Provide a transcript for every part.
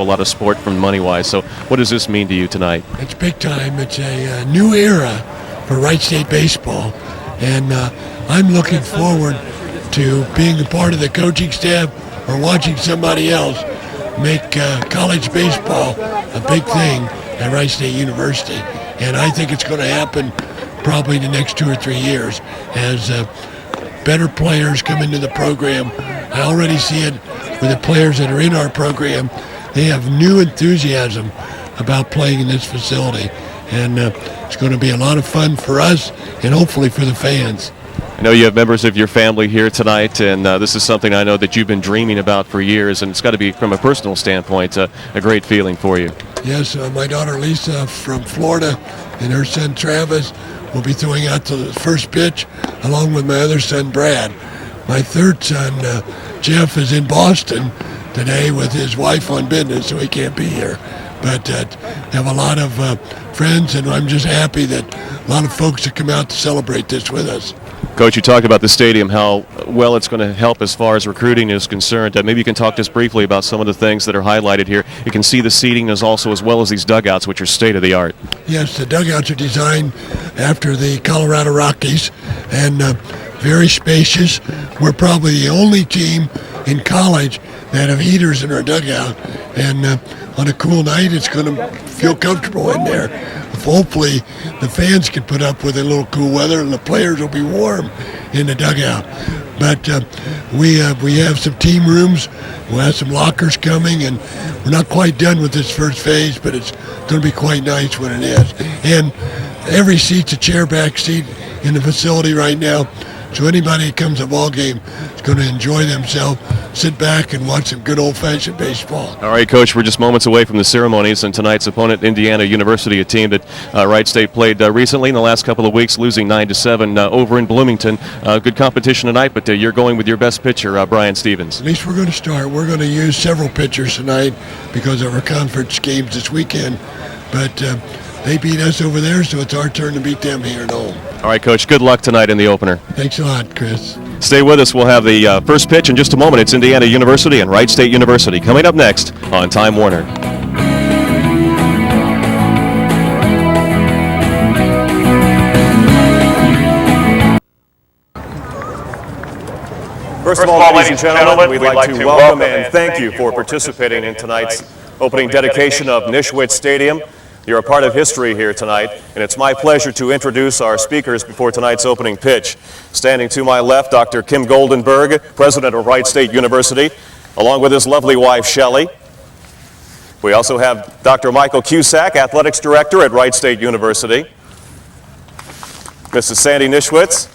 a lot of sport from money-wise. So what does this mean to you tonight? It's big time. It's a new era for Wright State baseball, and I'm looking forward to being a part of the coaching staff or watching somebody else make college baseball a big thing at Wright State University. And I think it's going to happen probably in the next 2 or 3 years as better players come into the program. I already see it with the players that are in our program. They have new enthusiasm about playing in this facility. And it's going to be a lot of fun for us and hopefully for the fans. I know you have members of your family here tonight, and this is something I know that you've been dreaming about for years, and it's got to be, from a personal standpoint, a great feeling for you. Yes, my daughter Lisa from Florida and her son Travis will be throwing out the first pitch along with my other son Brad. My third son Jeff is in Boston today with his wife on business, so he can't be here. But have a lot of friends, and I'm just happy that a lot of folks have come out to celebrate this with us. Coach, you talked about the stadium, how well it's going to help as far as recruiting is concerned. Maybe you can talk to us briefly about some of the things that are highlighted here. You can see the seating as well as these dugouts, which are state-of-the-art. Yes, the dugouts are designed after the Colorado Rockies and very spacious. We're probably the only team in college that have heaters in our dugout, and on a cool night it's going to feel comfortable in there. Hopefully the fans can put up with a little cool weather and the players will be warm in the dugout. But we have some team rooms. We'll have some lockers coming, and we're not quite done with this first phase, but it's going to be quite nice when it is. And every seat's a chairback seat in the facility right now. So anybody that comes to a ball game is going to enjoy themselves, sit back and watch some good old-fashioned baseball. All right, Coach, we're just moments away from the ceremonies, and tonight's opponent, Indiana University, a team that Wright State played recently in the last couple of weeks, losing 9-7 over in Bloomington. Good competition tonight, but you're going with your best pitcher, Brian Stevens. At least we're going to start. We're going to use several pitchers tonight because of our conference games this weekend. But they beat us over there, so it's our turn to beat them here at home. All right, Coach, good luck tonight in the opener. Thanks a lot, Chris. Stay with us. We'll have the first pitch in just a moment. It's Indiana University and Wright State University coming up next on Time Warner. First of all, ladies and gentlemen, we'd like to welcome and thank you for participating in tonight's opening dedication of Nischwitz Stadium. You're a part of history here tonight, and it's my pleasure to introduce our speakers before tonight's opening pitch. Standing to my left, Dr. Kim Goldenberg, president of Wright State University, along with his lovely wife, Shelley. We also have Dr. Michael Cusack, athletics director at Wright State University. Mrs. Sandy Nischwitz,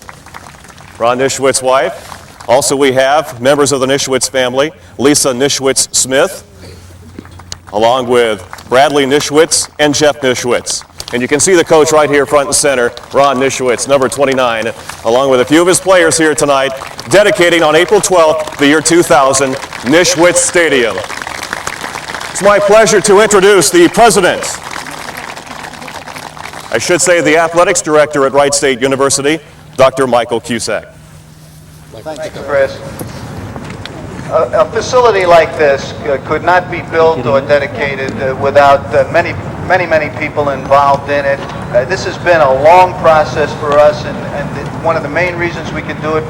Ron Nischwitz's wife. Also, we have members of the Nischwitz family, Lisa Nischwitz Smith, along with Bradley Nischwitz and Jeff Nischwitz. And you can see the coach right here front and center, Ron Nischwitz, number 29, along with a few of his players here tonight, dedicating on April 12th, the year 2000, Nischwitz Stadium. It's my pleasure to introduce the president, I should say the athletics director at Wright State University, Dr. Michael Cusack. Thank you, Chris. A facility like this could not be built or dedicated without many people involved in it. This has been a long process for us, and one of the main reasons we can do it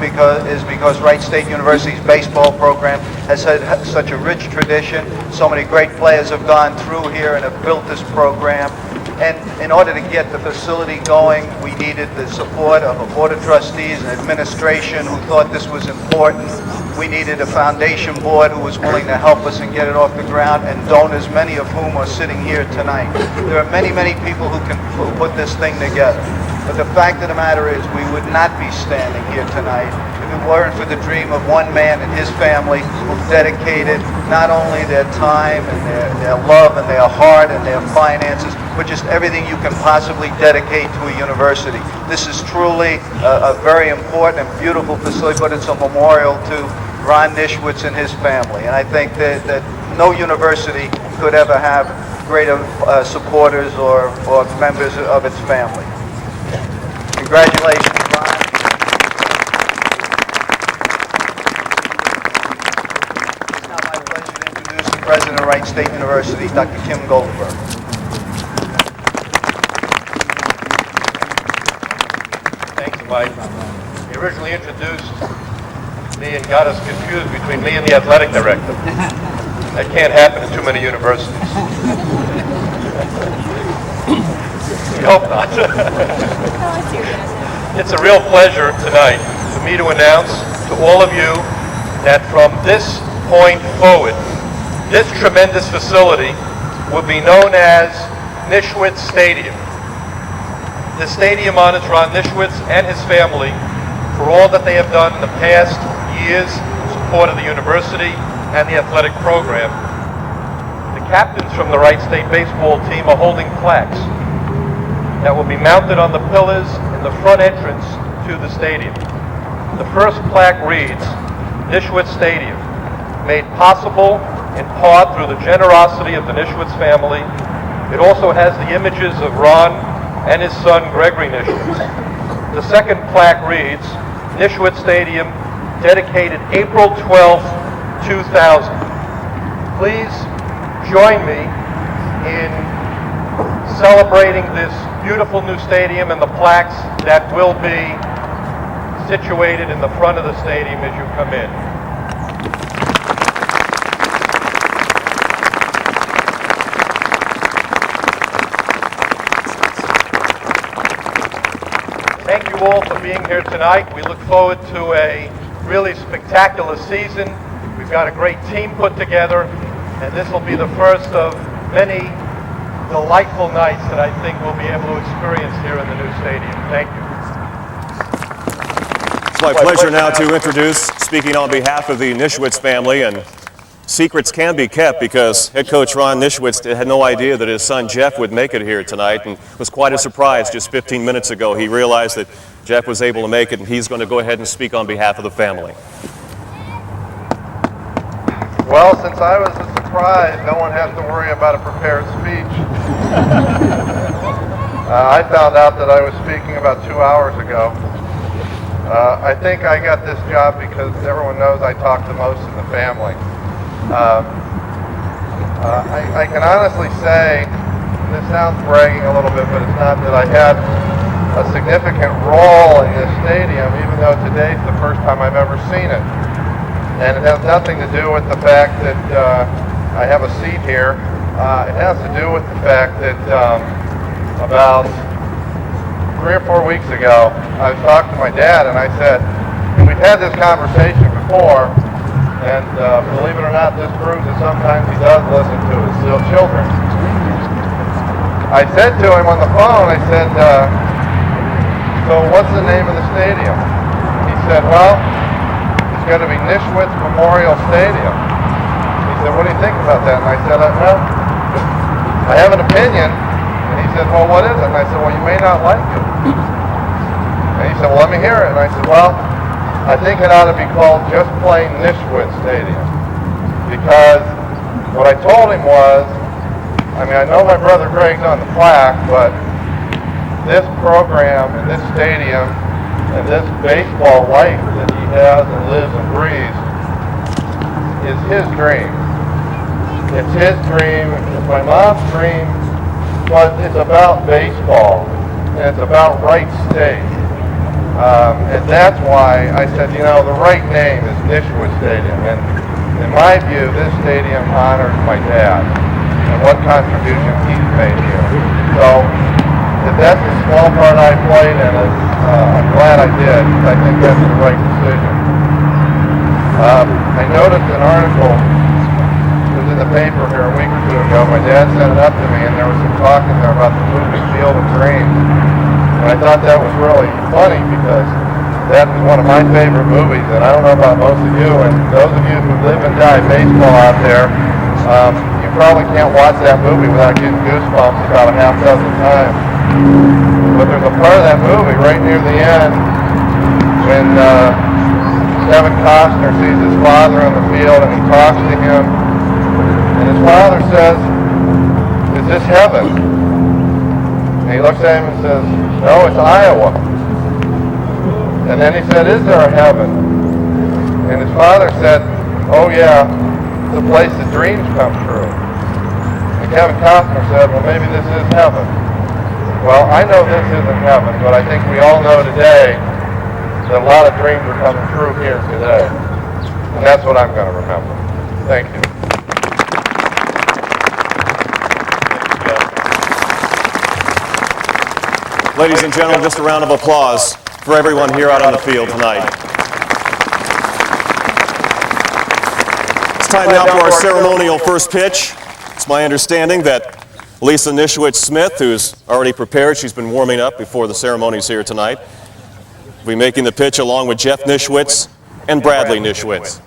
is because Wright State University's baseball program has had such a rich tradition. So many great players have gone through here and have built this program. And in order to get the facility going, we needed the support of a board of trustees and administration who thought this was important. We needed a foundation board who was willing to help us and get it off the ground, and donors, many of whom are sitting here tonight. There are many people who can put this thing together. But the fact of the matter is we would not be standing here tonight if it weren't for the dream of one man and his family who dedicated not only their time and their love and their heart and their finances, but just everything you can possibly dedicate to a university. This is truly a very important and beautiful facility, but it's a memorial to Ron Nischwitz and his family. And I think that no university could ever have greater supporters or members of its family. Congratulations, Ron. It's now my pleasure to introduce the president Wright State University, Dr. Kim Goldberg. Thanks, Mike. He originally introduced me and got us confused between me and the athletic director. That can't happen in too many universities. We hope not. It's a real pleasure tonight for me to announce to all of you that from this point forward, this tremendous facility will be known as Nischwitz Stadium. This stadium honors Ron Nischwitz and his family for all that they have done in the past years in support of the university and the athletic program. The captains from the Wright State baseball team are holding plaques that will be mounted on the pillars in the front entrance to the stadium. The first plaque reads, Nischwitz Stadium, made possible in part through the generosity of the Nischwitz family. It also has the images of Ron and his son Gregory Nischwitz. The second plaque reads, Nischwitz Stadium, dedicated April 12, 2000. Please join me in celebrating this beautiful new stadium and the plaques that will be situated in the front of the stadium as you come in. Thank you all for being here tonight. We look forward to a really spectacular season. We've got a great team put together, and this will be the first of many delightful nights that I think we'll be able to experience here in the new stadium. Thank you. It's my pleasure now to introduce, speaking on behalf of the Nischwitz family, and secrets can be kept because head coach Ron Nischwitz had no idea that his son Jeff would make it here tonight, and was quite a surprise just 15 minutes ago. He realized that Jeff was able to make it, and he's going to go ahead and speak on behalf of the family. Well, since I was a surprise, no one has to worry about a prepared speech. I found out that I was speaking about 2 hours ago. I think I got this job because everyone knows I talk the most in the family. I can honestly say, this sounds bragging a little bit, but it's not, that I had a significant role in this stadium, even though today's the first time I've ever seen it. And it has nothing to do with the fact that I have a seat here. It has to do with the fact that about 3 or 4 weeks ago, I was talking to my dad and I said, and we've had this conversation before, and believe it or not, this proves that sometimes he does listen to his children. I said to him on the phone, I said, so what's the name of the stadium? He said, well, it's going to be Nischwitz Memorial Stadium. He said, what do you think about that? And I said, well, I have an opinion. And he said, well, what is it? And I said, well, you may not like it. And he said, well, let me hear it. And I said, well, I think it ought to be called just plain Nischwitz Stadium. Because what I told him was, I mean, I know my brother Greg's on the plaque, but this program and this stadium and this baseball life that he has and lives and breathes is his dream. It's his dream, it's my mom's dream, but it's about baseball, and it's about Wright State. And that's why I said, you know, the right name is Nischwitz Stadium. And in my view, this stadium honors my dad and what contribution he's made here. So if that's the small part I played in it, I'm glad I did. I think that's the right decision. I noticed an article that was in the paper here a week or two ago. My dad sent it up to me, and there was some talk in there about the movie Field of Dreams. And I thought that was really funny because that is one of my favorite movies, and I don't know about most of you, and those of you who live and die baseball out there, you probably can't watch that movie without getting goosebumps about a half dozen times. But there's a part of that movie right near the end when Kevin Costner sees his father on the field and he talks to him, and his father says, "Is this heaven?" And he looks at him and says, "No, it's Iowa." And then he said, "Is there a heaven?" And his father said, "Oh yeah, the place that dreams come true. And Kevin Costner said, well, maybe this is heaven. Well, I know this isn't heaven, but I think we all know today that a lot of dreams are coming true here today. And that's what I'm going to remember. Thank you. Ladies and gentlemen, just a round of applause for everyone here out on the field tonight. It's time now for our ceremonial first pitch. It's my understanding that Lisa Nischwitz Smith, who's already prepared, she's been warming up before the ceremonies here tonight, will be making the pitch along with Jeff Nischwitz and Bradley Nischwitz.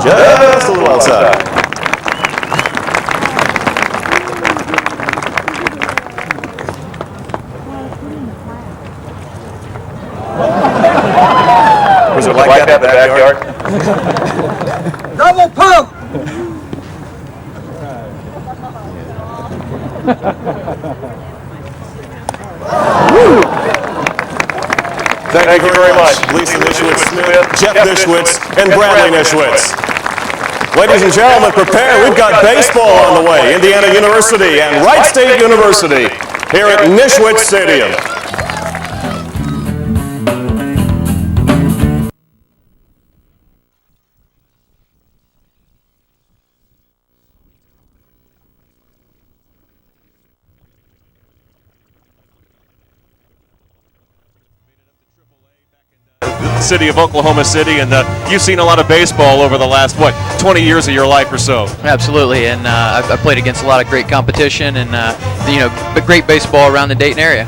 Just a little outside. Was it like that in the backyard? Double pump! Thank you very much, Lisa Nischwitz Smith, Jeff Nischwitz, and Bradley Nischwitz. Ladies and gentlemen, prepare. We've got baseball on the way. Indiana University and Wright State University here at Nischwitz Stadium. City of Oklahoma City, and you've seen a lot of baseball over the last, 20 years of your life or so? Absolutely, and I played against a lot of great competition and, great baseball around the Dayton area.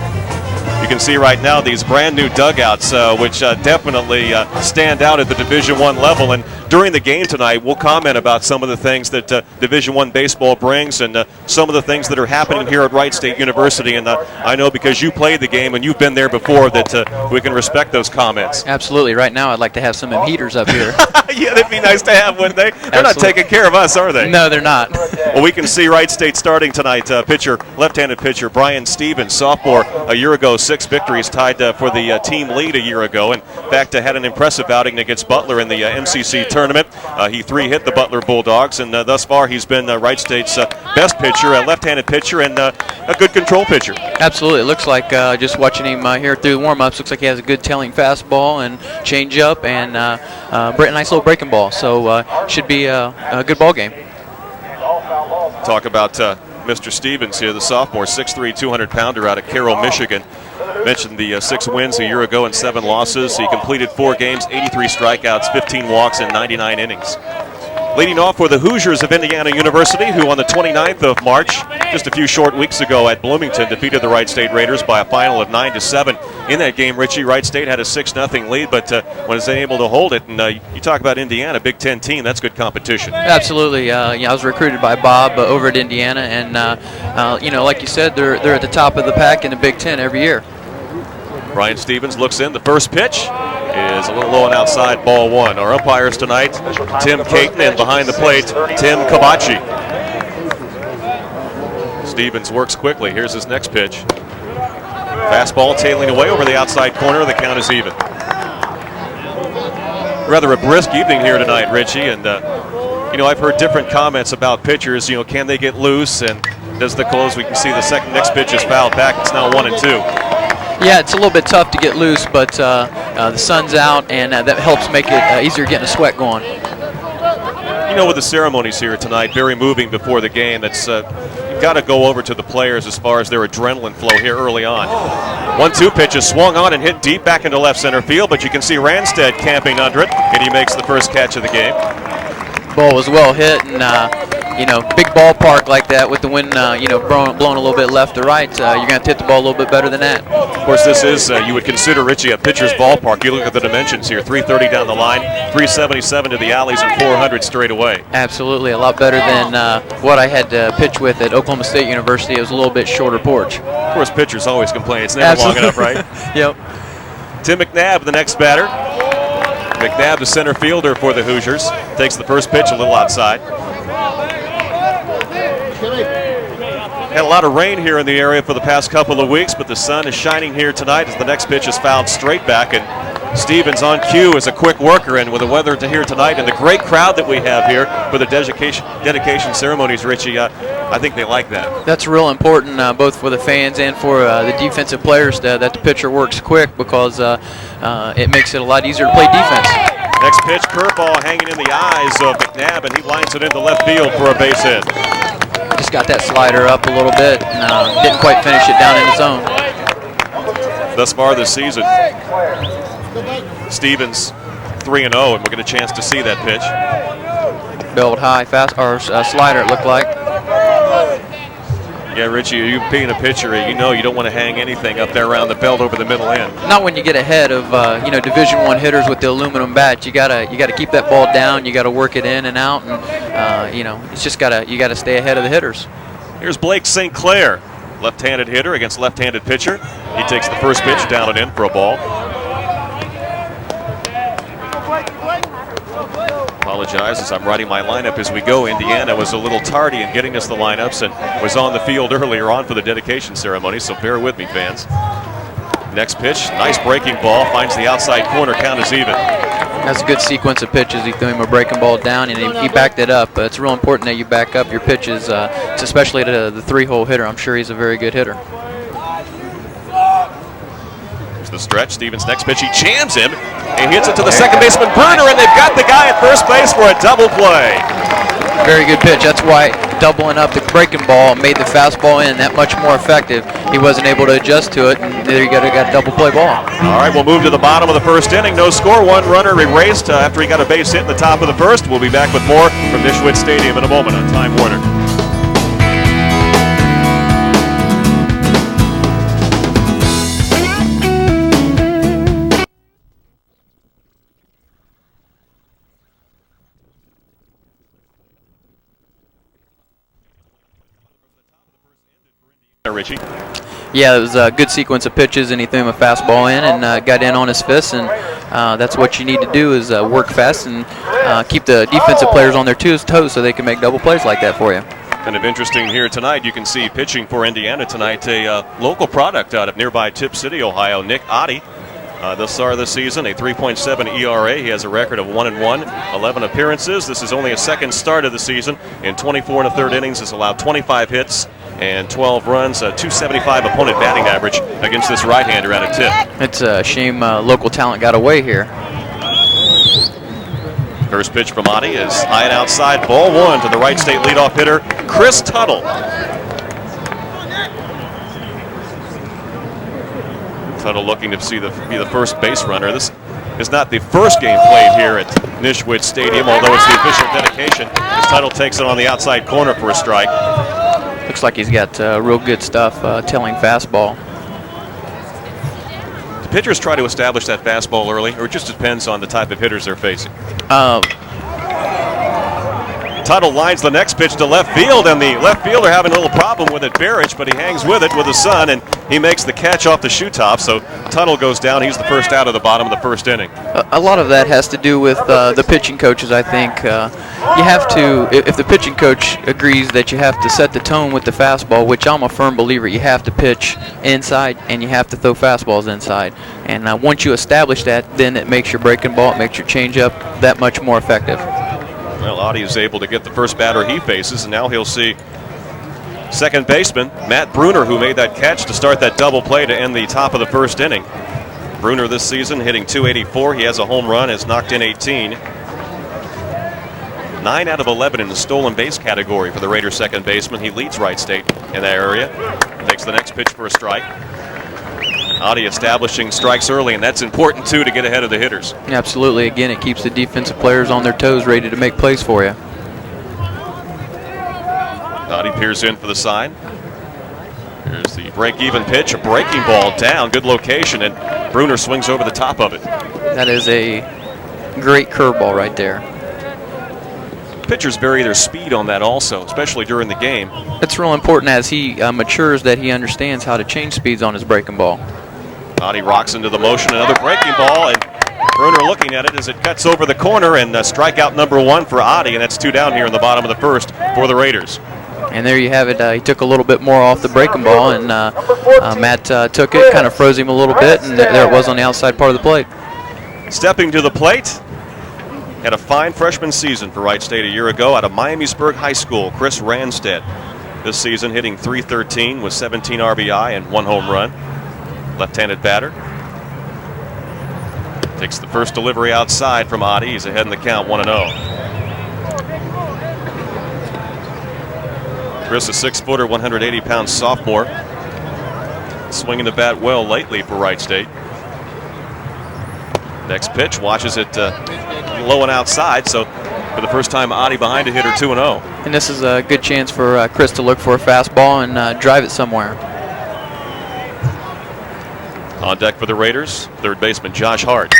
You can see right now these brand new dugouts, which definitely stand out at the Division I level. And during the game tonight, we'll comment about some of the things that Division I baseball brings and some of the things that are happening here at Wright State University. And I know because you played the game and you've been there before that we can respect those comments. Absolutely. Right now, I'd like to have some heaters up here. Yeah, that'd be nice to have, wouldn't they? They're not taking care of us, are they? No, they're not. Well, we can see Wright State starting tonight. Left-handed pitcher Brian Stevens, sophomore, a year ago, 6 victories, tied for the team lead a year ago. In fact, had an impressive outing against Butler in the MCC tournament. He 3-hit the Butler Bulldogs, and thus far he's been Wright State's best pitcher, a left-handed pitcher, and a good control pitcher. Absolutely. It looks like just watching him here through the warm-ups, looks like he has a good telling fastball and changeup and a nice little breaking ball. So should be a good ball game. Talk about Mr. Stevens here, the sophomore, 6'3", 200-pounder out of Carroll, Michigan. Mentioned the 6 wins a year ago and 7 losses. He completed 4 games, 83 strikeouts, 15 walks, and 99 innings. Leading off were the Hoosiers of Indiana University, who on the 29th of March, just a few short weeks ago at Bloomington, defeated the Wright State Raiders by a final of 9-7. In that game, Richie, Wright State had a 6-0 lead, but was able to hold it. And you talk about Indiana, Big Ten team, that's good competition. Absolutely. I was recruited by Bob over at Indiana, and like you said, they're at the top of the pack in the Big Ten every year. Brian Stevens looks in. The first pitch is a little low and outside, ball 1. Our umpires tonight, Tim Caton, and behind the plate, Tim Kabachi. Stevens works quickly. Here's his next pitch. Fastball tailing away over the outside corner. The count is even. Rather a brisk evening here tonight, Richie, and I've heard different comments about pitchers. Can they get loose, and does the close? We can see the next pitch is fouled back. It's now 1-2. Yeah, it's a little bit tough to get loose, but the sun's out, and that helps make it easier getting a sweat going. With the ceremonies here tonight, very moving before the game. That's you've got to go over to the players as far as their adrenaline flow here early on. 1-2 pitch is swung on and hit deep back into left center field, but you can see Ranstead camping under it, and he makes the first catch of the game. Ball was well hit, and big ballpark like that with the wind, blowing a little bit left to right, you're going to have to hit the ball a little bit better than that. Of course, this is, you would consider, Richie, a pitcher's ballpark. You look at the dimensions here, 330 down the line, 377 to the alleys, and 400 straight away. Absolutely, a lot better than what I had to pitch with at Oklahoma State University. It was a little bit shorter porch. Of course, pitchers always complain. It's never long enough, right? Yep. Tim McNabb, the next batter. McNabb, the center fielder for the Hoosiers, takes the first pitch a little outside. Had a lot of rain here in the area for the past couple of weeks, but the sun is shining here tonight as the next pitch is fouled straight back. And Stevens on cue is a quick worker, and with the weather to here tonight and the great crowd that we have here for the dedication ceremonies, Richie, I think they like that. That's real important, both for the fans and for the defensive players, that the pitcher works quick, because it makes it a lot easier to play defense. Next pitch, curveball hanging in the eyes of McNabb, and he lines it into left field for a base hit. Just got that slider up a little bit and didn't quite finish it down in the zone. Thus far this season, Stevens 3-0, and we'll get a chance to see that pitch. Belled high, fast, or slider, it looked like. Yeah, Richie, you being a pitcher, you know you don't want to hang anything up there around the belt over the middle end. Not when you get ahead of Division I hitters with the aluminum bat. You gotta keep that ball down. You gotta work it in and out, and it's just you gotta stay ahead of the hitters. Here's Blake St. Clair, left-handed hitter against left-handed pitcher. He takes the first pitch down and in for a ball. Apologize as I'm writing my lineup as we go. Indiana was a little tardy in getting us the lineups and was on the field earlier on for the dedication ceremony, so bear with me, fans. Next pitch, nice breaking ball, finds the outside corner, count is even. That's a good sequence of pitches. He threw him a breaking ball down, and he backed it up. It's real important that you back up your pitches, especially to the three-hole hitter. I'm sure he's a very good hitter. Here's the stretch. Stevens' next pitch, he jams him. He hits it to the second baseman, Bruner, and they've got the guy at first base for a double play. Very good pitch. That's why doubling up the breaking ball made the fastball in that much more effective. He wasn't able to adjust to it, and there you got a double play ball. All right, we'll move to the bottom of the first inning. No score, one runner erased after he got a base hit in the top of the first. We'll be back with more from Nischwitz Stadium in a moment on Time Warner. Richie. Yeah, it was a good sequence of pitches, and he threw him a fastball in and got in on his fist, and that's what you need to do is work fast and keep the defensive players on their toes so they can make double plays like that for you. Kind of interesting here tonight. You can see pitching for Indiana tonight, a local product out of nearby Tip City, Ohio, Nick Otte. Thus far this season, a 3.7 ERA. He has a record of 1-1, 11 appearances. This is only a second start of the season. In 24 1/3 innings, has allowed 25 hits and 12 runs, a 275 opponent batting average against this right-hander out of Tip. It's a shame local talent got away here. First pitch from Otte is high and outside, ball one to the Wright State leadoff hitter, Chris Tuttle. Tuttle looking to be the first base runner. This is not the first game played here at Nischwitz Stadium, although it's the official dedication, as Tuttle takes it on the outside corner for a strike. Looks like he's got real good stuff, telling fastball. Do pitchers try to establish that fastball early, or it just depends on the type of hitters they're facing? Tuttle lines the next pitch to left field, and the left fielder having a little problem with it, Barrich, but he hangs with it with his son, and he makes the catch off the shoe top. So Tuttle goes down. He's the first out of the bottom of the first inning. A lot of that has to do with the pitching coaches, I think. You have to, if the pitching coach agrees that you have to set the tone with the fastball, which I'm a firm believer, you have to pitch inside and you have to throw fastballs inside. And once you establish that, then it makes your breaking ball, it makes your changeup that much more effective. Well, Otte is able to get the first batter he faces, and now he'll see second baseman Matt Bruner, who made that catch to start that double play to end the top of the first inning. Bruner this season hitting .284. He has a home run, has knocked in 18. 9 out of 11 in the stolen base category for the Raiders second baseman. He leads Wright State in that area. Takes the next pitch for a strike. Otte establishing strikes early, and that's important too to get ahead of the hitters. Absolutely. Again, it keeps the defensive players on their toes, ready to make plays for you. Otte peers in for the sign. Here's the break-even pitch, a breaking ball down, good location, and Bruner swings over the top of it. That is a great curveball right there. Pitchers vary their speed on that also, especially during the game. It's real important as he matures that he understands how to change speeds on his breaking ball. Otte rocks into the motion, another breaking ball, and Bruner looking at it as it cuts over the corner, and strikeout number one for Otte, and that's 2 down here in the bottom of the first for the Raiders. And there you have it. He took a little bit more off the breaking ball, and Matt took it, kind of froze him a little bit, and there it was on the outside part of the plate. Stepping to the plate, had a fine freshman season for Wright State a year ago out of Miamisburg High School, Chris Ranstead. This season hitting .313 with 17 RBI and 1 home run. Left-handed batter. Takes the first delivery outside from Adi. He's ahead in the count, 1-0. Chris, a 6-footer, 180-pound sophomore. Swinging the bat well lately for Wright State. Next pitch, watches it low and outside, so for the first time, Adi behind a hitter, 2-0. And this is a good chance for Chris to look for a fastball and drive it somewhere. On deck for the Raiders, third baseman Josh Hart.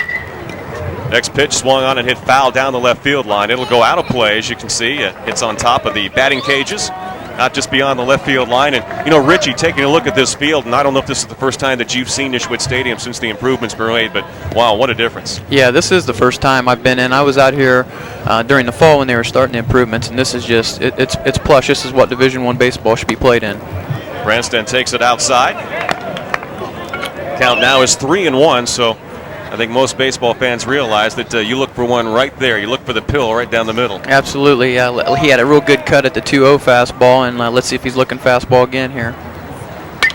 Next pitch swung on and hit foul down the left field line. It'll go out of play, as you can see. It's on top of the batting cages, not just beyond the left field line. And, you know, Richie, taking a look at this field, and I don't know if this is the first time that you've seen Nischwitz Stadium since the improvements were made, but wow, what a difference. Yeah, this is the first time I've been in. I was out here during the fall when they were starting the improvements, and this is just, it's plush. This is what Division I baseball should be played in. Branston takes it outside. Count now is 3-1, so I think most baseball fans realize that you look for one right there. You look for the pill right down the middle. Absolutely. He had a real good cut at the 2-0 fastball, and let's see if he's looking fastball again here.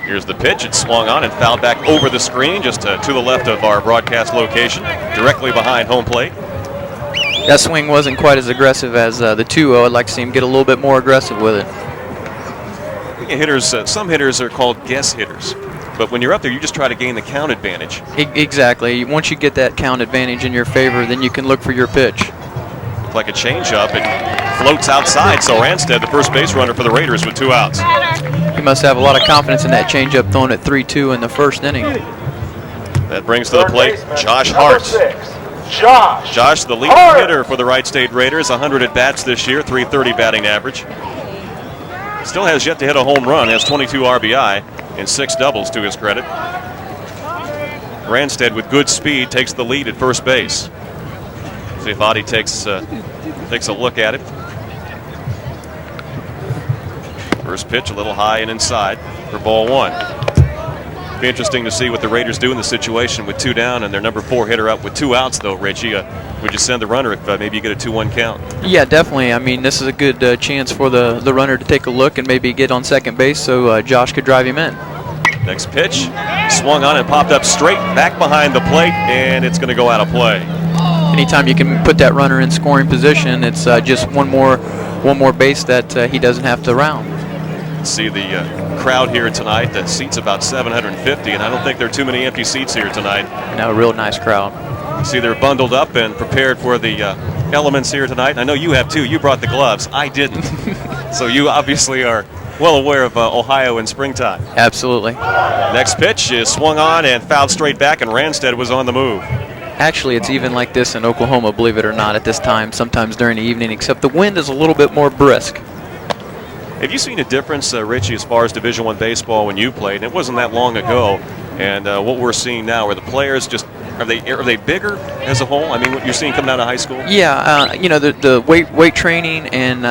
Here's the pitch. It's swung on and fouled back over the screen, just to the left of our broadcast location, directly behind home plate. That swing wasn't quite as aggressive as the 2-0. I'd like to see him get a little bit more aggressive with it. Hitters, some hitters are called guess hitters. But when you're up there, you just try to gain the count advantage. Exactly. Once you get that count advantage in your favor, then you can look for your pitch. Like a changeup, it floats outside. So Ranstead, the first base runner for the Raiders, with 2 outs. He must have a lot of confidence in that changeup thrown at 3-2 in the first inning. That brings to the plate Josh Hart. Josh, the leading hitter for the Wright State Raiders, 100 at bats this year, .330 batting average. Still has yet to hit a home run, has 22 RBI. And 6 doubles to his credit. Ranstead with good speed takes the lead at first base. See if Adi takes a look at it. First pitch a little high and inside for ball 1. Be interesting to see what the Raiders do in the situation with 2 down and their number 4 hitter up with 2 outs, though, Richie. Would you send the runner if maybe you get a 2-1 count? Yeah, definitely. I mean, this is a good chance for the runner to take a look and maybe get on second base so Josh could drive him in. Next pitch, swung on and popped up straight back behind the plate, and it's going to go out of play. Anytime you can put that runner in scoring position, it's just one more base that he doesn't have to round. See the crowd here tonight. The seats about 750, and I don't think there are too many empty seats here tonight. No, real nice crowd. See, they're bundled up and prepared for the elements here tonight. I know you have too. You brought the gloves. I didn't. So you obviously are well aware of Ohio in springtime. Absolutely. Next pitch is swung on and fouled straight back, and Ranstead was on the move. Actually, it's even like this in Oklahoma, believe it or not, at this time, sometimes during the evening, except the wind is a little bit more brisk. Have you seen a difference, Richie, as far as Division I baseball when you played? And it wasn't that long ago. And what we're seeing now, are the players just are they bigger as a whole? I mean, what you're seeing coming out of high school? Yeah, you know, the weight training and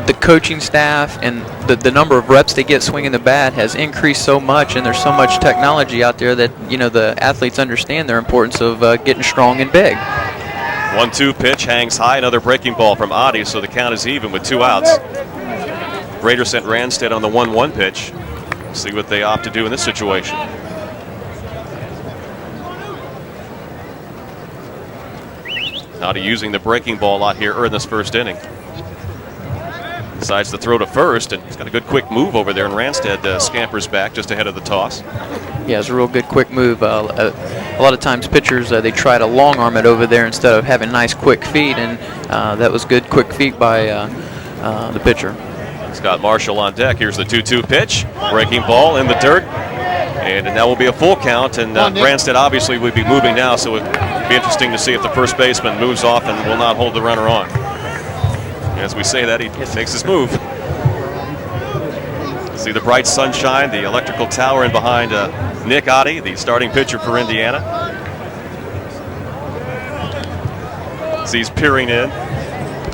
the coaching staff and the number of reps they get swinging the bat has increased so much, and there's so much technology out there that, you know, the athletes understand their importance of getting strong and big. 1-2 pitch hangs high, another breaking ball from Adi, so the count is even with 2 outs. Raiders sent Ranstead on the 1-1 pitch. See what they opt to do in this situation. Adi using the breaking ball out here in this first inning. Decides to throw to first, and he's got a good quick move over there, and Ranstead scampers back just ahead of the toss. Yeah, it's a real good quick move. A lot of times pitchers, they try to long arm it over there instead of having nice quick feet, and that was good quick feet by the pitcher. Scott Marshall on deck. Here's the 2-2 pitch. Breaking ball in the dirt, and that will be a full count, and Ranstead obviously would be moving now, so it would be interesting to see if the first baseman moves off and will not hold the runner on. As we say that, he makes his move. See the bright sunshine, the electrical tower in behind Nick Adi, the starting pitcher for Indiana. As he's peering in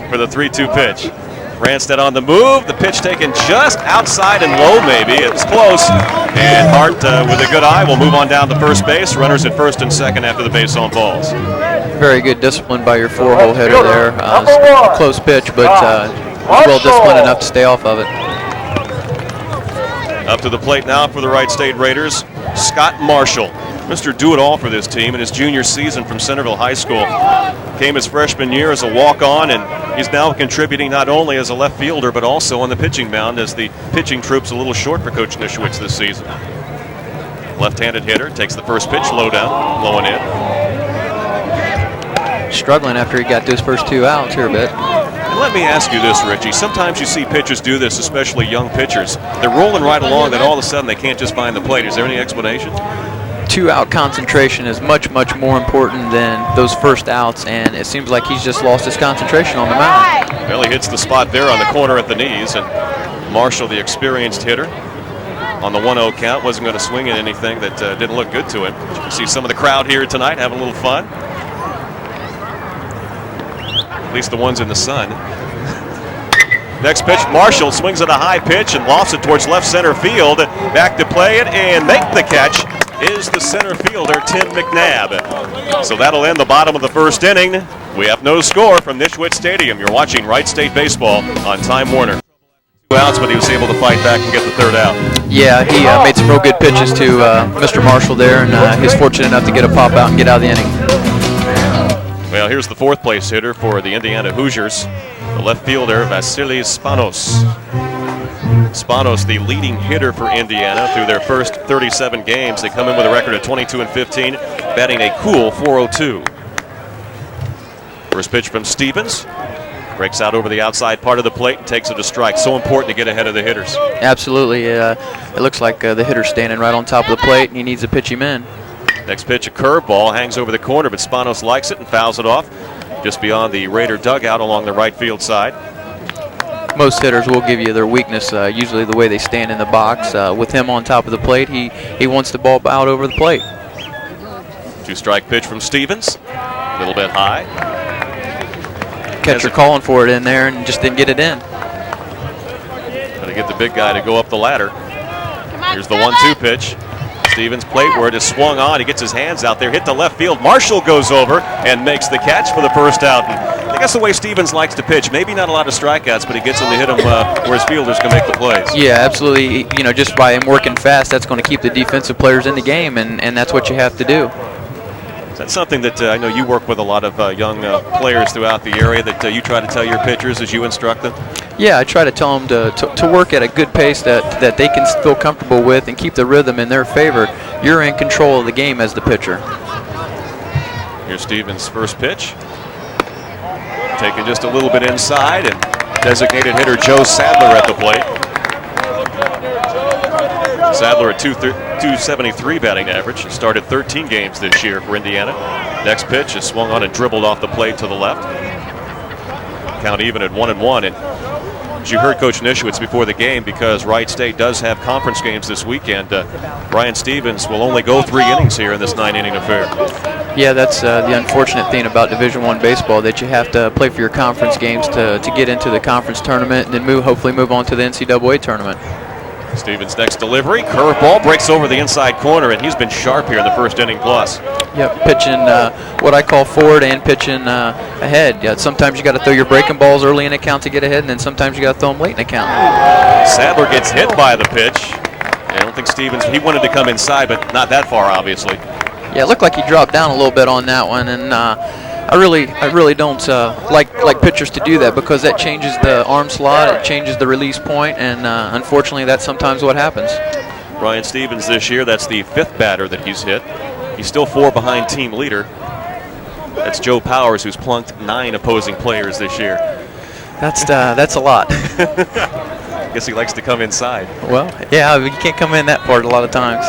for the 3-2 pitch. Ranstead on the move. The pitch taken just outside and low, maybe. It was close. And Hart, with a good eye, will move on down to first base. Runners at first and second after the base on balls. Very good discipline by your 4-hole hitter there. Close pitch, but well disciplined enough to stay off of it. Up to the plate now for the Wright State Raiders, Scott Marshall. Mr. Do-It-All for this team in his junior season from Centerville High School. Came his freshman year as a walk-on, and he's now contributing not only as a left fielder but also on the pitching mound as the pitching troop's a little short for Coach Nischwitz this season. Left-handed hitter, takes the first pitch, low down, blowing in. Struggling after he got those first 2 outs here a bit. And let me ask you this, Richie. Sometimes you see pitchers do this, especially young pitchers. They're rolling right along, then all of a sudden they can't just find the plate. Is there any explanation? 2-out concentration is much, much more important than those first outs, and it seems like he's just lost his concentration on the mound. Well, he hits the spot there on the corner at the knees, and Marshall, the experienced hitter, on the 1-0 count, wasn't going to swing at anything that didn't look good to him. You can see some of the crowd here tonight having a little fun. At least the ones in the sun. Next pitch, Marshall swings at a high pitch and lofts it towards left center field. Back to play it and make the catch is the center fielder, Tim McNabb. So that'll end the bottom of the first inning. We have no score from Nischwitz Stadium. You're watching Wright State Baseball on Time Warner. 2 outs, but he was able to fight back and get the third out. Yeah, he made some real good pitches to Mr. Marshall there, and he's fortunate enough to get a pop out and get out of the inning. Well, here's the 4th place hitter for the Indiana Hoosiers, the left fielder, Vasilis Spanos. Spanos, the leading hitter for Indiana through their first 37 games. They come in with a record of 22-15, batting a cool .402. First pitch from Stevens. Breaks out over the outside part of the plate and takes it to strike. So important to get ahead of the hitters. Absolutely. It looks like the hitter's standing right on top of the plate, and he needs to pitch him in. Next pitch, a curveball, hangs over the corner, but Spanos likes it and fouls it off just beyond the Raider dugout along the right field side. Most hitters will give you their weakness, usually the way they stand in the box. With him on top of the plate, he wants the ball out over the plate. 2-strike pitch from Stevens, a little bit high. Catcher calling for it in there and just didn't get it in. Got to get the big guy to go up the ladder. Here's the 1-2 pitch. Stevens plate where it is swung on. He gets his hands out there, hit to left field. Marshall goes over and makes the catch for the first out. And I think that's the way Stevens likes to pitch. Maybe not a lot of strikeouts, but he gets them to hit them where his fielders can make the plays. Yeah, absolutely. You know, just by him working fast, that's going to keep the defensive players in the game, and that's what you have to do. Is that something that I know you work with a lot of young players throughout the area that you try to tell your pitchers as you instruct them? Yeah, I try to tell them to work at a good pace that they can feel comfortable with and keep the rhythm in their favor. You're in control of the game as the pitcher. Here's Stevens' first pitch. Taken just a little bit inside, and designated hitter Joe Sadler at the plate. Sadler at 273 batting average. Started 13 games this year for Indiana. Next pitch is swung on and dribbled off the plate to the left. Count even at 1-1. And as you heard Coach Nischwitz before the game, because Wright State does have conference games this weekend, Brian Stevens will only go 3 innings here in this 9-inning affair. Yeah, that's the unfortunate thing about Division I baseball, that you have to play for your conference games to get into the conference tournament and then hopefully move on to the NCAA tournament. Stevens' next delivery, curveball, breaks over the inside corner, and he's been sharp here in the first inning plus. Yep, pitching what I call forward and pitching ahead. Yeah, sometimes you got to throw your breaking balls early in a count to get ahead, and then sometimes you got to throw them late in a count. Sadler gets hit by the pitch. I don't think Stevens, he wanted to come inside, but not that far, obviously. Yeah, it looked like he dropped down a little bit on that one, and I really don't like pitchers to do that, because that changes the arm slot, it changes the release point, and unfortunately that's sometimes what happens. Brian Stevens this year, that's the 5th batter that he's hit. He's still 4 behind team leader. That's Joe Powers, who's plunked 9 opposing players this year. That's a lot. I guess he likes to come inside. Well, yeah, you can't come in that far a lot of times.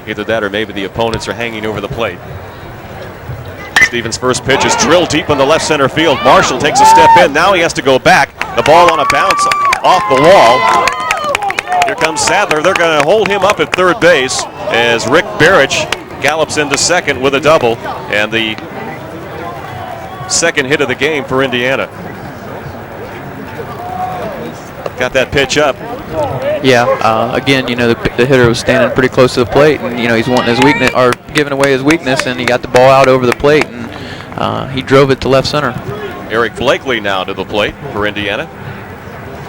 Either that or maybe the opponents are hanging over the plate. Stevens' first pitch is drilled deep in the left center field. Marshall takes a step in. Now he has to go back. The ball on a bounce off the wall. Here comes Sadler. They're going to hold him up at third base as Rick Barrich gallops into second with a double, and the second hit of the game for Indiana. got that pitch up. Yeah, again, the hitter was standing pretty close to the plate, and he's wanting his weakness or giving away his weakness, and he got the ball out over the plate, and he drove it to left center. Eric Blakely now to the plate for Indiana.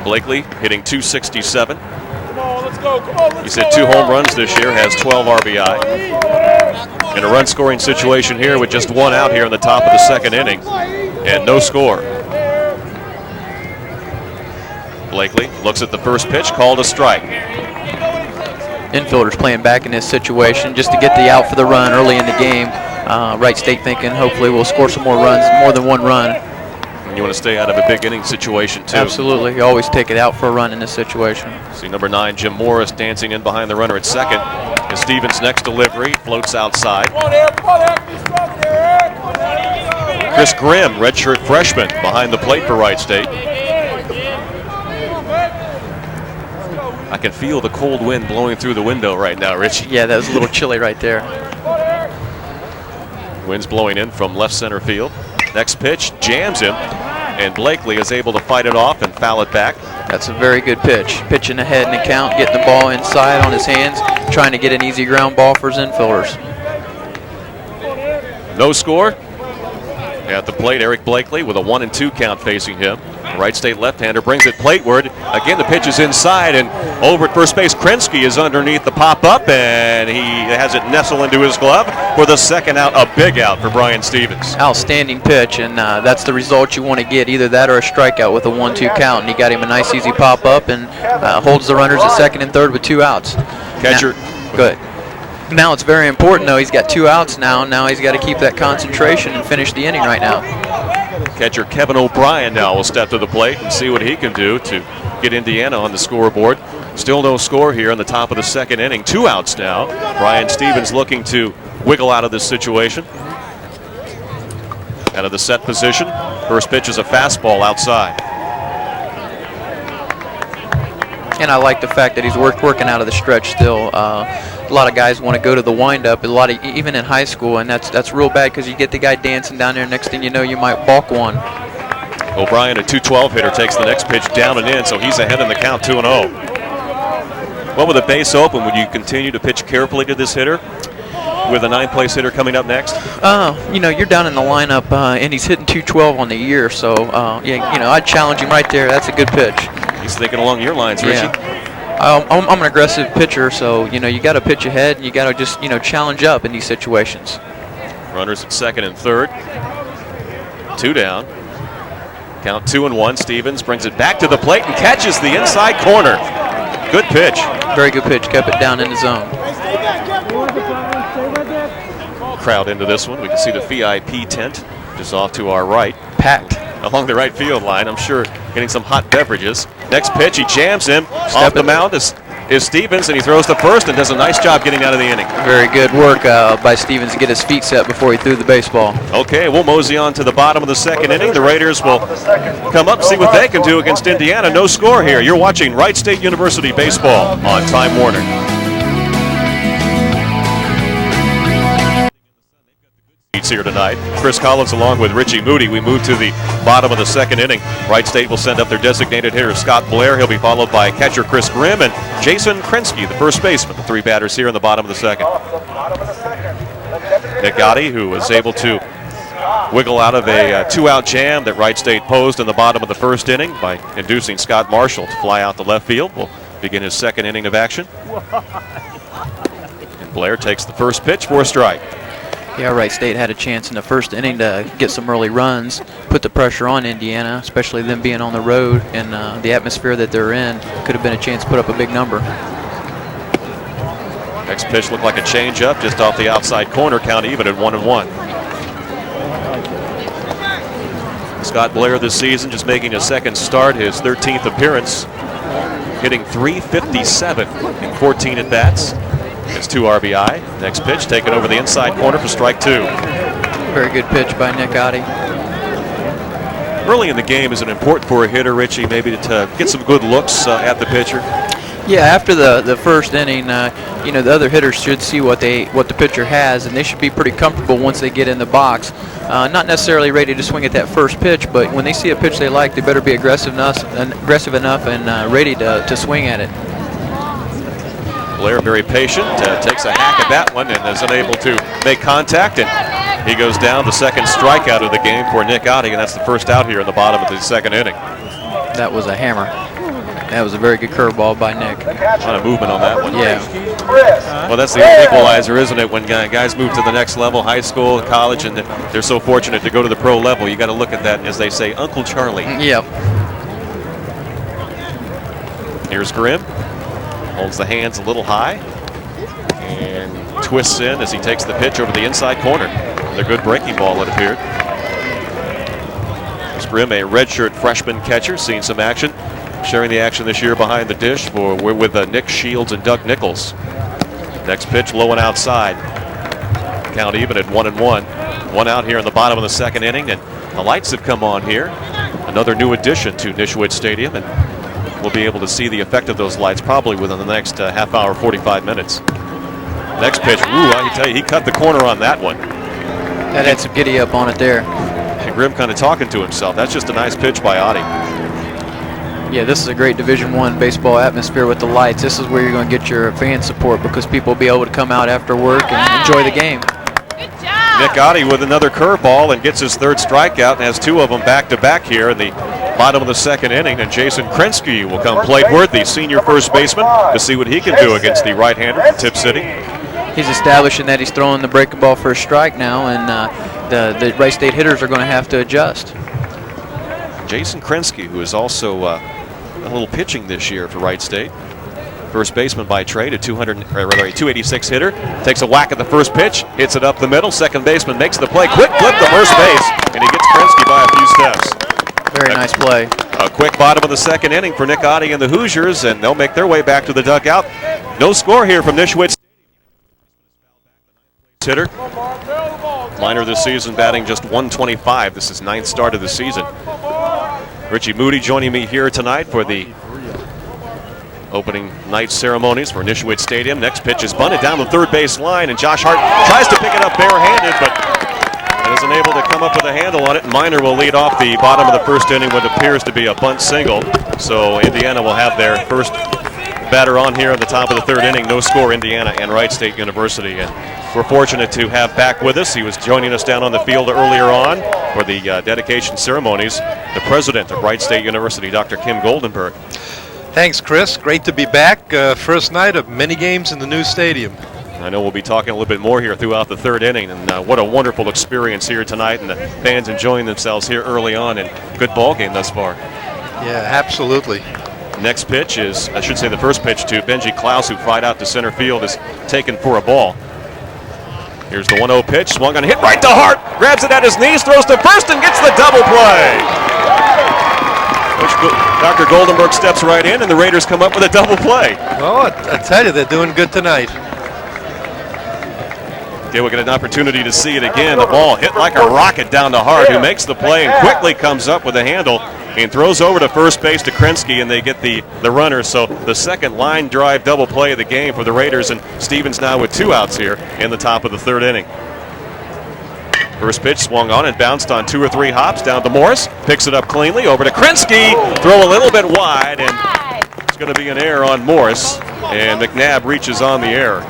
Blakely hitting .267. He's hit 2 home runs this year, has 12 RBI. In a run-scoring situation here with just 1 out here in the top of the 2nd inning, and no score. Blakely looks at the first pitch, called a strike. Infielders playing back in this situation just to get the out for the run early in the game. Wright State thinking hopefully we'll score some more runs, more than 1 run. And you want to stay out of a big inning situation too. Absolutely, you always take it out for a run in this situation. See number 9, Jim Morris, dancing in behind the runner at second. And Stevens' next delivery floats outside. Chris Grimm, redshirt freshman, behind the plate for Wright State. I can feel the cold wind blowing through the window right now, Richie. Yeah, that was a little chilly right there. Wind's blowing in from left center field. Next pitch jams him, and Blakely is able to fight it off and foul it back. That's a very good pitch. Pitching ahead in the count, getting the ball inside on his hands, trying to get an easy ground ball for his infielders. No score. At the plate, Eric Blakely with a 1-2 count facing him. Wright State left-hander brings it plateward. Again, the pitch is inside, and over at first base, Krinsky is underneath the pop-up, and he has it nestle into his glove for the 2nd out, a big out for Brian Stevens. Outstanding pitch, and that's the result you want to get, either that or a strikeout with a 1-2 count, and he got him a nice easy pop-up and holds the runners at 2nd and 3rd with 2 outs. Catcher. Good. Now it's very important, though. He's got 2 outs now. Now he's got to keep that concentration and finish the inning right now. Catcher Kevin O'Brien now will step to the plate and see what he can do to get Indiana on the scoreboard. Still no score here in the top of the 2nd inning. 2 outs now. Brian Stevens looking to wiggle out of this situation. Out of the set position. First pitch is a fastball outside. And I like the fact that he's working out of the stretch still. A lot of guys want to go to the windup. Even in high school, and that's real bad because you get the guy dancing down there. Next thing you know, you might balk one. O'Brien, a .212 hitter, takes the next pitch down and in, so he's ahead in the count, 2-0. Well, with the base open, would you continue to pitch carefully to this hitter with a 9th-place hitter coming up next? You're down in the lineup, and he's hitting .212 on the year, so I'd challenge him right there. That's a good pitch. He's thinking along your lines, Richie. Yeah. I'm an aggressive pitcher, so you got to pitch ahead, and you got to just challenge up in these situations. Runners at 2nd and 3rd. 2 down. Count 2-1. Stevens brings it back to the plate and catches the inside corner. Good pitch. Very good pitch. Kept it down in the zone. Crowd into this one. We can see the VIP tent just off to our right. Packed. Along the right field line, I'm sure getting some hot beverages. Next pitch, he jams him. Off the mound is Stevens, and he throws to first and does a nice job getting out of the inning. Very good work by Stevens to get his feet set before he threw the baseball. Okay, we'll mosey on to the bottom of the 2nd inning. The Raiders will come up, see what they can do against Indiana. No score here. You're watching Wright State University baseball on Time Warner. Here tonight. Chris Collins along with Richie Moody. We move to the bottom of the 2nd inning. Wright State will send up their designated hitter, Scott Blair. He'll be followed by catcher Chris Grimm and Jason Krinsky, the first baseman. The 3 batters here in the bottom of the 2nd. Nick Gotti, who was able to wiggle out of a 2-out jam that Wright State posed in the bottom of the 1st inning by inducing Scott Marshall to fly out to left field, will begin his 2nd inning of action. And Blair takes the first pitch for a strike. Yeah, Wright State had a chance in the 1st inning to get some early runs, put the pressure on Indiana, especially them being on the road and the atmosphere that they're in. Could have been a chance to put up a big number. Next pitch looked like a changeup just off the outside corner, count even at 1-1. Scott Blair this season just making his 2nd start, his 13th appearance, hitting .357 in 14 at-bats. It's 2 RBI. Next pitch taken over the inside corner for strike 2. Very good pitch by Nick Gotti. Early in the game, is it important for a hitter, Richie, maybe to get some good looks at the pitcher? Yeah, after the first inning, the other hitters should see what the pitcher has, and they should be pretty comfortable once they get in the box. Not necessarily ready to swing at that first pitch, but when they see a pitch they like, they better be aggressive enough and ready to swing at it. Blair very patient, takes a hack at that one and is unable to make contact, and he goes down. The second strikeout of the game for Nick Otte, and that's the first out here in the bottom of the second inning. That was a hammer. That was a very good curveball by Nick. A lot of movement on that one. Yeah. Well, that's the old equalizer, isn't it? When guys move to the next level, high school, college, and they're so fortunate to go to the pro level, you got to look at that, as they say, Uncle Charlie. Yep. Here's Grimm. Holds the hands a little high and twists in as he takes the pitch over the inside corner. A good breaking ball, it appeared. Here's Grimm, a redshirt freshman catcher, seeing some action. Sharing the action this year behind the dish with Nick Shields and Doug Nichols. Next pitch low and outside. Count even at 1-1. One out here in the bottom of the second inning, and the lights have come on here. Another new addition to Nischwitz Stadium, and we'll be able to see the effect of those lights probably within the next half hour, 45 minutes. Next pitch, I can tell you, he cut the corner on that one. That had some giddy up on it there. And Grimm kind of talking to himself. That's just a nice pitch by Otte. Yeah, this is a great Division I baseball atmosphere with the lights. This is where you're going to get your fan support because people will be able to come out after work and enjoy the game. Good job. Nick Otte with another curveball and gets his third strikeout and has two of them back-to-back here in the bottom of the second inning. And Jason Krensky will come plate-ward, the senior first baseman, to see what he can do against the right-hander from Tip City. He's establishing that he's throwing the breaking ball for a strike now, and the Wright State hitters are going to have to adjust. Jason Krensky, who is also a little pitching this year for Wright State. First baseman by trade, a 286 hitter. Takes a whack at the first pitch, hits it up the middle. Second baseman makes the play. Quick flip to first base, and he gets Krensky by a few steps. Very nice play. A quick bottom of the second inning for Nick Otte and the Hoosiers, and they'll make their way back to the dugout. No score here from Nischwitz. Hitter. Minor this season, batting just 125. This is ninth start of the season. Richie Moody joining me here tonight for the opening night ceremonies for Nischwitz Stadium. Next pitch is bunted down the third base line, and Josh Hart tries to pick it up barehanded, but isn't able to come up with a handle on it. Minor will lead off the bottom of the first inning with what appears to be a bunt single. So Indiana will have their first batter on here at the top of the third inning. No score, Indiana and Wright State University. And we're fortunate to have back with us. He was joining us down on the field earlier on for the dedication ceremonies. The president of Wright State University, Dr. Kim Goldenberg. Thanks, Chris. Great to be back. First night of many games in the new stadium. I know we'll be talking a little bit more here throughout the third inning, and what a wonderful experience here tonight, and the fans enjoying themselves here early on, and good ball game thus far. Yeah, absolutely. Next pitch is, I should say the first pitch to Benji Klaus, who fried out to center field, is taken for a ball. Here's the 1-0 pitch, swung on, hit right to Hart, grabs it at his knees, throws to first, and gets the double play. Dr. Goldenberg steps right in, and the Raiders come up with a double play. Well, I tell you, they're doing good tonight. Okay, we'll get an opportunity to see it again. The ball hit like a rocket down to Hart, who makes the play and quickly comes up with a handle and throws over to first base to Krensky, and they get the runner. So the second line drive double play of the game for the Raiders, and Stevens now with two outs here in the top of the third inning. First pitch swung on and bounced on 2 or 3 hops down to Morris. Picks it up cleanly over to Krensky. Throw a little bit wide, and it's going to be an error on Morris, and McNabb reaches on the error.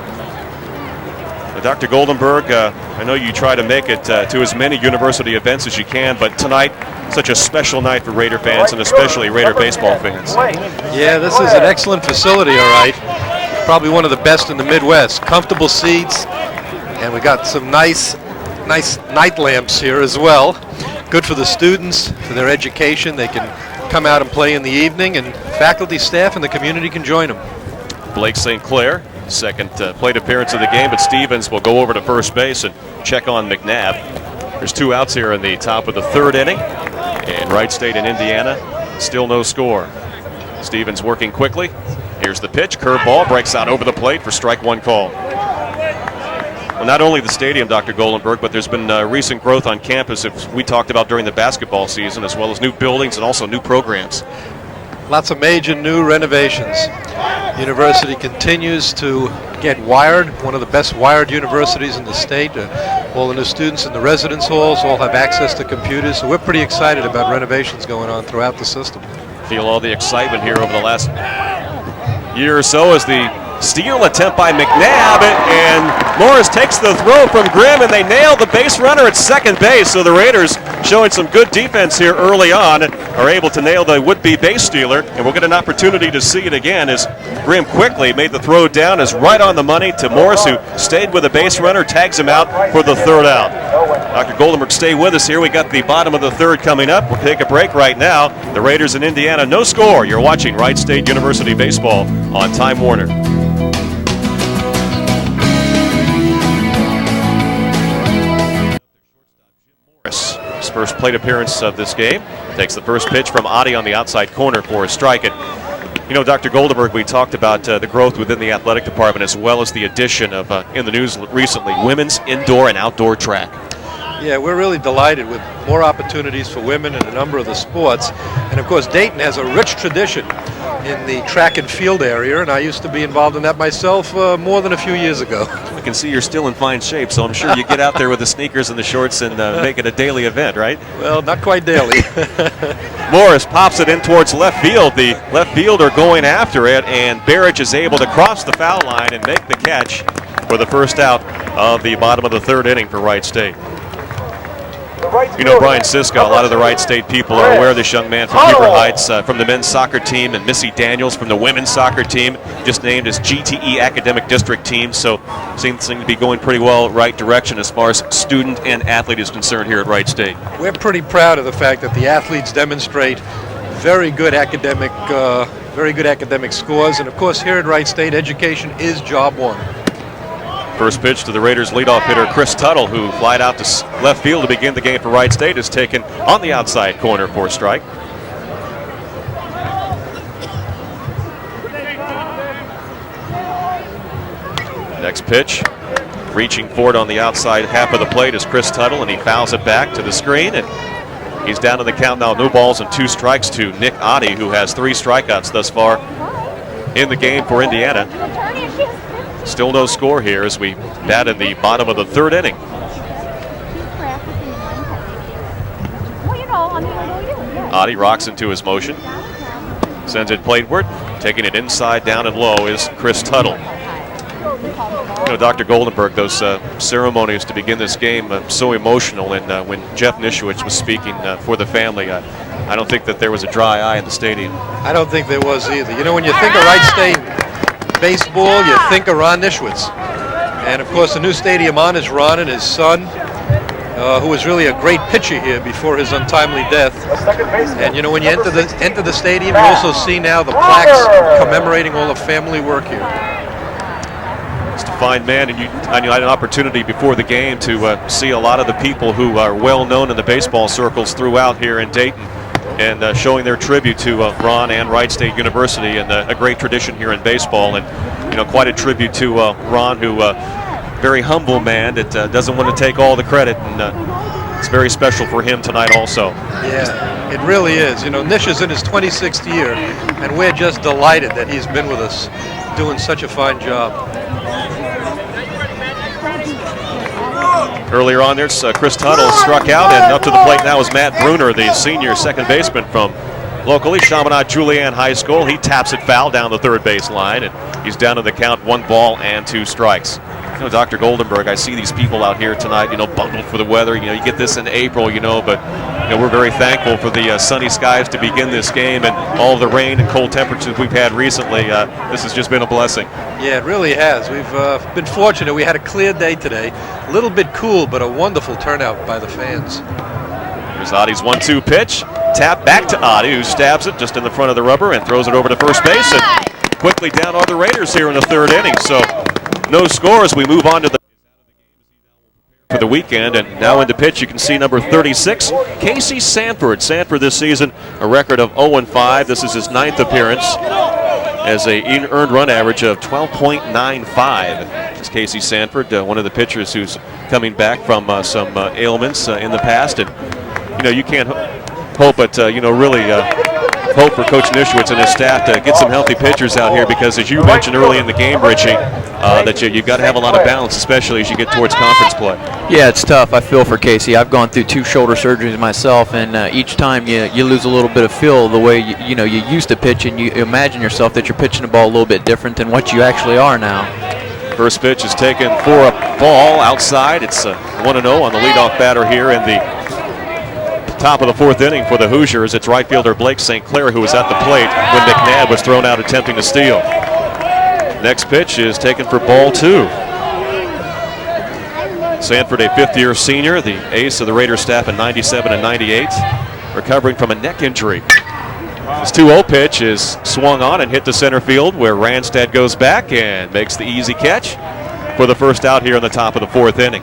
Dr. Goldenberg, I know you try to make it to as many university events as you can, but tonight, such a special night for Raider fans, and especially Raider baseball fans. Yeah, this is an excellent facility, all right. Probably one of the best in the Midwest. Comfortable seats, and we got some nice night lamps here as well. Good for the students, for their education. They can come out and play in the evening, and faculty, staff, and the community can join them. Blake St. Clair, second plate appearance of the game, but Stevens will go over to first base and check on McNabb. There's 2 outs here in the top of the third inning, and Wright State and Indiana still no score. Stevens working quickly. Here's the pitch, curveball, breaks out over the plate for strike one call. Well, not only the stadium, Dr. Goldenberg, but there's been recent growth on campus, as we talked about during the basketball season, as well as new buildings and also new programs. Lots of major new renovations. University continues to get wired, one of the best wired universities in the state. All the new students in the residence halls all have access to computers, so we're pretty excited about renovations going on throughout the system. Feel all the excitement here over the last year or so as the steal attempt by McNabb, and Morris takes the throw from Grimm, and they nail the base runner at second base. So the Raiders, showing some good defense here early on, are able to nail the would-be base stealer, and we'll get an opportunity to see it again as Grimm quickly made the throw down, is right on the money to Morris, who stayed with the base runner, tags him out for the third out. Dr. Goldenberg, stay with us here. We got the bottom of the third coming up. We'll take a break right now. The Raiders in Indiana, no score. You're watching Wright State University baseball on Time Warner. His first plate appearance of this game. Takes the first pitch from Adi on the outside corner for a strike. And you know, Dr. Goldenberg, we talked about the growth within the athletic department as well as the addition of, in the news recently, women's indoor and outdoor track. Yeah, we're really delighted with more opportunities for women in a number of the sports. And of course, Dayton has a rich tradition in the track and field area, and I used to be involved in that myself more than a few years ago. I can see you're still in fine shape, so I'm sure you get out there with the sneakers and the shorts and make it a daily event, right? Well, not quite daily. Morris pops it in towards left field. The left fielder going after it, and Barrage is able to cross the foul line and make the catch for the first out of the bottom of the third inning for Wright State. You know, Brian Siska, a lot of the Wright State people are aware of this young man from Beaver Heights, from the men's soccer team, and Missy Daniels from the women's soccer team, just named as GTE Academic District team, so seems to be going pretty well right direction as far as student and athlete is concerned here at Wright State. We're pretty proud of the fact that the athletes demonstrate very good academic scores, and of course here at Wright State, education is job one. First pitch to the Raiders leadoff hitter Chris Tuttle, who flied out to left field to begin the game for Wright State, is taken on the outside corner for a strike. Next pitch, reaching for it on the outside half of the plate is Chris Tuttle, and he fouls it back to the screen, and he's down to the count now, no balls and 2 strikes to Nick Adi, who has 3 strikeouts thus far in the game for Indiana. Still no score here as we bat in the bottom of the third inning. Adi rocks into his motion, sends it plateward, taking it inside, down and low is Chris Tuttle. You know, Dr. Goldenberg, those ceremonies to begin this game so emotional, and when Jeff Nischwitz was speaking for the family, I don't think that there was a dry eye in the stadium. I don't think there was either. You know, when you think of Wright State baseball, you think of Ron Nischwitz. And of course the new stadium on is Ron and his son, who was really a great pitcher here before his untimely death. And you know, when you enter the stadium, you also see now the plaques commemorating all the family work here. Just a fine man, and you had an opportunity before the game to see a lot of the people who are well known in the baseball circles throughout here in Dayton, and showing their tribute to Ron and Wright State University, and a great tradition here in baseball, and you know, quite a tribute to Ron, who very humble man that doesn't want to take all the credit, and it's very special for him tonight also. Yeah, it really is. You know, Nish is in his 26th year, and we're just delighted that he's been with us doing such a fine job. Earlier on there's Chris Tuttle struck out, and up to the plate now is Matt Bruner, the senior second baseman from locally Chaminade Julienne High School. He taps it foul down the third base line, and he's down to the count, 1 ball and 2 strikes. You know, Dr. Goldenberg, I see these people out here tonight, you know, bundled for the weather. You know, you get this in April, you know, but you know, we're very thankful for the sunny skies to begin this game, and all the rain and cold temperatures we've had recently. This has just been a blessing. Yeah, it really has. We've been fortunate. We had a clear day today. A little bit cool, but a wonderful turnout by the fans. Here's Adi's 1-2 pitch. Tap back to Adi, who stabs it just in the front of the rubber and throws it over to first base, and quickly down are the Raiders here in the third inning. So no score as we move on to the for the weekend. And now into pitch, you can see number 36, Casey Sanford. Sanford this season a record of 0-5. This is his 9th appearance, as an earned run average of 12.95. This is Casey Sanford, one of the pitchers who's coming back from some ailments in the past, and you know, you can't hope but you know, really hope for Coach Nischwitz and his staff to get some healthy pitchers out here, because as you mentioned early in the game, Richie, that you've got to have a lot of balance, especially as you get towards conference play. Yeah, it's tough. I feel for Casey. I've gone through 2 shoulder surgeries myself, and each time you lose a little bit of feel the way you used to pitch, and you imagine yourself that you're pitching the ball a little bit different than what you actually are now. First pitch is taken for a ball outside. It's 1-0 on the leadoff batter here in the top of the 4th inning for the Hoosiers. It's right fielder Blake St. Clair who was at the plate when McNabb was thrown out attempting to steal. Next pitch is taken for ball 2. Sanford, a 5th-year senior, the ace of the Raiders staff in 97 and 98, recovering from a neck injury. This 2-0 pitch is swung on and hit to center field, where Ranstad goes back and makes the easy catch for the first out here in the top of the 4th inning.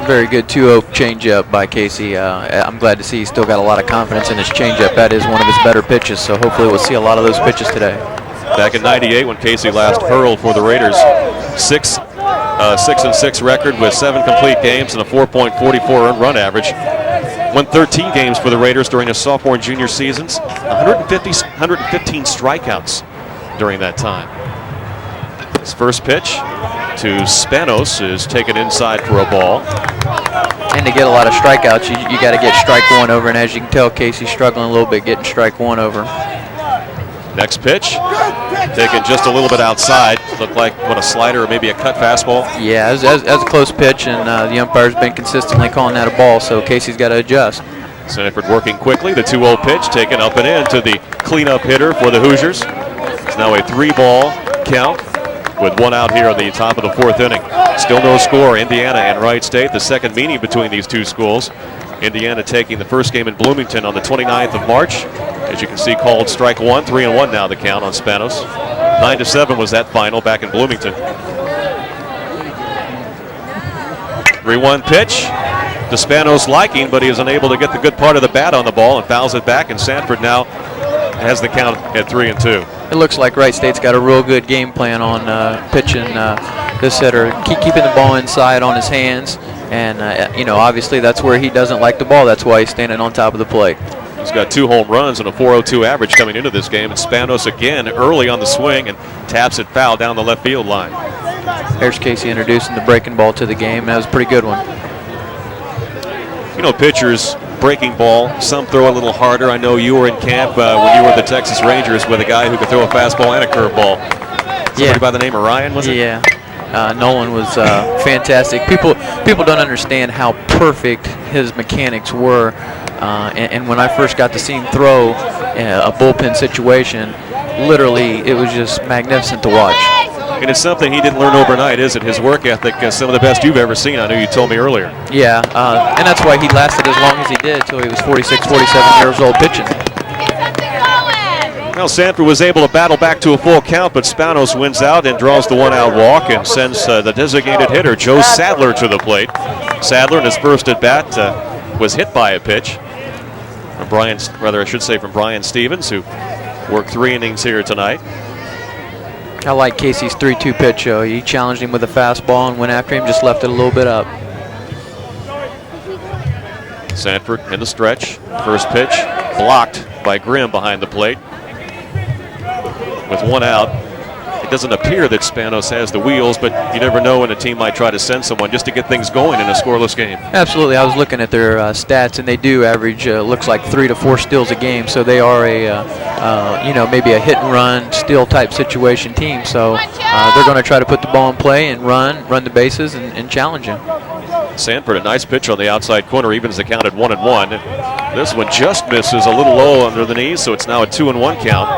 Very good 2-0 changeup by Casey. I'm glad to see he's still got a lot of confidence in his changeup. That is one of his better pitches, so hopefully we'll see a lot of those pitches today. Back in 98 when Casey last hurled for the Raiders, 6-6 record with 7 complete games and a 4.44 earned run average. Won 13 games for the Raiders during his sophomore and junior seasons, 115 strikeouts during that time. His first pitch to Spanos is taken inside for a ball. And to get a lot of strikeouts, you got to get strike 1 over, and as you can tell, Casey's struggling a little bit getting strike 1 over. Next pitch, taken just a little bit outside. Looked like a slider or maybe a cut fastball. Yeah, as a close pitch, and the umpire's been consistently calling that a ball, so Casey's got to adjust. Sanford working quickly. The 2-0 pitch taken up and in to the cleanup hitter for the Hoosiers. It's now a 3-ball count with 1 out here on the top of the 4th inning. Still no score. Indiana and Wright State, the second meeting between these 2 schools. Indiana taking the first game in Bloomington on the 29th of March. As you can see, called strike 1, 3-1 now the count on Spanos. 9-7 was that final back in Bloomington. 3-1 pitch to Spanos' liking, but he is unable to get the good part of the bat on the ball and fouls it back, and Sanford now has the count at 3-2. It looks like Wright State's got a real good game plan on pitching this hitter, keeping the ball inside on his hands, and obviously that's where he doesn't like the ball. That's why he's standing on top of the plate. He's got 2 home runs and a .402 average coming into this game, and Spanos again early on the swing and taps it foul down the left field line. There's Casey introducing the breaking ball to the game. That was a pretty good one. Pitchers breaking ball, some throw a little harder. I know you were in camp when you were at the Texas Rangers with a guy who could throw a fastball and a curveball. Somebody by the name of Ryan, was it? Yeah. Nolan was fantastic. People don't understand how perfect his mechanics were. And when I first got to see him throw a bullpen situation, literally it was just magnificent to watch. And it's something he didn't learn overnight, is it? His work ethic, some of the best you've ever seen. I know you told me earlier. Yeah, and that's why he lasted as long as he did until he was 46, 47 years old pitching. Well, Sanford was able to battle back to a full count, but Spanos wins out and draws the 1-out walk and sends the designated hitter, Joe Sadler, to the plate. Sadler, in his first at-bat, was hit by a pitch from Brian Stevens, who worked 3 innings here tonight. I like Casey's 3-2 pitch. He challenged him with a fastball and went after him, just left it a little bit up. Sanford in the stretch. First pitch blocked by Grimm behind the plate. With 1 out, it doesn't appear that Spanos has the wheels, but you never know when a team might try to send someone just to get things going in a scoreless game. Absolutely. I was looking at their stats, and they do average looks like 3 to 4 steals a game. So they are maybe a hit and run steal type situation team. So they're going to try to put the ball in play and run the bases and challenge him. Sanford, a nice pitch on the outside corner, evens the count at 1-1. This one just misses a little low under the knees, so it's now a 2-1 count.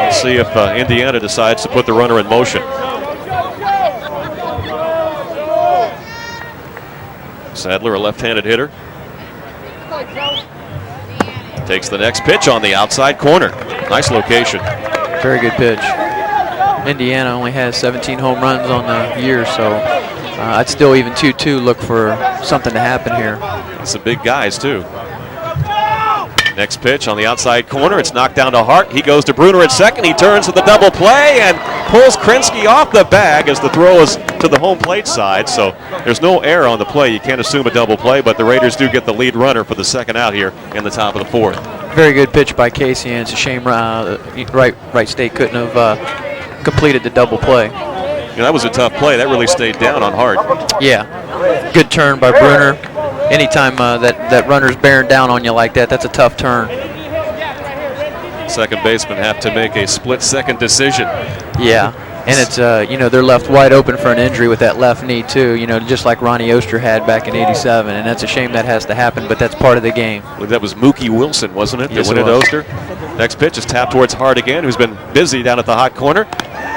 We'll see if Indiana decides to put the runner in motion. Sadler, a left-handed hitter, takes the next pitch on the outside corner. Nice location. Very good pitch. Indiana only has 17 home runs on the year, so I'd still even 2-2 look for something to happen here. Some big guys, too. Next pitch on the outside corner. It's knocked down to Hart. He goes to Bruner at second. He turns to the double play and pulls Krinsky off the bag as the throw is to the home plate side. So there's no error on the play. You can't assume a double play, but the Raiders do get the lead runner for the second out here in the top of the 4th. Very good pitch by Casey, and it's a shame Wright State couldn't have completed the double play. You know, that was a tough play. That really stayed down on Hart. Yeah, good turn by Bruner. Anytime that runner's bearing down on you like that, that's a tough turn. Second baseman have to make a split-second decision. Yeah, and it's they're left wide open for an injury with that left knee too. Just like Ronnie Oster had back in '87, and that's a shame that has to happen, but that's part of the game. I believe that was Mookie Wilson, wasn't it? Yes, that went it into was. Oster. Next pitch is tapped towards Hart again, who's been busy down at the hot corner.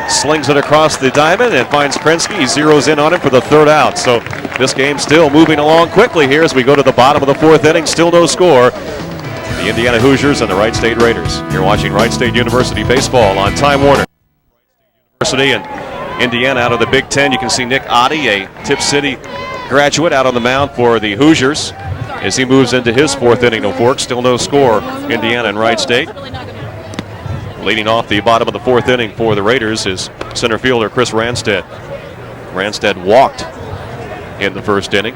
Slings it across the diamond and finds Krinsky. He zeroes in on him for the third out. So this game still moving along quickly here as we go to the bottom of the fourth inning. Still no score. The Indiana Hoosiers and the Wright State Raiders. You're watching Wright State University baseball on Time Warner. University and Indiana out of the Big Ten. You can see Nick Oddie, a Tip City graduate, out on the mound for the Hoosiers as he moves into his fourth inning of work. Still no score. Indiana and Wright State. Leading off the bottom of the fourth inning for the Raiders is center fielder Chris Ranstead. Ranstead walked in the first inning.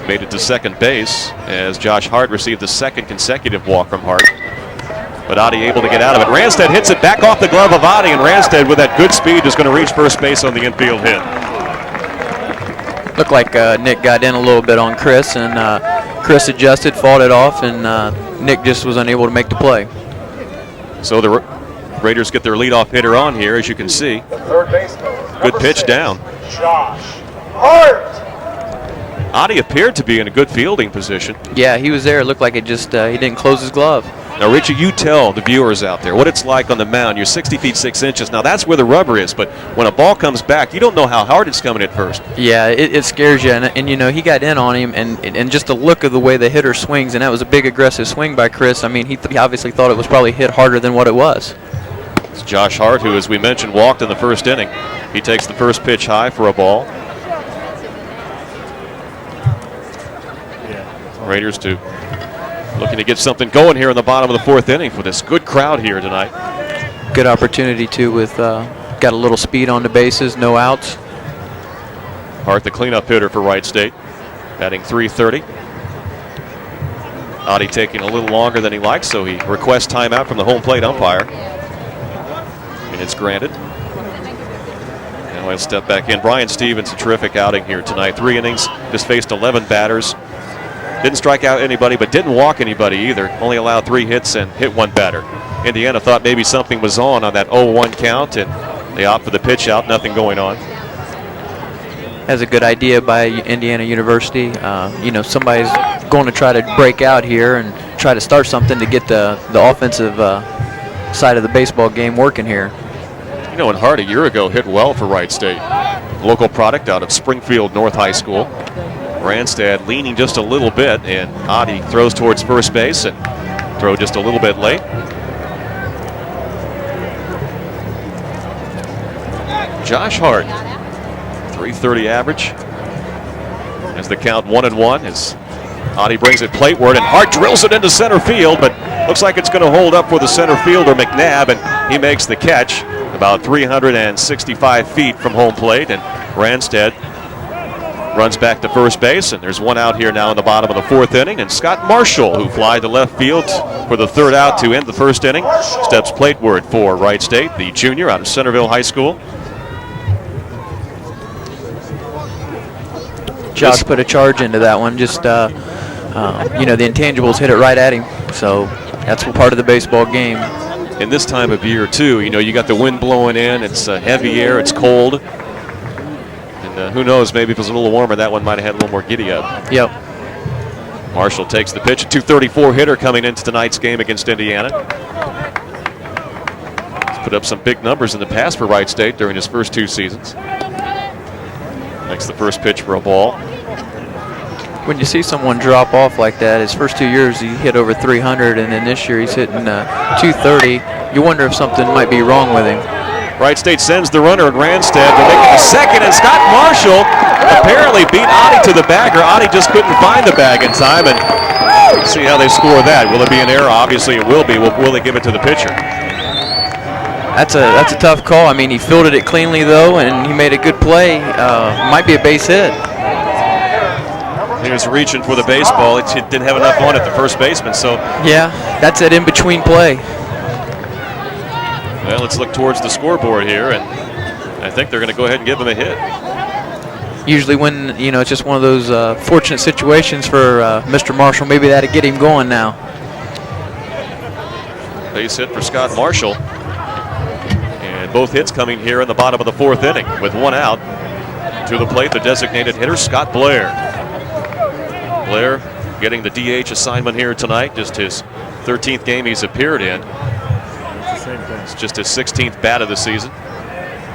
Made it to second base as Josh Hart received the second consecutive walk from Hart. But Oddie able to get out of it. Ranstead hits it back off the glove of Oddie, and Ranstead with that good speed is going to reach first base on the infield hit. Looked like Nick got in a little bit on Chris, and Chris adjusted, fought it off, and Nick just was unable to make the play. So the Raiders get their leadoff hitter on here, as you can see. Third baseman. Good pitch down. Josh Hart. Oddie appeared to be in a good fielding position. Yeah, he was there. It looked like it just he didn't close his glove. Now, Richie, you tell the viewers out there what it's like on the mound. You're 60 feet 6 inches. Now, that's where the rubber is, but when a ball comes back, you don't know how hard it's coming at first. Yeah, it scares you, and he got in on him, and just the look of the way the hitter swings, and that was a big aggressive swing by Chris. I mean, he obviously thought it was probably hit harder than what it was. It's Josh Hart, who, as we mentioned, walked in the first inning. He takes the first pitch high for a ball. Raiders looking to get something going here in the bottom of the fourth inning for this good crowd here tonight. Good opportunity too with got a little speed on the bases, no outs. Hart, the cleanup hitter for Wright State, batting .330. Oddie taking a little longer than he likes, so he requests timeout from the home plate umpire. And it's granted. Now he'll step back in. Brian Stevens, a terrific outing here tonight. 3 innings, just faced 11 batters. Didn't strike out anybody, but didn't walk anybody either. Only allowed 3 hits and hit 1 batter. Indiana thought maybe something was on that 0-1 count, and they opt for the pitch out. Nothing going on. That's a good idea by Indiana University. Somebody's going to try to break out here and try to start something to get the offensive side of the baseball game working here. And Hart a year ago hit well for Wright State. Local product out of Springfield North High School. Ranstead leaning just a little bit, and Oddie throws towards first base and throw just a little bit late. Josh Hart, .330 average. As the count 1-1 as Oddie brings it plateward, and Hart drills it into center field, but looks like it's going to hold up for the center fielder McNabb, and he makes the catch about 365 feet from home plate, and Ranstead runs back to first base, and there's 1 out here now in the bottom of the fourth inning, and Scott Marshall, who flied to left field for the 3rd out to end the first inning, steps plateward for Wright State, the junior out of Centerville High School. Josh put a charge into that one. Just the intangibles hit it right at him, so that's part of the baseball game. In this time of year too, you got the wind blowing in, it's heavy air, it's cold. Who knows, maybe if it was a little warmer, that one might have had a little more giddy up. Yep. Marshall takes the pitch, a .234 hitter coming into tonight's game against Indiana. He's put up some big numbers in the past for Wright State during his first 2 seasons. Makes the first pitch for a ball. When you see someone drop off like that, his first 2 years he hit over 300, and then this year he's hitting 230. You wonder if something might be wrong with him. Wright State sends the runner, and Ranstead will make it a second, and Scott Marshall apparently beat Oddie to the bag, or Oddie just couldn't find the bag in time, and see how they score that. Will it be an error? Obviously it will be. Will they give it to the pitcher? That's a tough call. I mean, he fielded it cleanly though, and he made a good play. Might be a base hit. He was reaching for the baseball. It didn't have enough on it, the first baseman. So Yeah, that's that in-between play. well, let's look towards the scoreboard here, and I think they're going to go ahead and give him a hit. Usually when, it's just one of those fortunate situations for Mr. Marshall, maybe that'll get him going now. Base hit for Scott Marshall. And both hits coming here in the bottom of the 4th inning with 1 out. To the plate, the designated hitter, Scott Blair. Blair getting the DH assignment here tonight, just his 13th game he's appeared in. It's just his 16th bat of the season.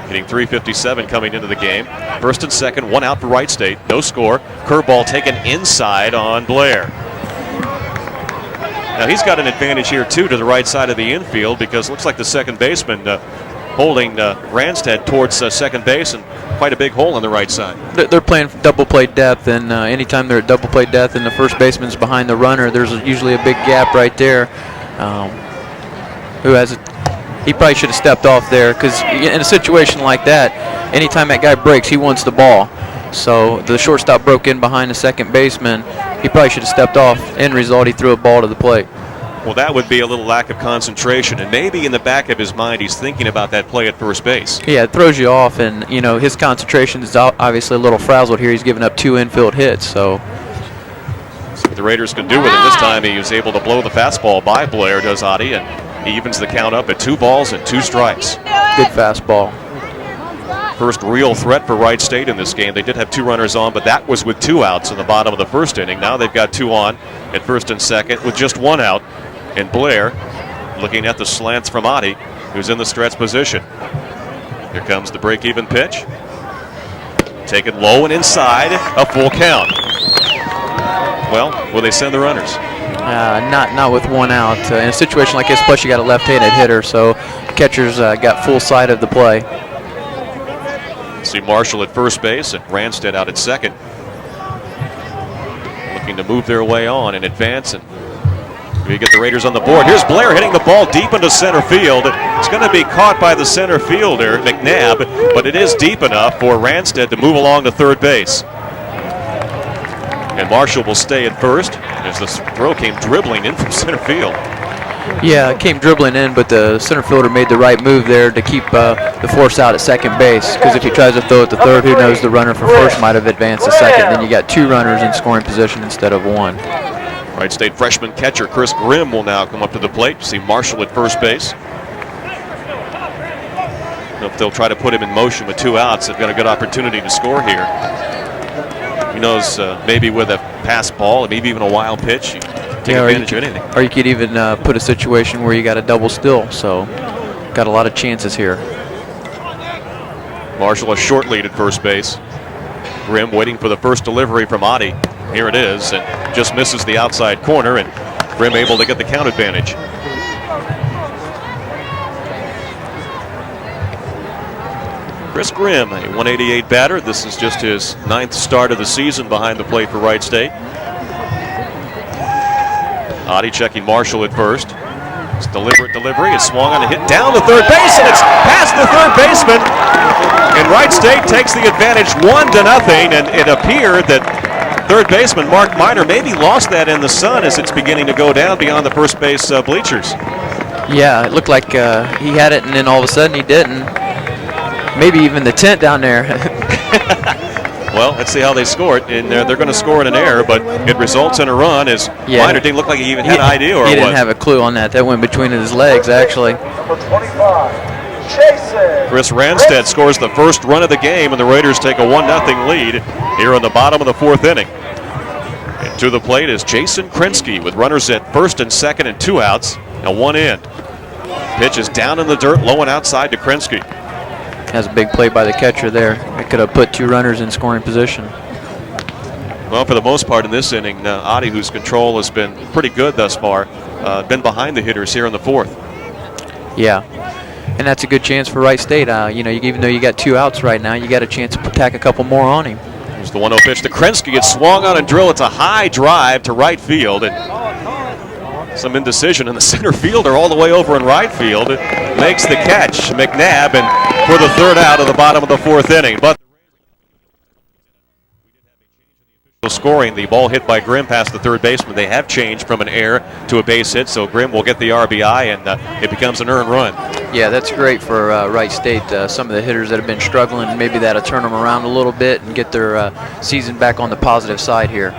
Hitting .357 coming into the game. First and second, 1 out for Wright State. No score. Curveball taken inside on Blair. Now he's got an advantage here too to the right side of the infield, because it looks like the second baseman holding Ranstead towards second base, and quite a big hole on the right side. They're playing double play depth, and anytime they're at double play depth and the first baseman's behind the runner, there's usually a big gap right there. He probably should have stepped off there, because in a situation like that, anytime that guy breaks, he wants the ball. So the shortstop broke in behind the second baseman. He probably should have stepped off. End result, he threw a ball to the plate. Well, that would be a little lack of concentration, and maybe in the back of his mind he's thinking about that play at first base. Yeah, it throws you off, and his concentration is obviously a little frazzled here. He's giving up 2 infield hits, so. See what the Raiders can do with it. This time he was able to blow the fastball by Blair, does Adi, and he evens the count up at 2 balls and 2 strikes. Good fastball. First real threat for Wright State in this game. They did have 2 runners on, but that was with 2 outs in the bottom of the 1st inning. Now they've got 2 on at first and second with just 1 out. And Blair looking at the slants from Adi, who's in the stretch position. Here comes the break-even pitch. Taken low and inside, a full count. Well, will they send the runners? Not with 1 out. In a situation like this, plus you got a left-handed hitter, so catchers got full sight of the play. See Marshall at first base and Ranstead out at second. Looking to move their way on and advance, and we get the Raiders on the board. Here's Blair hitting the ball deep into center field. It's going to be caught by the center fielder, McNabb, but it is deep enough for Ranstead to move along to third base. And Marshall will stay at first as the throw came dribbling in from center field. Yeah, it came dribbling in, but the center fielder made the right move there to keep the force out at second base, because if he tries to throw it to third, who knows, the runner from first might have advanced to second. Then you got 2 runners in scoring position instead of 1. Wright State freshman catcher Chris Grimm will now come up to the plate. See Marshall at first base. If they'll try to put him in motion with 2 outs, they've got a good opportunity to score here. Who knows, maybe with a pass ball, maybe even a wild pitch, you take advantage of anything. Or you could even put a situation where you got a double still, so got a lot of chances here. Marshall a short lead at first base. Grimm waiting for the first delivery from Adi. Here it is, and just misses the outside corner, and Grimm able to get the count advantage. Chris Grimm, a 188 batter. This is just his 9th start of the season behind the plate for Wright State. Adi checking Marshall at first. It's deliberate delivery. It's swung on a hit down to third base, and it's past the third baseman. And Wright State takes the advantage 1-0, and it appeared that third baseman Mark Miner maybe lost that in the sun as it's beginning to go down beyond the first base bleachers. Yeah, it looked like he had it, and then all of a sudden he didn't. Maybe even the tent down there. Well, let's see how they score it. And they're going to score in an error, but it results in a run as Miner didn't look like he even had an idea or what. He didn't have a clue on that. That went between his legs, actually. Number 25, Jason. Chris Ranstead scores the first run of the game, and the Raiders take a 1-0 lead here in the bottom of the 4th inning. And to the plate is Jason Krinsky with runners at first and second and 2 outs. Now 1 in. Pitch is down in the dirt, low and outside to Krinsky. Has a big play by the catcher there. It could have put 2 runners in scoring position. Well, for the most part in this inning, Adi, whose control has been pretty good thus far, been behind the hitters here in the 4th. Yeah, and that's a good chance for Wright State. Even though you got 2 outs right now, you got a chance to tack a couple more on him. Here's the 1-0 pitch to Krinsky. It's swung on and drilled. It's a high drive to right field. And some indecision in the center fielder all the way over in right field. It makes the catch, McNabb, and for the 3rd out of the bottom of the 4th inning. But scoring. The ball hit by Grimm past the third baseman. They have changed from an error to a base hit, so Grimm will get the RBI, and it becomes an earned run. Yeah, that's great for Wright State. Some of the hitters that have been struggling, maybe that'll turn them around a little bit and get their season back on the positive side here.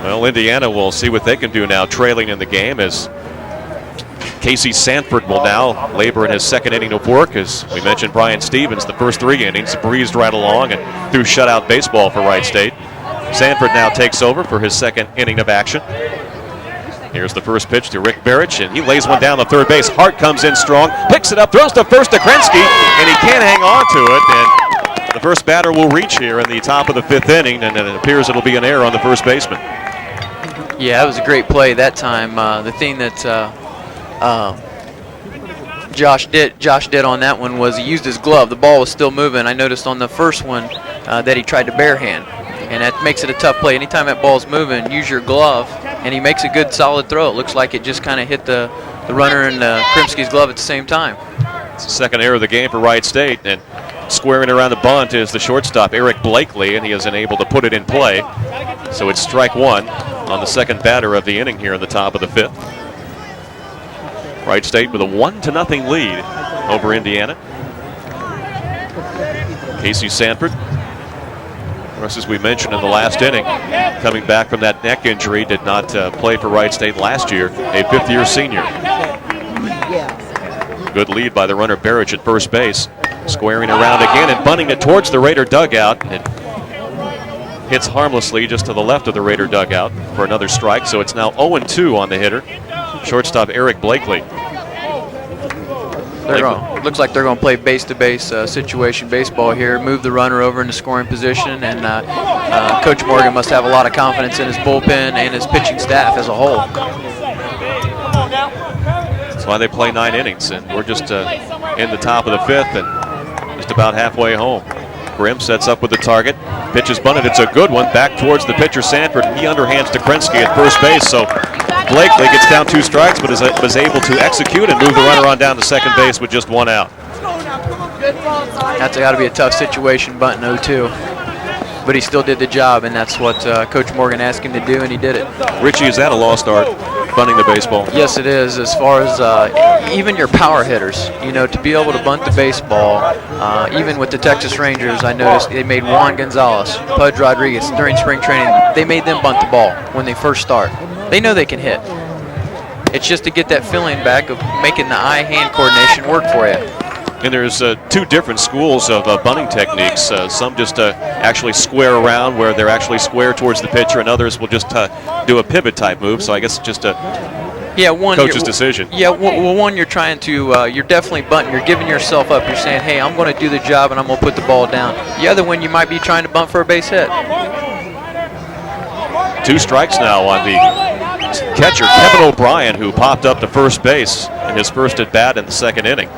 Well, Indiana will see what they can do now, trailing in the game, as Casey Sanford will now labor in his second inning of work. As we mentioned, Brian Stevens, the first 3 innings, breezed right along and threw shutout baseball for Wright State. Sanford now takes over for his second inning of action. Here's the first pitch to Rick Barrich, and he lays one down the third base. Hart comes in strong, picks it up, throws to first to Krensky, and he can't hang on to it. And the first batter will reach here in the top of the 5th inning, and it appears it'll be an error on the first baseman. Yeah, that was a great play that time. The thing that Josh did on that one was he used his glove. The ball was still moving. I noticed on the first one that he tried to bare hand, and that makes it a tough play. Anytime that ball's moving, use your glove, and he makes a good solid throw. It looks like it just kind of hit the runner and Krimsky's glove at the same time. It's the second error of the game for Wright State, and squaring around the bunt is the shortstop, Eric Blakely, and he is unable to put it in play. So it's strike one on the second batter of the inning here in the top of the 5th. Wright State with a 1-0 lead over Indiana. Casey Sanford, of course, as we mentioned in the last inning, coming back from that neck injury, did not play for Wright State last year, a 5th-year senior. Good lead by the runner Barrich at first base. Squaring around again and bunting it towards the Raider dugout. It hits harmlessly just to the left of the Raider dugout for another strike, so it's now 0-2 on the hitter. Shortstop Eric Blakely. Looks like they're going to play base-to-base situation baseball here, move the runner over into scoring position, and Coach Morgan must have a lot of confidence in his bullpen and his pitching staff as a whole. That's why they play 9 innings, and we're just in the top of the 5th and just about halfway home. Grimm sets up with the target. Pitch is bunted. It's a good one. Back towards the pitcher, Sanford. He underhands to Krensky at first base, so Blakely gets down 2 strikes, but was able to execute and move the runner on down to second base with just 1 out. That's got to be a tough situation, bunting 0-2. But he still did the job, and that's what Coach Morgan asked him to do, and he did it. Richie, is that a lost art, bunting the baseball? Yes, it is. As far as even your power hitters, to be able to bunt the baseball, even with the Texas Rangers, I noticed they made Juan Gonzalez, Pudge Rodriguez during spring training. They made them bunt the ball when they first start. They know they can hit. It's just to get that feeling back of making the eye-hand coordination work for you. And there's 2 different schools of bunting techniques. Some just actually square around where they're actually square towards the pitcher, and others will just do a pivot type move. So I guess it's just a coach's decision. Yeah, well, one, you're trying to, you're definitely bunting. You're giving yourself up. You're saying, hey, I'm going to do the job and I'm going to put the ball down. The other one, you might be trying to bunt for a base hit. 2 strikes now on the catcher, Kevin O'Brien, who popped up to first base in his first at bat in the second inning.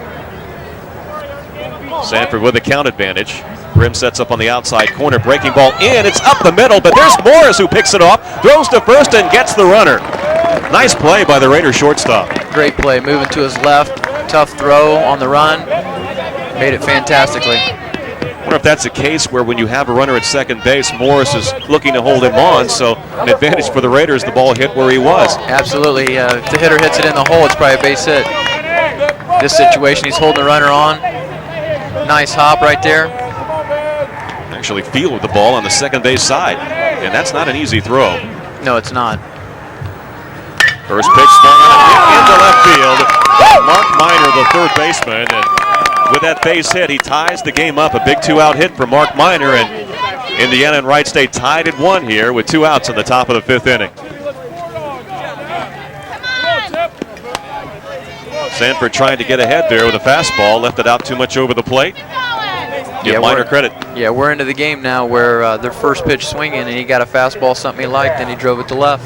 Sanford with a count advantage. Grimm sets up on the outside corner, breaking ball in. It's up the middle, but there's Morris who picks it off, throws to first and gets the runner. Nice play by the Raider shortstop. Great play, moving to his left, tough throw on the run, made it fantastically. I wonder if that's a case where when you have a runner at second base, Morris is looking to hold him on, so an advantage for the Raiders, the ball hit where he was. Absolutely, if the hitter hits it in the hole, it's probably a base hit. This situation, he's holding the runner on. Nice hop right there. Actually fielded the ball on the second base side, and that's not an easy throw. No, it's not. First pitch swung on into left field. Mark Miner, the third baseman, and with that base hit, he ties the game up. A big 2-out hit for Mark Miner, and Indiana and Wright State tied at 1 here with 2 outs in the top of the 5th inning. Sanford trying to get ahead there with a fastball, left it out too much over the plate. Give Miner credit. Yeah, we're into the game now where their first pitch swinging, and he got a fastball, something he liked, and he drove it to left.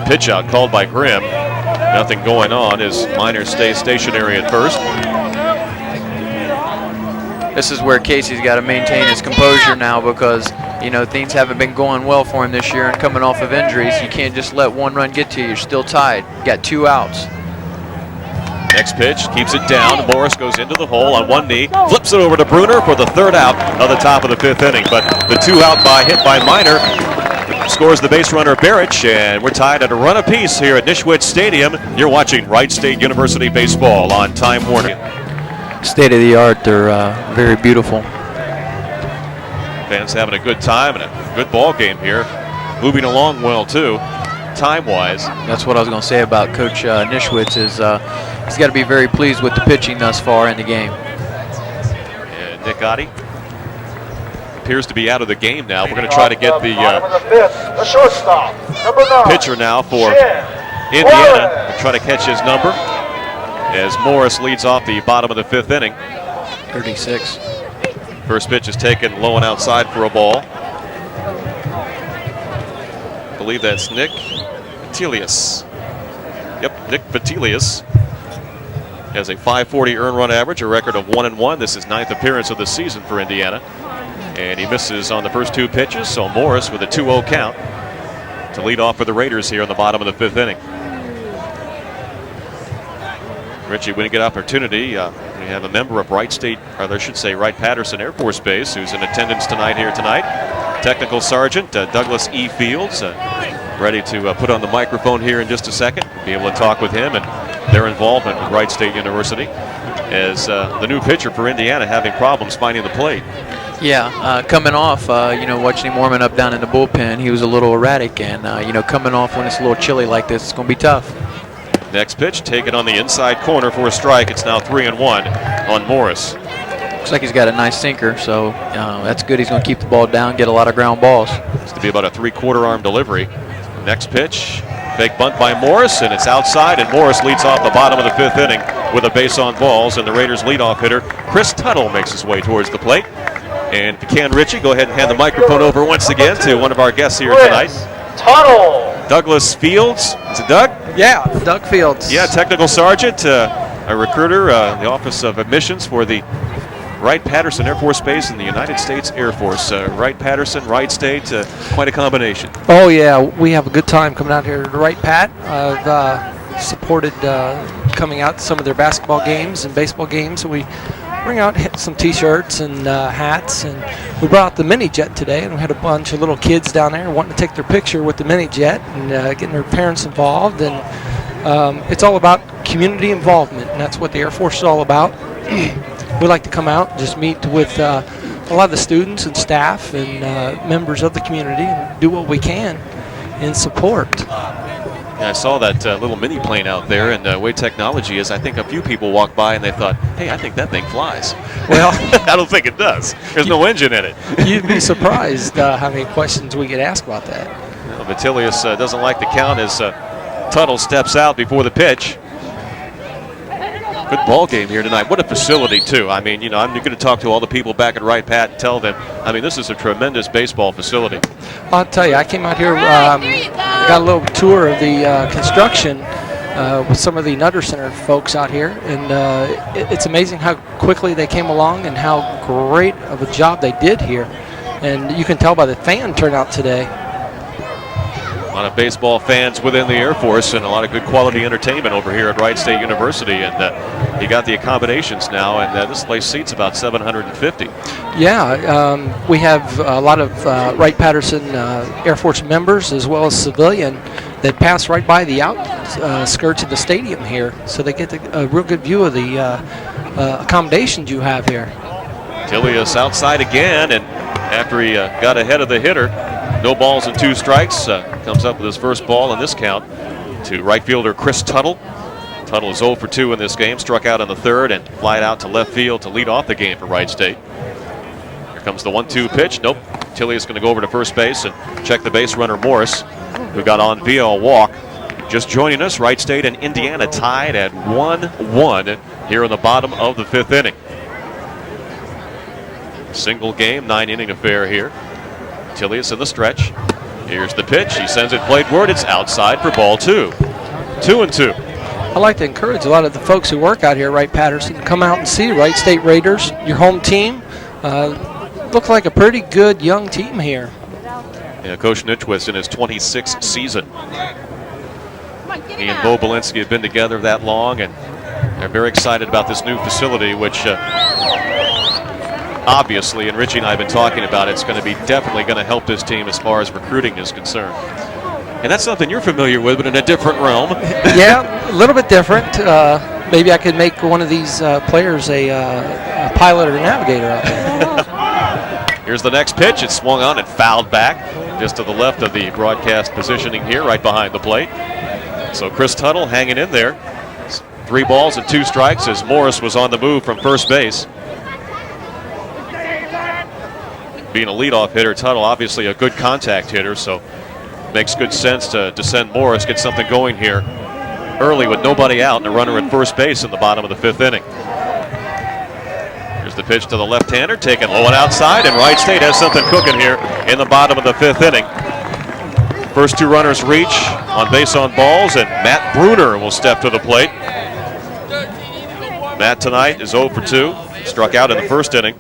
Pitch out called by Grimm. Nothing going on as Miner stays stationary at first. This is where Casey's got to maintain his composure now because, things haven't been going well for him this year and coming off of injuries. You can't just let one run get to you. You're still tied. You got 2 outs. Next pitch, keeps it down. Morris goes into the hole on one knee, flips it over to Bruner for the third out of the top of the 5th inning. But the 2 out by hit by Minor scores the base runner Barrich, and we're tied at a run apiece here at Nischwitz Stadium. You're watching Wright State University baseball on Time Warner. State of the art. They're very beautiful. Fans having a good time and a good ball game here. Moving along well too, time-wise. That's what I was going to say about Coach Nischwitz is he's got to be very pleased with the pitching thus far in the game. And Nick Otte appears to be out of the game now. We're going to try to get the shortstop, number 9. pitcher now for Indiana to try to catch his number as Morris leads off the bottom of the 5th inning. 36. First pitch is taken low and outside for a ball. I believe that's Nick Petilius. Yep, Nick Petilius has a .540 earned run average, a record of 1-1. This is 9th appearance of the season for Indiana. And he misses on the first 2 pitches, so Morris with a 2-0 count to lead off for the Raiders here in the bottom of the 5th inning. Richie, when you get opportunity, we have a member of Wright State, or I should say Wright-Patterson Air Force Base, who's in attendance tonight. Technical Sergeant Douglas E. Fields, ready to put on the microphone here in just a second. Be able to talk with him and their involvement with Wright State University as the new pitcher for Indiana having problems finding the plate. Yeah, coming off, watching him warming up down in the bullpen, he was a little erratic, and coming off when it's a little chilly like this, it's going to be tough. Next pitch taken on the inside corner for a strike. It's now 3-1 on Morris. Looks like he's got a nice sinker, so that's good. He's going to keep the ball down, get a lot of ground balls. It's to be about a 3/4 arm delivery. Next pitch, fake bunt by Morris, and it's outside, and Morris leads off the bottom of the 5th inning with a base on balls, and the Raiders leadoff hitter, Chris Tuttle, makes his way towards the plate. And if you can, Richie, go ahead and hand the microphone over once again to one of our guests here tonight. Tuttle. Douglas Fields. Is it Doug? Yeah, Doug Fields. Yeah, Technical Sergeant, a recruiter in the Office of Admissions for the Wright-Patterson Air Force Base in the United States Air Force. Wright-Patterson, Wright State, quite a combination. Oh, yeah, we have a good time coming out here to Wright-Pat. I've supported coming out to some of their basketball games and baseball games. So we bring out some T-shirts and hats, and we brought out the mini jet today, and we had a bunch of little kids down there wanting to take their picture with the mini jet and getting their parents involved. And it's all about community involvement, and that's what the Air Force is all about. We like to come out and just meet with a lot of the students and staff and members of the community and do what we can in support. Yeah, I saw that little mini plane out there, and the way technology is, I think a few people walked by and they thought, hey, I think that thing flies. Well, I don't think it does. There's no engine in it. You'd be surprised how many questions we get asked about that. Well, Petilius doesn't like the count as Tuttle steps out before the pitch. Good ball game here tonight. What a facility, too. I mean, I'm going to talk to all the people back at Wright-Pat and tell them, I mean, this is a tremendous baseball facility. I'll tell you, I came out here, got a little tour of the construction with some of the Nutter Center folks out here, and it's amazing how quickly they came along and how great of a job they did here. And you can tell by the fan turnout today. A lot of baseball fans within the Air Force and a lot of good quality entertainment over here at Wright State University. And you got the accommodations now, and this place seats about 750. Yeah, we have a lot of Wright-Patterson Air Force members as well as civilian that pass right by the outskirts of the stadium here, so they get a real good view of the accommodations you have here. Petilius outside again, and after he got ahead of the hitter, no balls and 2 strikes, comes up with his first ball in this count to right fielder Chris Tuttle. Tuttle is 0 for 2 in this game, struck out in the 3rd and flied out to left field to lead off the game for Wright State. Here comes the 1-2 pitch. Nope. Petilius going to go over to first base and check the base runner Morris, who got on via a walk. Just joining us, Wright State and Indiana tied at 1-1 here in the bottom of the 5th inning. Single game, 9-inning affair here. Petilius in the stretch. Here's the pitch. He sends it plateward. It's outside for ball 2. 2-2. I like to encourage a lot of the folks who work out here at Wright-Patterson to come out and see Wright State Raiders, your home team. Look like a pretty good young team here. Yeah, Coach Nischwitz in his 26th season. He and Bo Belinsky have been together that long, and They're very excited about this new facility, which obviously, and Richie and I have been talking about, it's going to be definitely going to help this team as far as recruiting is concerned. And that's something you're familiar with, but in a different realm. Yeah, a little bit different. Maybe I could make one of these players a pilot or navigator out there. Here's the next pitch. It's swung on and fouled back just to the left of the broadcast positioning here, right behind the plate. So Chris Tuttle hanging in there. 3 balls and 2 strikes as Morris was on the move from first base. Being a leadoff hitter, Tuttle obviously a good contact hitter, so makes good sense to send Morris, get something going here early with nobody out and a runner at first base in the bottom of the 5th inning. Here's the pitch to the left-hander, taken low and outside, and Wright State has something cooking here in the bottom of the 5th inning. First 2 runners reach on base on balls, and Matt Bruner will step to the plate. Matt tonight is 0 for 2, struck out in the first inning.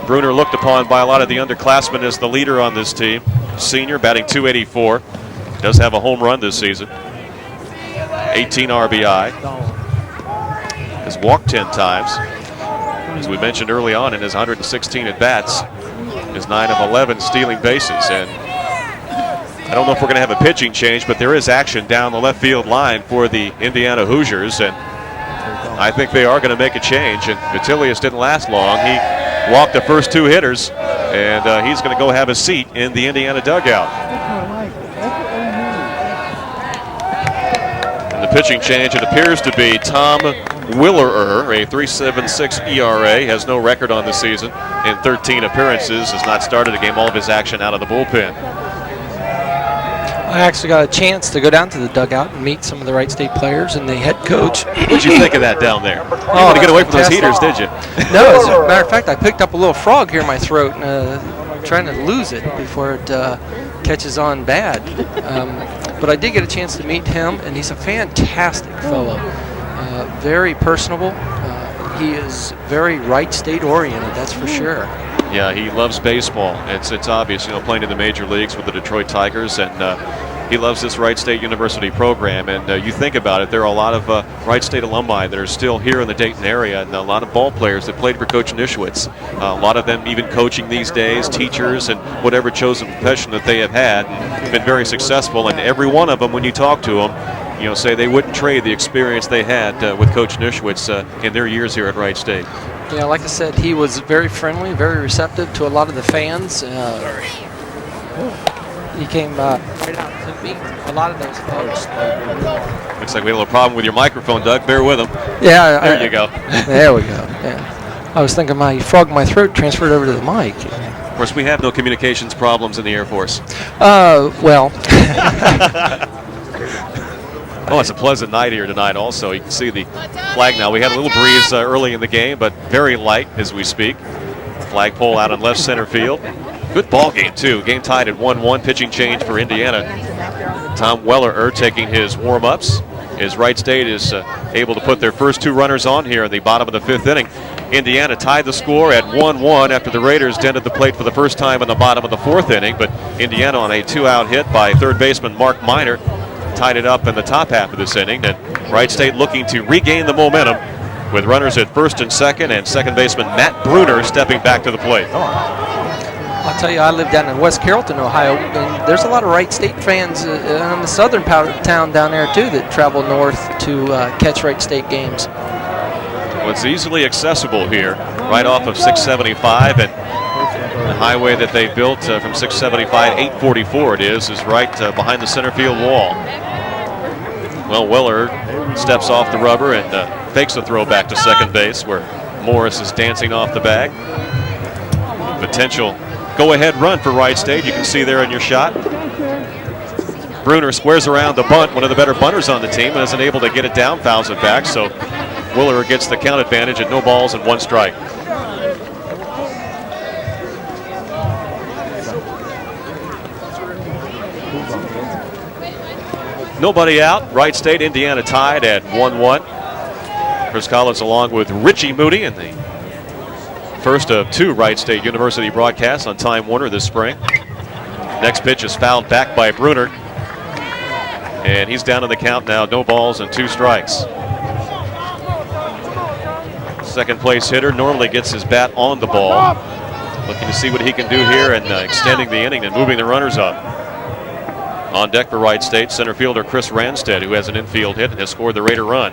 Bruner looked upon by a lot of the underclassmen as the leader on this team. Senior, batting .284. Does have a home run this season. 18 RBI. Has walked 10 times. As we mentioned early on, in his 116 at-bats, is 9 of 11 stealing bases. And I don't know if we're going to have a pitching change, but there is action down the left field line for the Indiana Hoosiers, and I think they are going to make a change. And Vitellius didn't last long. He walked the first 2 hitters, and he's going to go have a seat in the Indiana dugout. And the pitching change, it appears to be Tom Willerer, a 3.76 ERA, has no record on the season in 13 appearances, has not started a game, all of his action out of the bullpen. I actually got a chance to go down to the dugout and meet some of the Wright State players and the head coach. What'd you think of that down there? You want to get away from those heaters, did you? No, as a matter of fact, I picked up a little frog here in my throat, trying to lose it before it catches on bad. But I did get a chance to meet him, and he's a fantastic fellow. Very personable. He is very Wright State oriented, that's for sure. Yeah, he loves baseball. It's obvious, playing in the major leagues with the Detroit Tigers, and he loves this Wright State University program. And you think about it, there are a lot of Wright State alumni that are still here in the Dayton area, and a lot of ball players that played for Coach Nischwitz. A lot of them even coaching these days, teachers, and whatever chosen profession that they have had, been very successful. And every one of them, when you talk to them, say they wouldn't trade the experience they had with Coach Nischwitz in their years here at Wright State. Yeah, like I said, he was very friendly, very receptive to a lot of the fans. He came right out to meet a lot of those folks. Looks like we had a little problem with your microphone, Doug. Bear with him. Yeah. There you go. There we go. Yeah. I was thinking my frog in my throat transferred over to the mic. Of course, we have no communications problems in the Air Force. Well. Oh, it's a pleasant night here tonight also. You can see the flag now. We had a little breeze early in the game, but very light as we speak. Flagpole out in left center field. Good ball game, too. Game tied at 1-1. Pitching change for Indiana. Tom Willerer taking his warm-ups. As Wright State is able to put their first 2 runners on here in the bottom of the 5th inning. Indiana tied the score at 1-1 after the Raiders dented the plate for the first time in the bottom of the 4th inning, but Indiana on a 2-out hit by third baseman Mark Minor tied it up in the top half of this inning. And Wright State looking to regain the momentum with runners at first and second, and second baseman Matt Bruner stepping back to the plate. I'll tell you, I live down in West Carrollton, Ohio, and there's a lot of Wright State fans in the southern part of town down there, too, that travel north to catch Wright State games. Well, it's easily accessible here, right off of 675, and the highway that they built from 675, 844 it is right behind the center field wall. Well, Willer steps off the rubber and fakes a throw back to second base, where Morris is dancing off the bag. Potential go-ahead run for Wright State. You can see there in your shot. Bruner squares around the bunt, one of the better bunters on the team, and isn't able to get it down, fouls it back. So Willer gets the count advantage at no balls and 1 strike. Nobody out. Wright State, Indiana tied at 1-1. Chris Collins along with Richie Moody in the first of 2 Wright State University broadcasts on Time Warner this spring. Next pitch is fouled back by Bruner. And he's down in the count now, no balls and 2 strikes. Second place hitter normally gets his bat on the ball. Looking to see what he can do here and extending the inning and moving the runners up. On deck for Wright State, center fielder Chris Ranstead, who has an infield hit and has scored the Raider run.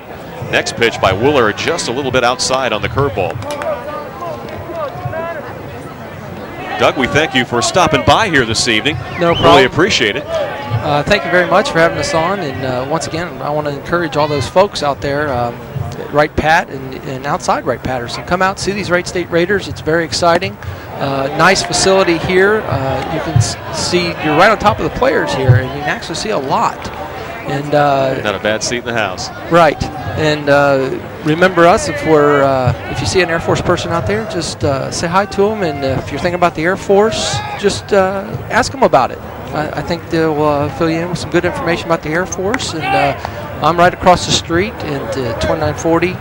Next pitch by Willer, just a little bit outside on the curveball. Doug, we thank you for stopping by here this evening. No problem. Really appreciate it. Thank you very much for having us on. And once again, I want to encourage all those folks out there, Wright Pat and outside Wright Patterson, come out, see these Wright State Raiders. It's very exciting. Nice facility here. You can see, you're right on top of the players here, and you can actually see a lot. And not a bad seat in the house. Right. And remember us, if you see an Air Force person out there, just say hi to them. And if you're thinking about the Air Force, just ask them about it. I think they'll fill you in with some good information about the Air Force. And I'm right across the street at 2940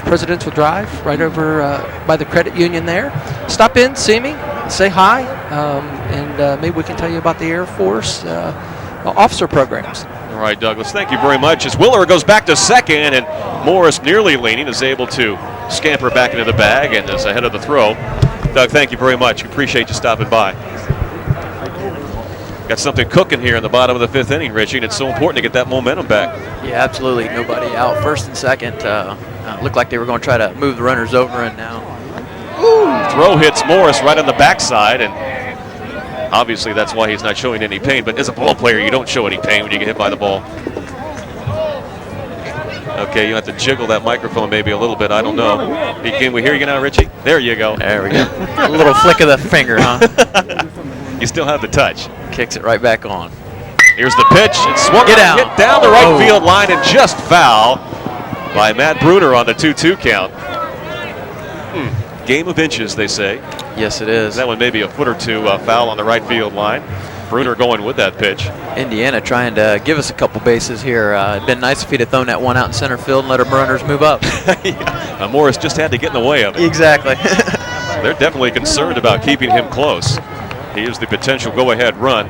Presidential Drive, right over by the credit union there. Stop in, see me, say hi, and maybe we can tell you about the Air Force officer programs. All right, Douglas, thank you very much. As Willer goes back to second, and Morris, nearly leaning, is able to scamper back into the bag and is ahead of the throw. Doug, thank you very much. We appreciate you stopping by. Got something cooking here in the bottom of the 5th inning, Richie, and it's so important to get that momentum back. Yeah, absolutely. Nobody out. First and second. Looked like they were going to try to move the runners over, and now. Throw hits Morris right on the backside, and obviously that's why he's not showing any pain. But as a ball player, you don't show any pain when you get hit by the ball. Okay, you have to jiggle that microphone maybe a little bit. I don't know. Can we hear you now, Richie? There you go. There we go. A little flick of the finger, huh? You still have the touch. Kicks it right back on. Here's the pitch. It's swung Get hit down the right field line and just foul by Matt Bruner on the 2-2 count. Game of inches, they say. Yes, it is. That one maybe a foot or two foul on the right field line. Bruner going with that pitch. Indiana trying to give us a couple bases here. It'd been nice if he'd have thrown that one out in center field and let our runners move up. Yeah. Morris just had to get in the way of it. Exactly. They're definitely concerned about keeping him close. He is the potential go-ahead run.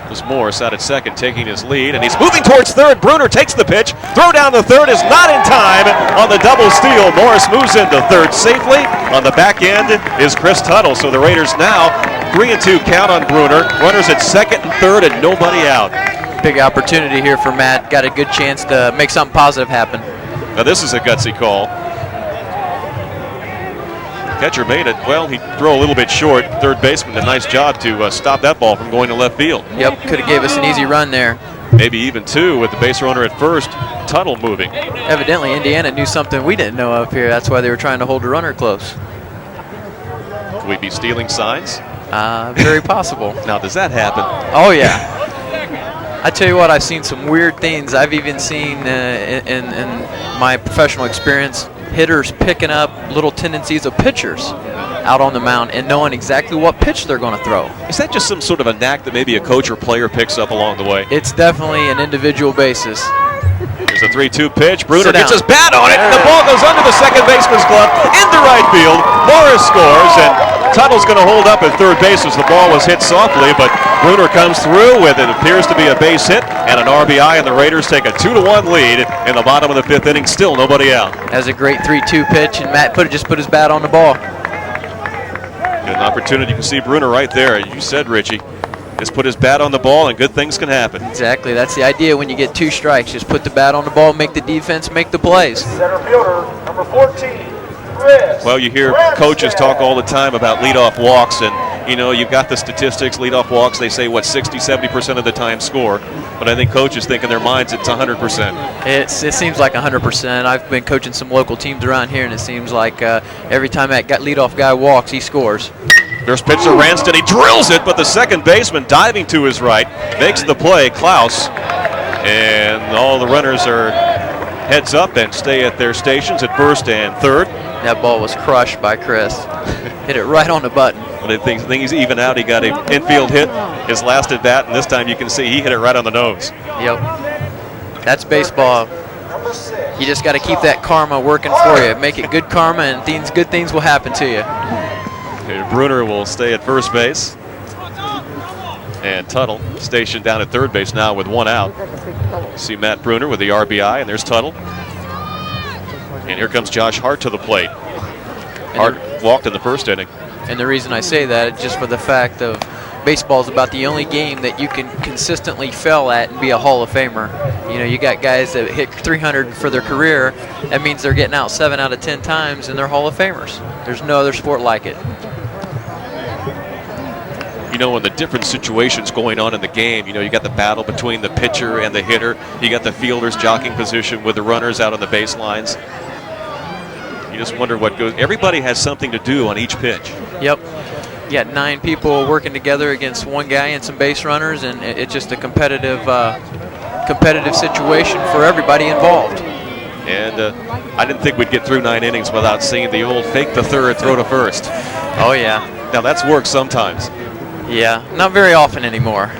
There's Morris out at second, taking his lead, and he's moving towards third. Bruner takes the pitch. Throw down the third is not in time on the double steal. Morris moves into third safely. On the back end is Chris Tuttle. So the Raiders now 3-2 count on Bruner. Runners at second and third and nobody out. Big opportunity here for Matt. Got a good chance to make something positive happen. Now this is a gutsy call. Catcher made it. Well, he threw a little bit short. Third baseman did a nice job to stop that ball from going to left field. Yep, could have gave us an easy run there. Maybe even 2 with the base runner at first. Tuttle moving. Evidently, Indiana knew something we didn't know of here. That's why they were trying to hold the runner close. Could we be stealing signs? Very possible. Now, does that happen? Oh, yeah. I tell you what, I've seen some weird things. I've even seen in my professional experience, hitters picking up little tendencies of pitchers out on the mound and knowing exactly what pitch they're going to throw. Is that just some sort of a knack that maybe a coach or player picks up along the way? It's definitely an individual basis. Here's a 3-2 pitch. Bruner gets his bat on it, and the ball goes under the second baseman's glove into right field. Morris scores, and Tuttle's going to hold up at third base as the ball was hit softly, but Bruner comes through with it appears to be a base hit and an RBI, and the Raiders take a 2-1 lead in the bottom of the 5th inning. Still nobody out. That's a great 3-2 pitch, and Matt just put his bat on the ball. Good opportunity. You can see Bruner right there. You said, Richie, just put his bat on the ball and good things can happen. Exactly. That's the idea when you get 2 strikes. Just put the bat on the ball, make the defense make the plays. Center fielder, number 14. Chris. Well, you hear coaches talk all the time about leadoff walks, and you know, you've got the statistics. Leadoff walks, they say, what, 60-70% of the time score. But I think coaches think in their minds it's 100%. It seems like 100%. I've been coaching some local teams around here, and it seems like every time that leadoff guy walks, he scores. There's pitch to Ranston. He drills it, but the second baseman diving to his right makes the play, Klaus. And all the runners are heads up and stay at their stations at first and third. That ball was crushed by Chris. Hit it right on the button. When things even out, he got an infield hit, his last at bat, and this time you can see he hit it right on the nose. Yep. That's baseball. You just got to keep that karma working for you. Make it good karma, and good things will happen to you. Bruner will stay at first base. And Tuttle stationed down at third base now with one out. See Matt Bruner with the RBI, and there's Tuttle. And here comes Josh Hart to the plate. Hart walked in the first inning. And the reason I say that is just for the fact of baseball is about the only game that you can consistently fail at and be a Hall of Famer. You know, you got guys that hit 300 for their career. That means they're getting out 7 out of 10 times and they're Hall of Famers. There's no other sport like it. You know, in the different situations going on in the game, you know, you got the battle between the pitcher and the hitter. You got the fielders jockeying position with the runners out on the baselines. You just wonder what goes. Everybody has something to do on each pitch. Yep. You got 9 people working together against one guy and some base runners, and it's just a competitive situation for everybody involved. And I didn't think we'd get through 9 innings without seeing the old fake the third, throw to first. Oh, yeah. Now, that's worked sometimes. Yeah, not very often anymore.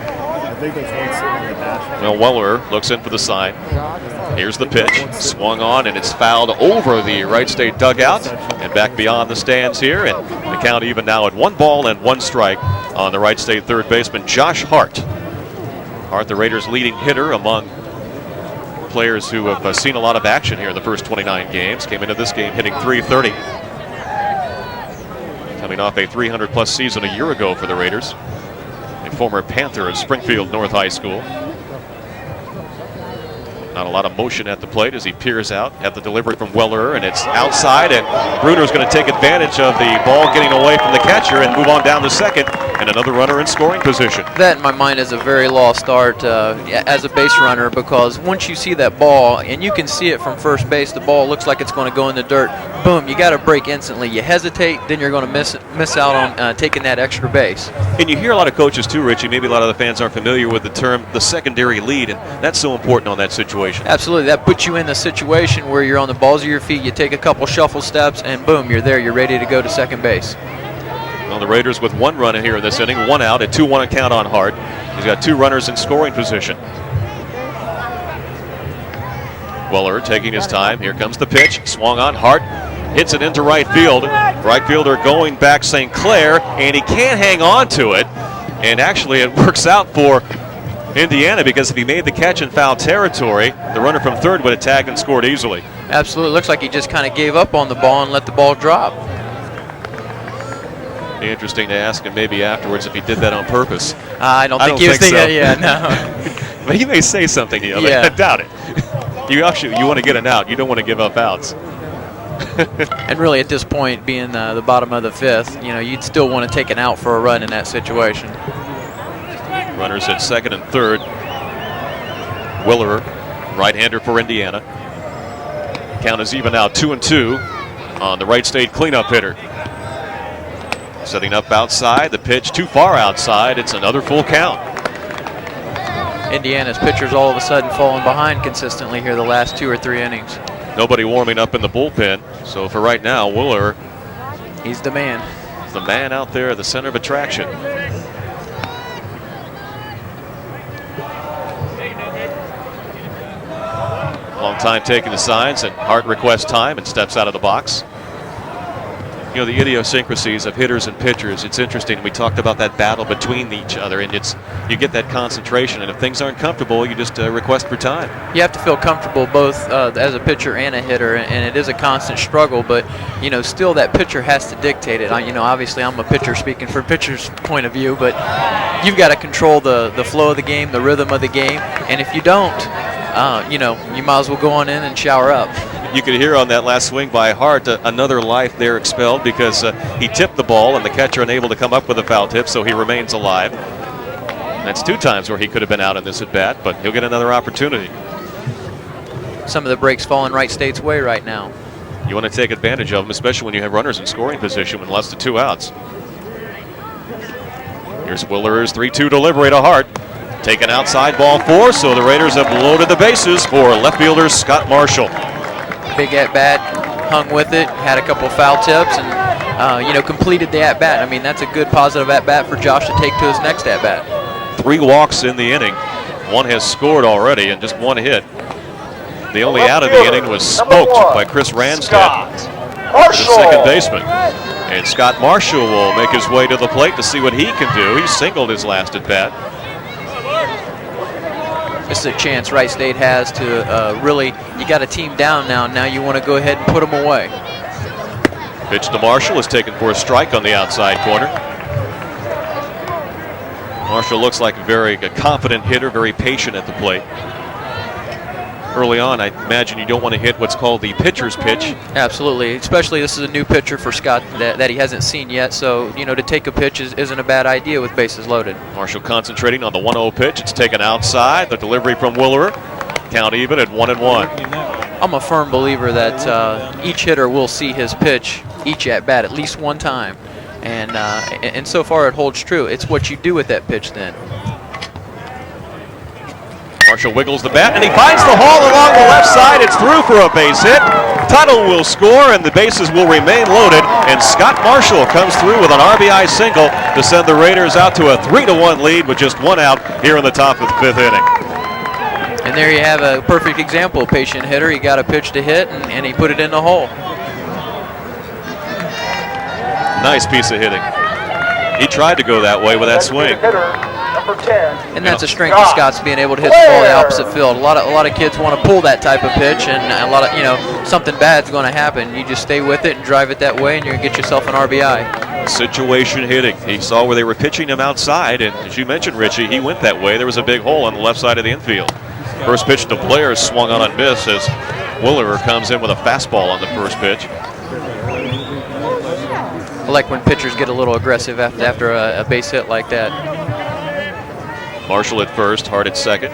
Well, Weller looks in for the sign. Here's the pitch. Swung on, and it's fouled over the Wright State dugout and back beyond the stands here. And the count even now at 1 ball and 1 strike on the Wright State third baseman, Josh Hart. Hart, the Raiders' leading hitter among players who have seen a lot of action here in the first 29 games. Came into this game hitting .330. Coming off a 300-plus season a year ago for the Raiders. A former Panther of Springfield North High School. Not a lot of motion at the plate as he peers out at the delivery from Weller, and it's outside, and Bruner's going to take advantage of the ball getting away from the catcher and move on down to second, and another runner in scoring position. That, in my mind, is a very lost art as a base runner, because once you see that ball, and you can see it from first base, the ball looks like it's going to go in the dirt. Boom, you got to break instantly. You hesitate, then you're going to miss out on taking that extra base. And you hear a lot of coaches too, Richie, maybe a lot of the fans aren't familiar with the term, the secondary lead, and that's so important on that situation. Absolutely. That puts you in the situation where you're on the balls of your feet, you take a couple shuffle steps, and boom, you're there. You're ready to go to second base. Well, the Raiders with 1 run in here in this inning, 1 out, a 2-1 count on Hart. He's got 2 runners in scoring position. Weller taking his time. Here comes the pitch. Swung on. Hart hits it into right field. Right fielder going back St. Clair, and he can't hang on to it. And actually, it works out for Indiana, because if he made the catch in foul territory, the runner from third would have tagged and scored easily. Absolutely. Looks like he just kind of gave up on the ball and let the ball drop. Be interesting to ask him maybe afterwards if he did that on purpose. I don't think he was thinking, so. Yeah, no. But he may say something to you. Yeah. I doubt it. You want to get an out. You don't want to give up outs. And really, at this point, being the bottom of the 5th, you know, you'd still want to take an out for a run in that situation. Runners at second and third. Willerer, right-hander for Indiana. Count is even now, 2-2 on the Wright State cleanup hitter. Setting up outside, the pitch too far outside. It's another full count. Indiana's pitchers all of a sudden falling behind consistently here the last 2 or 3 innings. Nobody warming up in the bullpen. So for right now, Willer, he's the man. The man out there at the center of attraction. Long time taking the signs, and Hart requests time and steps out of the box. You know, the idiosyncrasies of hitters and pitchers, it's interesting. We talked about that battle between each other, and you get that concentration, and if things aren't comfortable, you just request for time. You have to feel comfortable both as a pitcher and a hitter, and it is a constant struggle, but, you know, still that pitcher has to dictate it. You know, obviously I'm a pitcher speaking from a pitcher's point of view, but you've got to control the flow of the game, the rhythm of the game, and if you don't, you know, you might as well go on in and shower up. You could hear on that last swing by Hart another life there expelled, because he tipped the ball and the catcher unable to come up with a foul tip, so he remains alive. That's 2 times where he could have been out in this at bat, but he'll get another opportunity. Some of the breaks falling Wright State's way right now. You want to take advantage of them, especially when you have runners in scoring position with less than 2 outs. Here's Willer's 3-2 delivery to Hart. Taken outside, ball 4, so the Raiders have loaded the bases for left fielder Scott Marshall. Big at-bat, hung with it, had a couple foul tips, and, you know, completed the at-bat. I mean, that's a good positive at-bat for Josh to take to his next at-bat. 3 walks in the inning. 1 has scored already and just 1 hit. The only out of the inning was smoked by Chris Ranstad, the second baseman. And Scott Marshall will make his way to the plate to see what he can do. He singled his last at-bat. this is a chance Wright State has to really, you got a team down now. Now you want to go ahead and put them away. Pitch to Marshall is taken for a strike on the outside corner. Marshall looks like a very confident hitter, very patient at the plate. Early on, I imagine you don't want to hit what's called the pitcher's pitch. Absolutely, especially this is a new pitcher for Scott that he hasn't seen yet, so to take a pitch isn't a bad idea with bases loaded. Marshall concentrating on the 1-0 pitch. It's taken outside. The delivery from Willerer. Count even at 1-1. I'm a firm believer that each hitter will see his pitch each at bat at least one time, and so far it holds true. It's what you do with that pitch then. Marshall wiggles the bat, and he finds the hole along the left side. It's through for a base hit. Tuttle will score, and the bases will remain loaded. And Scott Marshall comes through with an RBI single to send the Raiders out to a 3-1 lead with just one out here in the top of the 5th inning. And there you have a perfect example. Patient hitter. He got a pitch to hit, and he put it in the hole. Nice piece of hitting. He tried to go that way with that swing. And that's a strength of Scott's, being able to hit the ball the opposite field. A lot of kids want to pull that type of pitch, and a lot of something bad's going to happen. You just stay with it and drive it that way, and you're going to get yourself an RBI. Situation hitting. He saw where they were pitching him outside, and as you mentioned, Richie, he went that way. There was a big hole on the left side of the infield. First pitch to Blair swung on a miss as Willerer comes in with a fastball on the first pitch. I like when pitchers get a little aggressive after a base hit like that. Marshall at first, Hart at second.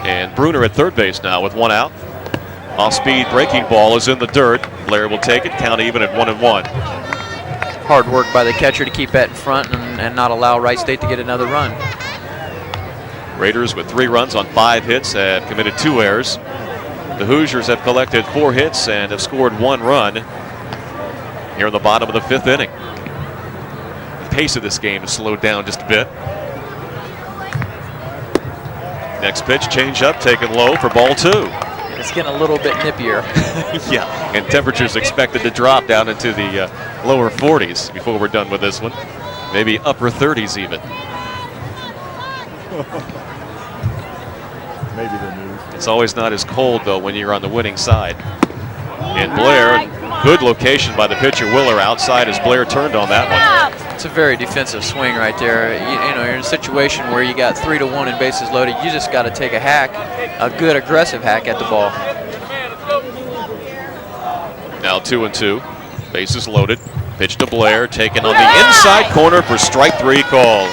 And Bruner at third base now with one out. Off-speed breaking ball is in the dirt. Blair will take it, count even at 1-1. Hard work by the catcher to keep that in front and not allow Wright State to get another run. Raiders with 3 runs on 5 hits have committed 2 errors. The Hoosiers have collected 4 hits and have scored 1 run here in the bottom of the 5th inning. The pace of this game has slowed down just a bit. Next pitch, change up, taken low for ball 2. It's getting a little bit nippier. Yeah, and temperatures expected to drop down into the lower 40s before we're done with this one. Maybe upper 30s even. Maybe the news. It's always not as cold, though, when you're on the winning side. And Blair, good location by the pitcher, Willer, outside as Blair turned on that one. It's a very defensive swing right there. You're in a situation where you got 3-1 and bases loaded. You just got to take a hack, a good aggressive hack at the ball. Now 2-2, bases loaded. Pitch to Blair, taken on the inside corner for strike 3 called.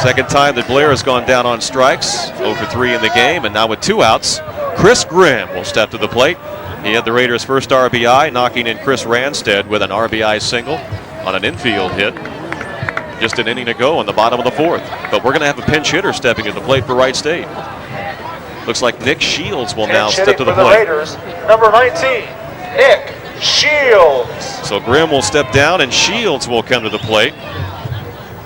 Second time that Blair has gone down on strikes, 0 for 3 in the game, and now with 2 outs, Chris Grimm will step to the plate. He had the Raiders' first RBI, knocking in Chris Ranstead with an RBI single on an infield hit. Just an inning to go in the bottom of the 4th. But we're going to have a pinch hitter stepping to the plate for Wright State. Looks like Nick Shields will now step to the plate. Raiders, number 19, Nick Shields. So Grimm will step down and Shields will come to the plate.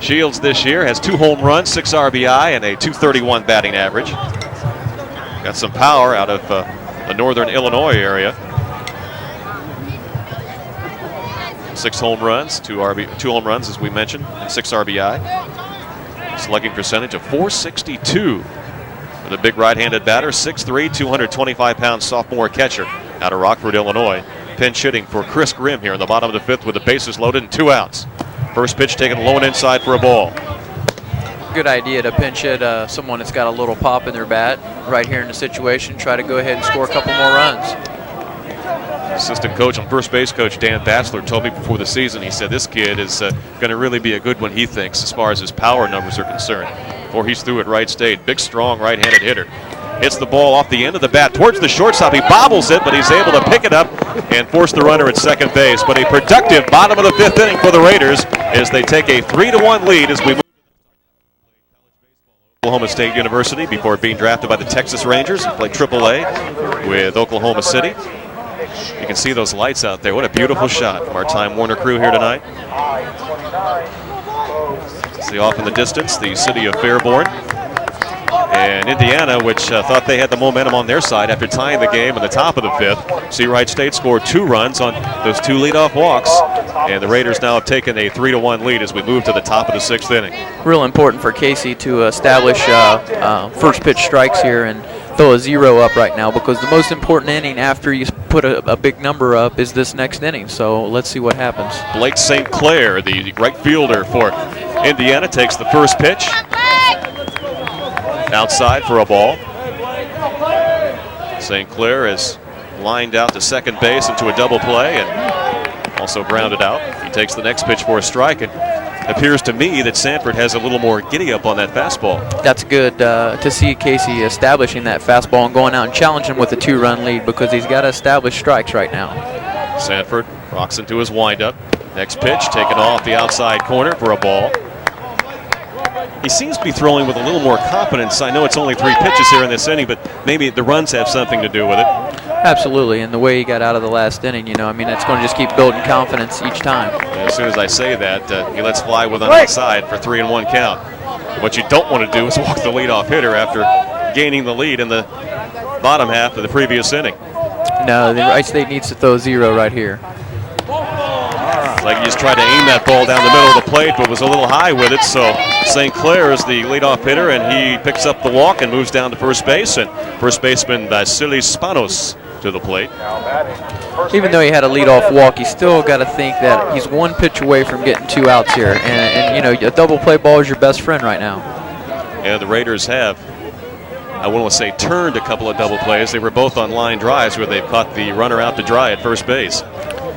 Shields this year has 2 home runs, 6 RBI, and a .231 batting average. Got some power out of the northern Illinois area. 6 home runs, 2 home runs as we mentioned, and 6 RBI. Slugging percentage of .462 with a big right-handed batter, 6'3", 225-pound sophomore catcher out of Rockford, Illinois. Pinch hitting for Chris Grimm here in the bottom of the 5th with the bases loaded and 2 outs. First pitch taken low and inside for a ball. Good idea to pinch hit someone that's got a little pop in their bat right here in the situation. Try to go ahead and score a couple more runs. Assistant coach and first base coach Dan Batsler told me before the season, he said this kid is going to really be a good one, he thinks, as far as his power numbers are concerned. Before he's through at Wright State, big, strong right-handed hitter. Hits the ball off the end of the bat towards the shortstop. He bobbles it, but he's able to pick it up and force the runner at second base. But a productive bottom of the 5th inning for the Raiders as they take a 3-1 lead as we move to Oklahoma State University before being drafted by the Texas Rangers and play AAA with Oklahoma City. You can see those lights out there. What a beautiful shot from our Time Warner crew here tonight. See off in the distance the city of Fairborn. And Indiana, which thought they had the momentum on their side after tying the game in the top of the 5th. See, Wright State scored 2 runs on those 2 leadoff walks. And the Raiders now have taken a 3-1 lead as we move to the top of the 6th inning. Real important for Casey to establish first pitch strikes here and throw a 0 up right now, because the most important inning after you put a big number up is this next inning. So let's see what happens. Blake St. Clair, the right fielder for Indiana, takes the first pitch. Outside for a ball. St. Clair is lined out to second base into a double play and also grounded out. He takes the next pitch for a strike, and appears to me that Sanford has a little more giddy up on that fastball. That's good to see Casey establishing that fastball and going out and challenging him with a 2-run lead, because he's got to establish strikes right now. Sanford rocks into his windup. Next pitch taken off the outside corner for a ball. He seems to be throwing with a little more confidence. I know it's only 3 pitches here in this inning, but maybe the runs have something to do with it. Absolutely, and the way he got out of the last inning, you know, I mean, it's going to just keep building confidence each time. And as soon as I say that, he lets fly with an outside for 3-1 count. What you don't want to do is walk the leadoff hitter after gaining the lead in the bottom half of the previous inning. No, the Wright State needs to throw 0 right here. Like he just tried to aim that ball down the middle of the plate, but was a little high with it. So St. Clair is the leadoff hitter, and he picks up the walk and moves down to first base. And first baseman Vasilis Spanos to the plate. Even though he had a leadoff walk, he's still got to think that he's 1 pitch away from getting 2 outs here. And you know, a double play ball is your best friend right now. And the Raiders have, I want to say, turned a couple of double plays. They were both on line drives where they've caught the runner out to dry at first base.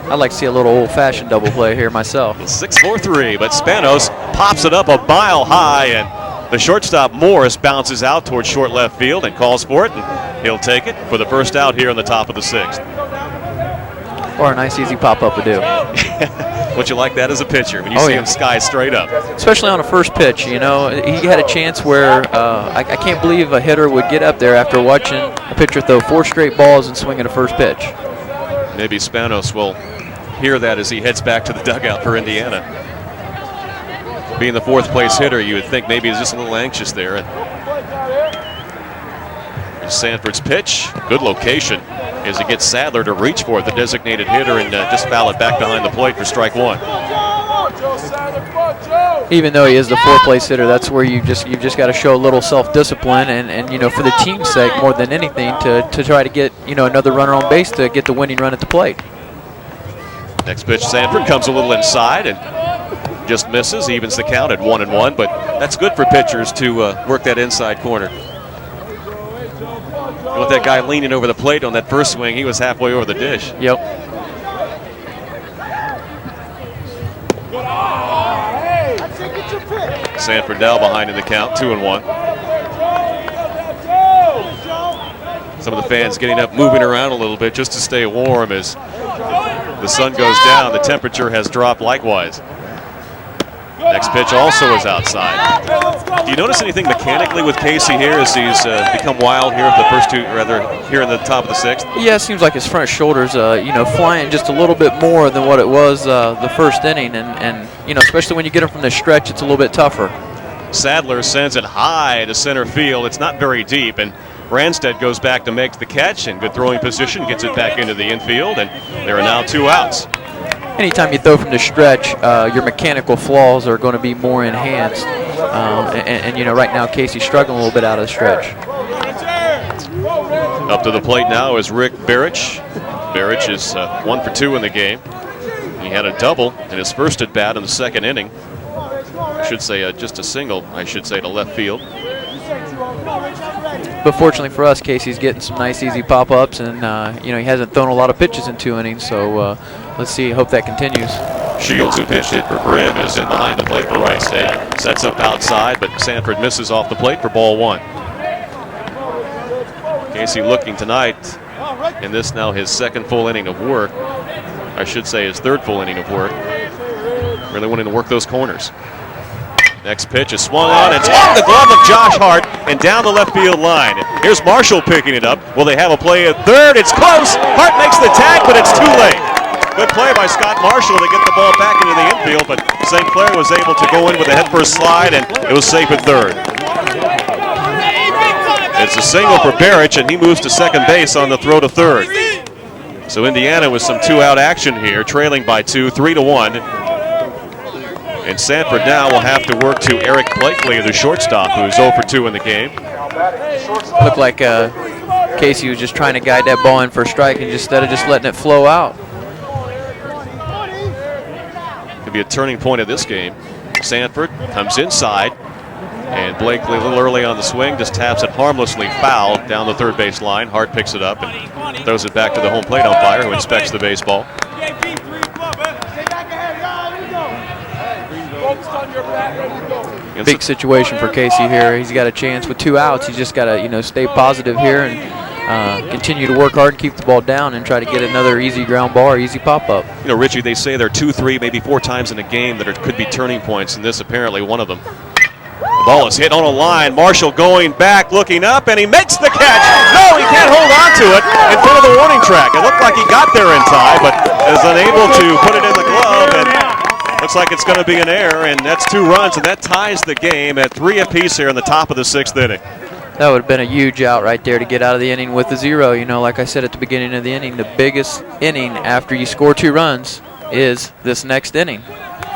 I'd like to see a little old-fashioned double play here myself. 6-4-3, but Spanos pops it up a mile high, and the shortstop Morris bounces out towards short left field and calls for it, and he'll take it for the first out here in the top of the 6th. Or a nice easy pop-up would do. Would you like that as a pitcher when you see him sky straight up? Especially on a first pitch, you know. He had a chance where I can't believe a hitter would get up there after watching a pitcher throw 4 straight balls and swing at a first pitch. Maybe Spanos will hear that as he heads back to the dugout for Indiana. Being the 4th place hitter, you would think maybe he's just a little anxious there. And Sanford's pitch, good location as he gets Sadler to reach for it, the designated hitter, and just foul it back behind the plate for strike 1. Even though he is the 4th place hitter, that's where you've just got to show a little self-discipline and you know, for the team's sake more than anything, to try to get, you know, another runner on base to get the winning run at the plate. Next pitch, Sanford comes a little inside and just misses, evens the count at 1-1, but that's good for pitchers to work that inside corner. You want that guy leaning over the plate on that first swing, he was halfway over the dish. Yep. Sanford now behind in the count, 2-1. Some of the fans getting up, moving around a little bit just to stay warm as the sun goes down. The temperature has dropped likewise. Next pitch also is outside. Do you notice anything mechanically with Casey here as he's become wild here at the first 2, rather here in the top of the 6th? Yeah, it seems like his front shoulders, you know, flying just a little bit more than what it was the first inning, and you know, especially when you get him from the stretch, it's a little bit tougher. Sadler sends it high to center field. It's not very deep, and Ranstead goes back to make the catch, and good throwing position, gets it back into the infield, and there are now 2 outs. Anytime you throw from the stretch, your mechanical flaws are going to be more enhanced. And you know, right now Casey's struggling a little bit out of the stretch. Up to the plate now is Rick Barrich. Barrich is 1 for 2 in the game. He had a double in his first at bat in the 2nd inning. I should say just a single, I should say, to left field. But fortunately for us, Casey's getting some nice easy pop-ups, and you know, he hasn't thrown a lot of pitches in 2 innings, so let's see, hope that continues. Shields, who pitched it for Grimm, is in behind the plate for Wright State. Sets up outside, but Sanford misses off the plate for ball 1. Casey looking tonight, in this now his 2nd full inning of work. I should say his 3rd full inning of work. Really wanting to work those corners. Next pitch is swung on. It's off the glove of Josh Hart and down the left field line. Here's Marshall picking it up. Will they have a play at 3rd? It's close. Hart makes the tag, but it's too late. Good play by Scott Marshall to get the ball back into the infield, but St. Clair was able to go in with a headfirst slide, and it was safe at 3rd. It's a single for Barrich, and he moves to second base on the throw to third. So Indiana with some two-out action here, trailing by 2, 3-1. And Sanford now will have to work to Eric Blakely, the shortstop, who's 0 for 2 in the game. Looked like Casey was just trying to guide that ball in for a strike and instead of just letting it flow out. Could be a turning point of this game. Sanford comes inside, and Blakely a little early on the swing, just taps it harmlessly foul down the third base line. Hart picks it up and throws it back to the home plate umpire, who inspects the baseball. Big situation for Casey here. He's got a chance with 2 outs. He's just got to, stay positive here and continue to work hard and keep the ball down and try to get another easy ground ball or easy pop-up. Richie, they say there are 2, 3, maybe 4 times in a game that could be turning points, and this apparently one of them. The ball is hit on a line. Marshall going back, looking up, and he makes the catch. No, he can't hold on to it in front of the warning track. It looked like he got there in time, but is unable to put it in the glove, and looks like it's going to be an error, and that's 2 runs, and that ties the game at 3 apiece here in the top of the 6th inning. That would have been a huge out right there to get out of the inning with the 0. Like I said at the beginning of the inning, the biggest inning after you score 2 runs is this next inning.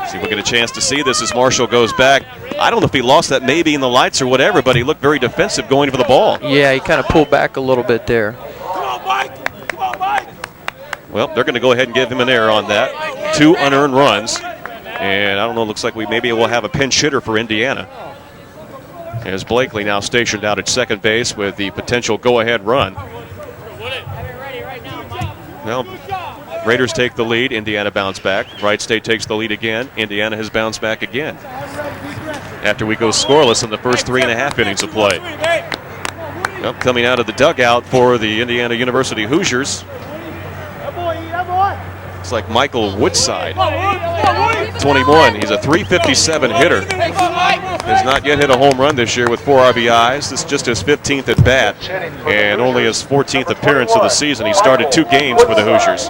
See if we get a chance to see this as Marshall goes back. I don't know if he lost that maybe in the lights or whatever, but he looked very defensive going for the ball. Yeah, he kind of pulled back a little bit there. Well, they're going to go ahead and give him an error on that. 2 unearned runs. And I don't know, looks like maybe we'll have a pinch hitter for Indiana, as Blakely now stationed out at second base with the potential go-ahead run. Well, Raiders take the lead. Indiana bounce back. Wright State takes the lead again. Indiana has bounced back again after we go scoreless in the first 3.5 innings of play. Well, coming out of the dugout for the Indiana University Hoosiers, it's like Michael Woodside, 21. He's a .357 hitter. Has not yet hit a home run this year with 4 RBIs. This is just his 15th at bat and only his 14th appearance of the season. He started 2 games for the Hoosiers.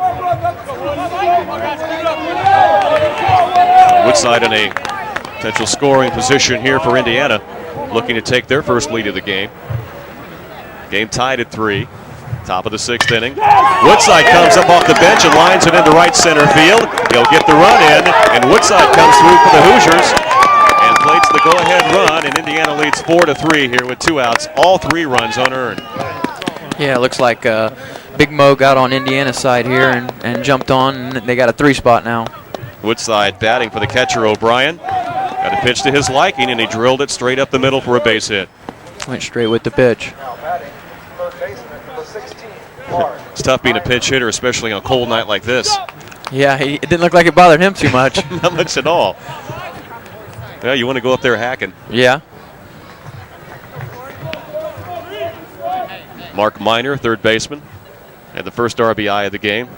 Woodside in a potential scoring position here for Indiana, looking to take their first lead of the game. Game tied at 3. Top of the 6th inning. Woodside comes up off the bench and lines it into right center field. He'll get the run in, and Woodside comes through for the Hoosiers and plates the go-ahead run, and Indiana leads 4-3 here with 2 outs, all 3 runs unearned. Yeah, it looks like Big Mo got on Indiana's side here and jumped on, and they got a 3 spot now. Woodside batting for the catcher O'Brien. Got a pitch to his liking, and he drilled it straight up the middle for a base hit. Went straight with the pitch. It's tough being a pitch hitter, especially on a cold night like this. Yeah, it didn't look like it bothered him too much. Not much at all. Yeah, you want to go up there hacking. Yeah. Mark Miner, third baseman, had the first RBI of the game.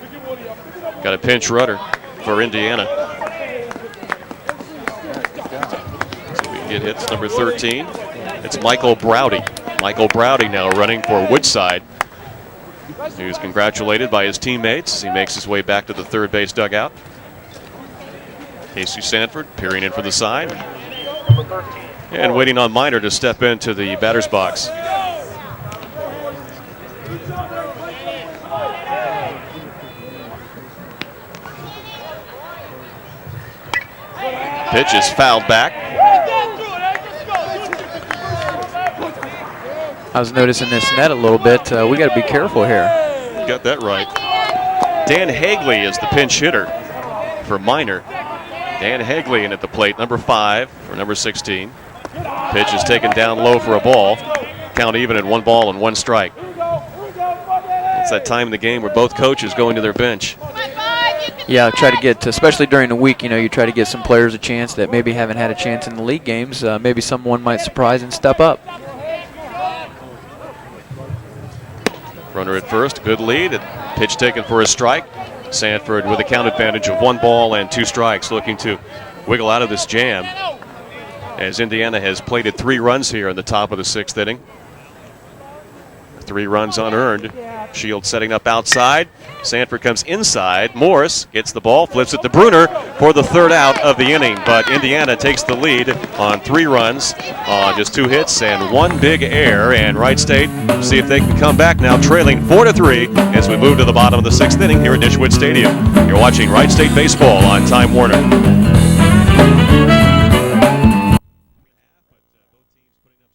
Got a pinch runner for Indiana. So we can get hits number 13. It's Michael Browdy. Michael Browdy now running for Woodside. He was congratulated by his teammates as he makes his way back to the third base dugout. Casey Sanford peering in for the side. And waiting on Miner to step into the batter's box. Pitch is fouled back. I was noticing this net a little bit. We got to be careful here. Got that right. Dan Hagley is the pinch hitter for Miner. Dan Hagley in at the plate, number 5 for number 16. Pitch is taken down low for a ball. Count even at 1 ball and 1 strike. It's that time in the game where both coaches go into their bench. Yeah, try to get, especially during the week, you try to get some players a chance that maybe haven't had a chance in the league games. Maybe someone might surprise and step up. Runner at first, good lead. Pitch taken for a strike. Sanford with a count advantage of 1 ball and 2 strikes, looking to wiggle out of this jam as Indiana has plated 3 runs here in the top of the 6th inning. 3 runs unearned. Shields setting up outside. Sanford comes inside. Morris gets the ball, flips it to Bruner for the 3rd out of the inning. But Indiana takes the lead on 3 runs on just 2 hits and 1 big error. And Wright State see if they can come back now, trailing 4-3 as we move to the bottom of the 6th inning here at Nischwitz Stadium. You're watching Wright State baseball on Time Warner.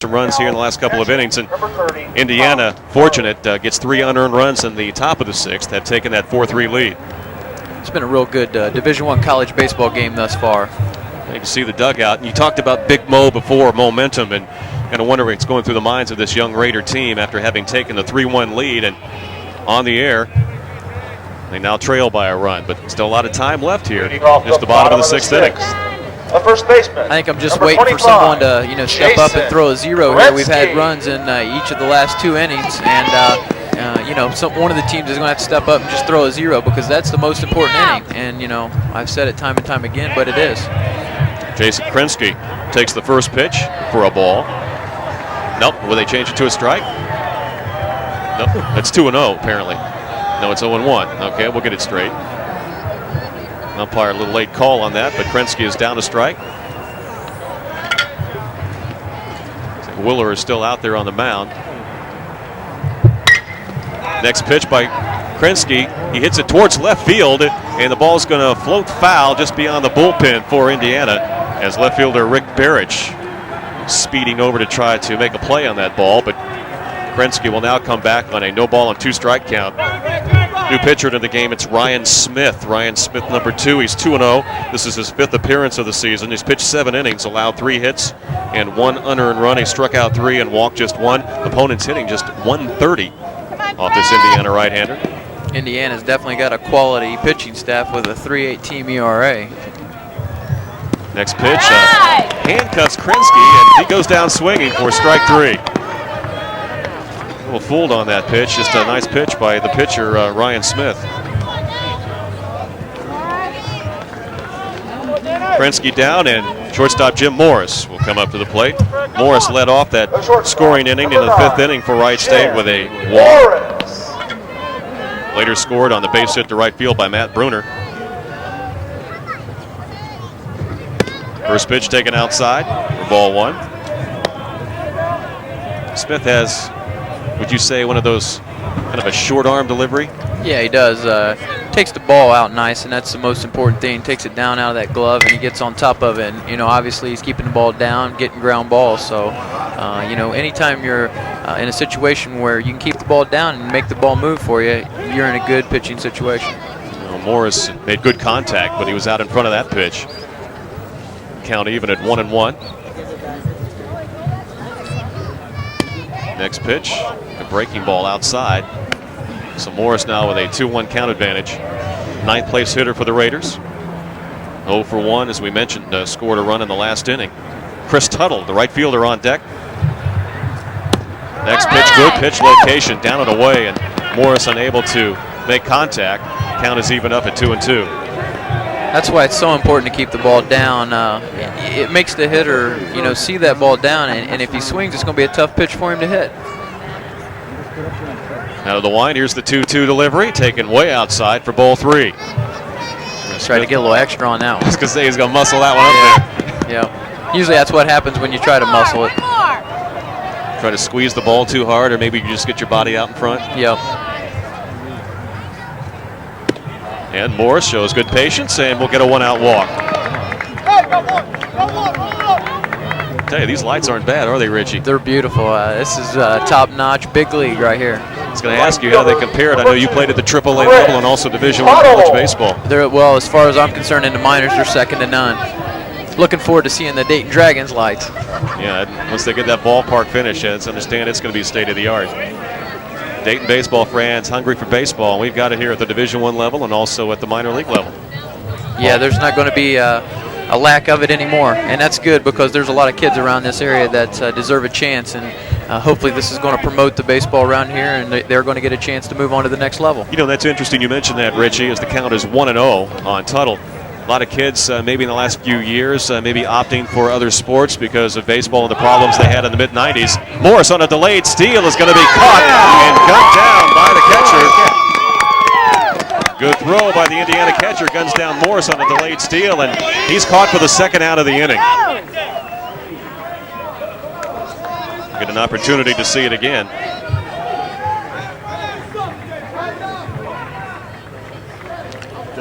Some runs here in the last couple of innings, and Indiana, fortunate, gets 3 unearned runs in the top of the 6th, have taken that 4-3 lead. It's been a real good Division I college baseball game thus far. You can see the dugout. And you talked about Big Mo before, momentum, and kind of wonder what's going through the minds of this young Raider team after having taken the 3-1 lead. And on the air, they now trail by a run, but still a lot of time left here. Just the bottom of the 6th inning. A first baseman. I think I'm just waiting for someone to, step up and throw a 0 here. We've had runs in each of the last 2 innings, and one of the teams is going to have to step up and just throw a 0 because that's the most important inning. And I've said it time and time again, but it is. Jason Krinsky takes the first pitch for a ball. Nope. Will they change it to a strike? Nope. That's 2-0 apparently. No, it's 0-1. Okay, we'll get it straight. Umpire a little late call on that, but Krinsky is down a strike. Willer is still out there on the mound. Next pitch by Krinsky. He hits it towards left field, and the ball's going to float foul just beyond the bullpen for Indiana as left fielder Rick Barrich speeding over to try to make a play on that ball, but Krinsky will now come back on a no ball and 2 strike count. New pitcher to the game, it's Ryan Smith. Ryan Smith, number 2. He's 2-0. This is his 5th appearance of the season. He's pitched 7 innings, allowed 3 hits and 1 unearned run. He struck out 3 and walked just 1. Opponent's hitting just 130 off this Indiana right-hander. Indiana's definitely got a quality pitching staff with a 3.8 team ERA. Next pitch, handcuffs Krinsky, and he goes down swinging for strike 3. A little fooled on that pitch. Just a nice pitch by the pitcher, Ryan Smith. Krinsky down, and shortstop Jim Morris will come up to the plate. Morris led off that scoring inning in the 5th inning for Wright State with a walk. Later scored on the base hit to right field by Matt Bruner. First pitch taken outside for ball 1. Smith has, would you say, one of those kind of a short arm delivery? Yeah, he does. Takes the ball out nice, and that's the most important thing. Takes it down out of that glove, and he gets on top of it. And, obviously he's keeping the ball down, getting ground balls. So, anytime you're in a situation where you can keep the ball down and make the ball move for you, you're in a good pitching situation. Morris made good contact, but he was out in front of that pitch. Count even at 1-1. Next pitch, a breaking ball outside. So Morris now with a 2-1 count advantage. 9th place hitter for the Raiders. 0 for 1, as we mentioned, scored a run in the last inning. Chris Tuttle, the right fielder, on deck. Next pitch, good pitch location, down and away, and Morris unable to make contact. Count is even up at 2-2. That's why it's so important to keep the ball down. It makes the hitter, see that ball down, and if he swings, it's going to be a tough pitch for him to hit. Out of the line, here's the 2-2 delivery, taken way outside for ball 3. Try to get a little extra on that one. I was going to say he's going to muscle that one up there. Yeah. Usually that's what happens when you try to muscle it. Try to squeeze the ball too hard, or maybe you just get your body out in front. Yep. And Morris shows good patience, and we'll get a 1-out walk. I tell you, these lights aren't bad, are they, Richie? They're beautiful. This is top-notch, big league right here. I was going to ask you how they compared. I know you played at the AAA level and also Division I college baseball. Well, as far as I'm concerned, in the minors, they're second to none. Looking forward to seeing the Dayton Dragons lights. Yeah, once they get that ballpark finish, I understand it's going to be state-of-the-art. Dayton baseball fans hungry for baseball, and we've got it here at the Division I level and also at the minor league level. Yeah, there's not going to be a lack of it anymore, and that's good because there's a lot of kids around this area that deserve a chance, and hopefully this is going to promote the baseball around here, and they're going to get a chance to move on to the next level. That's interesting you mentioned that, Richie, as the count is 1-0 on Tuttle. A lot of kids, maybe in the last few years, maybe opting for other sports because of baseball and the problems they had in the mid-90s. Morris on a delayed steal is going to be caught and gunned down by the catcher. Good throw by the Indiana catcher. Guns down Morris on a delayed steal, and he's caught for the second out of the inning. Get an opportunity to see it again.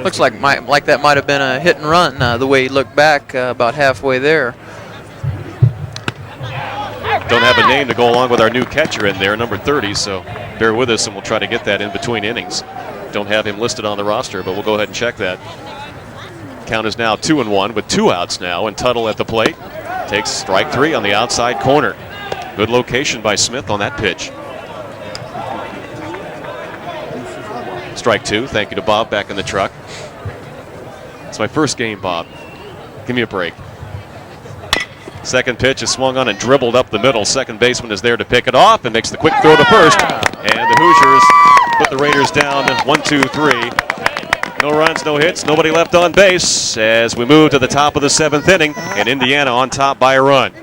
Looks like that might have been a hit and run the way he looked back about halfway there. Don't have a name to go along with our new catcher in there, number 30, so bear with us and we'll try to get that in between innings. Don't have him listed on the roster, but we'll go ahead and check that. Count is now 2-1 with 2 outs now, and Tuttle at the plate takes strike 3 on the outside corner. Good location by Smith on that pitch. Strike 2. Thank you to Bob back in the truck. It's my first game, Bob. Give me a break. Second pitch is swung on and dribbled up the middle. Second baseman is there to pick it off and makes the quick throw to first. And the Hoosiers put the Raiders down 1-2-3. No runs, no hits, nobody left on base as we move to the top of the 7th inning, and Indiana on top by a run.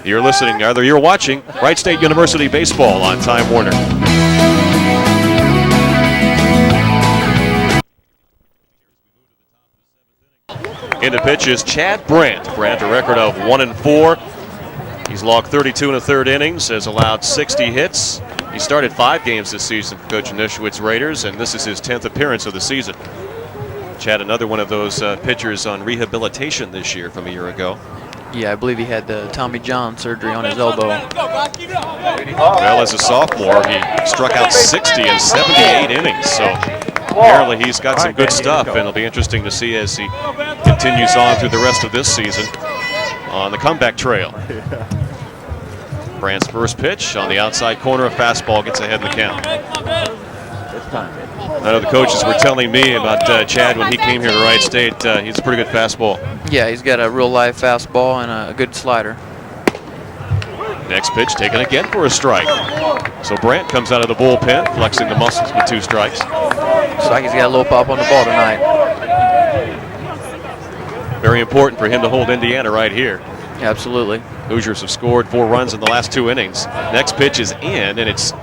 You're listening, either you're watching Wright State University baseball on Time Warner. In the pitch is Chad Brandt. Brandt, a record of 1-4. He's logged 32 1/3 innings, has allowed 60 hits. He started 5 games this season for Coach Nischwitz Raiders, and this is his 10th appearance of the season. Chad, another one of those pitchers on rehabilitation this year from a year ago. Yeah, I believe he had the Tommy John surgery on his elbow. Well, as a sophomore, he struck out 60 in 78 innings, so apparently he's got some good stuff, and it'll be interesting to see as he continues on through the rest of this season on the comeback trail. Brandt's first pitch on the outside corner, a fastball gets ahead in the count. I know the coaches were telling me about Chad when he came here to Wright State. He's a pretty good fastball. Yeah, he's got a real live fastball and a good slider. Next pitch taken again for a strike. So Brandt comes out of the bullpen, flexing the muscles with 2 strikes. Looks like he's got a little pop on the ball tonight. Very important for him to hold Indiana right here. Yeah, absolutely. Hoosiers have scored 4 runs in the last 2 innings. Next pitch is in, and it's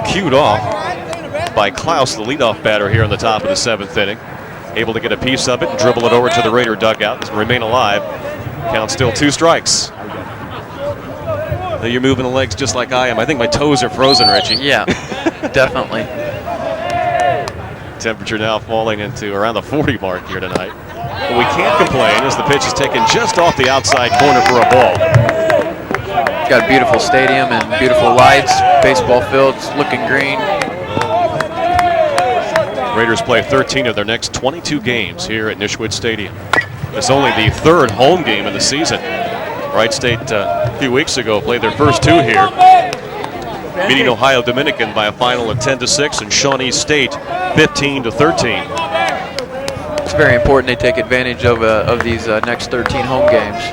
cued off by Klaus, the leadoff batter here on the top of the 7th inning. Able to get a piece of it and dribble it over to the Raider dugout and remain alive. Count still 2 strikes. Now you're moving the legs just like I am. I think my toes are frozen, Richie. Yeah, definitely. Temperature now falling into around the 40 mark here tonight. But we can't complain as the pitch is taken just off the outside corner for a ball. Got a beautiful stadium and beautiful lights. Baseball fields looking green. Raiders play 13 of their next 22 games here at Nischwitz Stadium. It's only the 3rd home game of the season. Wright State a few weeks ago played their first 2 here, beating Ohio Dominican by a final of 10-6 and Shawnee State 15-13. It's very important they take advantage of these next 13 home games.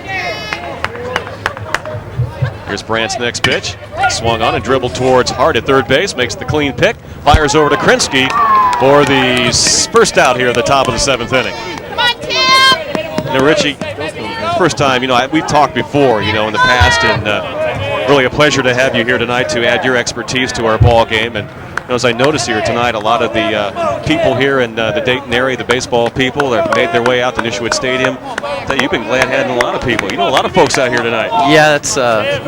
Here's Brandt's next pitch. Swung on and dribbled towards Hart at third base, makes the clean pick, fires over to Krinsky for the first out here at the top of the 7th inning. Now, Richie, first time, we've talked before, in the past, and really a pleasure to have you here tonight to add your expertise to our ball game. And as I notice here tonight, a lot of the people here in the Dayton area, the baseball people, have made their way out to Nischwitz Stadium. You've been glad having a lot of people. A lot of folks out here tonight. Yeah, that's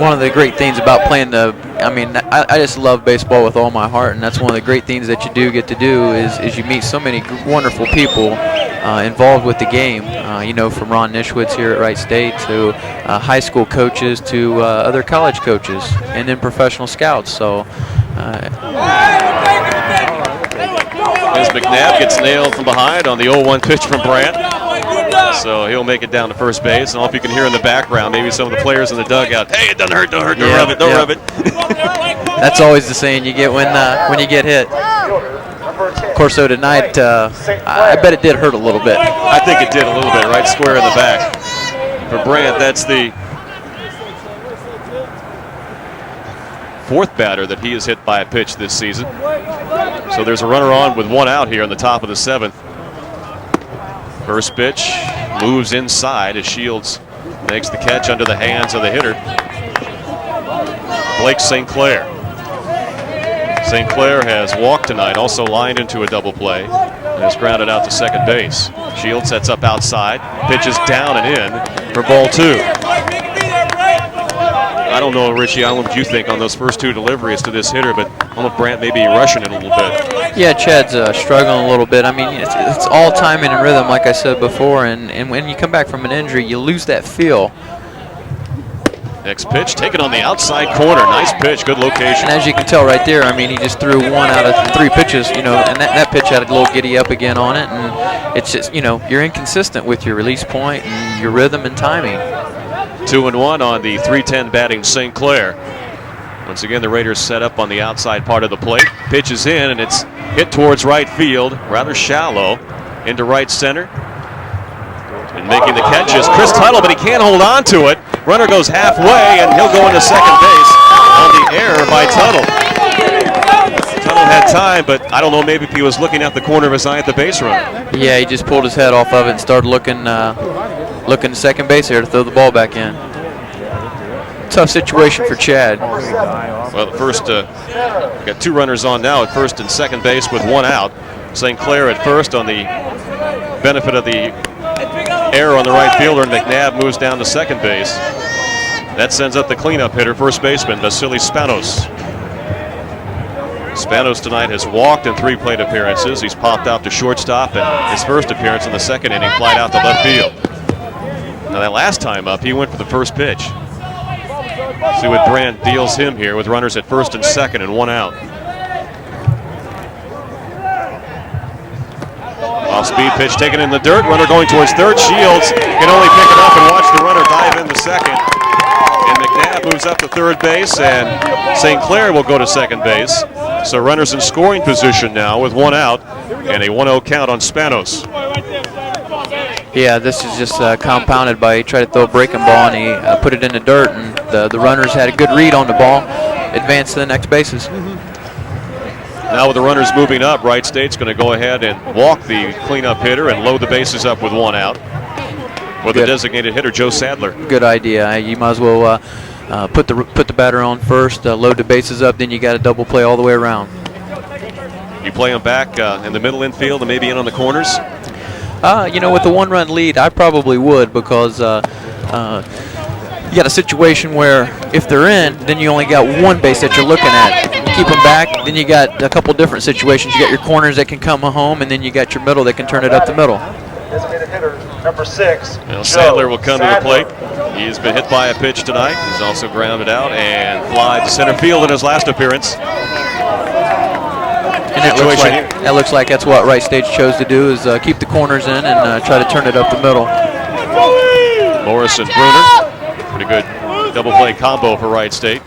one of the great things about playing I just love baseball with all my heart, and that's one of the great things that you do get to do is you meet so many wonderful people involved with the game. From Ron Nischwitz here at Wright State to high school coaches to other college coaches, and then professional scouts. So. As McNabb gets nailed from behind on the 0-1 pitch from Brandt. So he'll make it down to first base. And all if you can hear in the background, maybe some of the players in the dugout, hey, it doesn't hurt, don't rub it, don't rub it. That's always the saying you get when you get hit. Of course, so tonight, I bet it did hurt a little bit. I think it did a little bit, right square in the back. For Brandt, that's the 4th batter that he has hit by a pitch this season. So there's a runner on with 1 out here on the top of the 7th. First pitch, moves inside as Shields makes the catch under the hands of the hitter, Blake St. Clair. St. Clair has walked tonight, also lined into a double play, and has grounded out to second base. Shields sets up outside, pitches down and in for ball 2. I don't know, Richie, I don't know what you think on those first 2 deliveries to this hitter, but I don't know if Brandt may be rushing it a little bit. Yeah, Chad's struggling a little bit. I mean, it's all timing and rhythm, like I said before, and when you come back from an injury, you lose that feel. Next pitch, taken on the outside corner. Nice pitch, good location. And as you can tell right there, I mean, he just threw 1 out of 3 pitches, you know, and that pitch had a little giddy up again on it, and it's just, you know, you're inconsistent with your release point and your rhythm and timing. 2-1 on the .310 batting St. Clair. Once again, the Raiders set up on the outside part of the plate. Pitches in, and it's hit towards right field, rather shallow, into right center. And making the catch is Chris Tuttle, but he can't hold on to it. Runner goes halfway, and he'll go into second base on the error by Tuttle. Tuttle had time, but I don't know, maybe if he was looking at the corner of his eye at the base runner. Yeah, he just pulled his head off of it and started looking to second base here to throw the ball back in. Tough situation for Chad. Well, the first, got 2 runners on now at first and second base with 1 out. St. Clair at first on the benefit of the error on the right fielder, and McNabb moves down to second base. That sends up the cleanup hitter, first baseman Vasily Spanos. Spanos tonight has walked in 3 plate appearances. He's popped out to shortstop, and his first appearance in the second inning flied out to left field. Now that last time up, he went for the first pitch. See what Brandt deals him here with runners at first and second and 1 out. Off-speed pitch taken in the dirt. Runner going towards third. Shields can only pick it up and watch the runner dive into second. And McNabb moves up to third base, and St. Clair will go to second base. So runners in scoring position now with 1 out and a 1-0 count on Spanos. Yeah, this is just compounded by he tried to throw a breaking ball and he put it in the dirt, and the runners had a good read on the ball, advanced to the next bases. Now with the runners moving up, Wright State's going to go ahead and walk the cleanup hitter and load the bases up with 1 out. With the designated hitter, Joe Sadler. Good idea. You might as well put the batter on first, load the bases up, then you got a double play all the way around. You play them back in the middle infield and maybe in on the corners? You know, with the 1-run lead, I probably would, because you got a situation where if they're in, then you only got 1 base that you're looking at. Keep them back, then you got a couple different situations. You got your corners that can come home, and then you got your middle that can turn it up the middle. Designated hitter, number 6. Well, Sadler will come to the plate. He's been hit by a pitch tonight. He's also grounded out and fly to center field in his last appearance. And that looks like that's what Wright State chose to do, is keep the corners in and try to turn it up the middle. Morris and Bruner, pretty good double play combo for Wright State.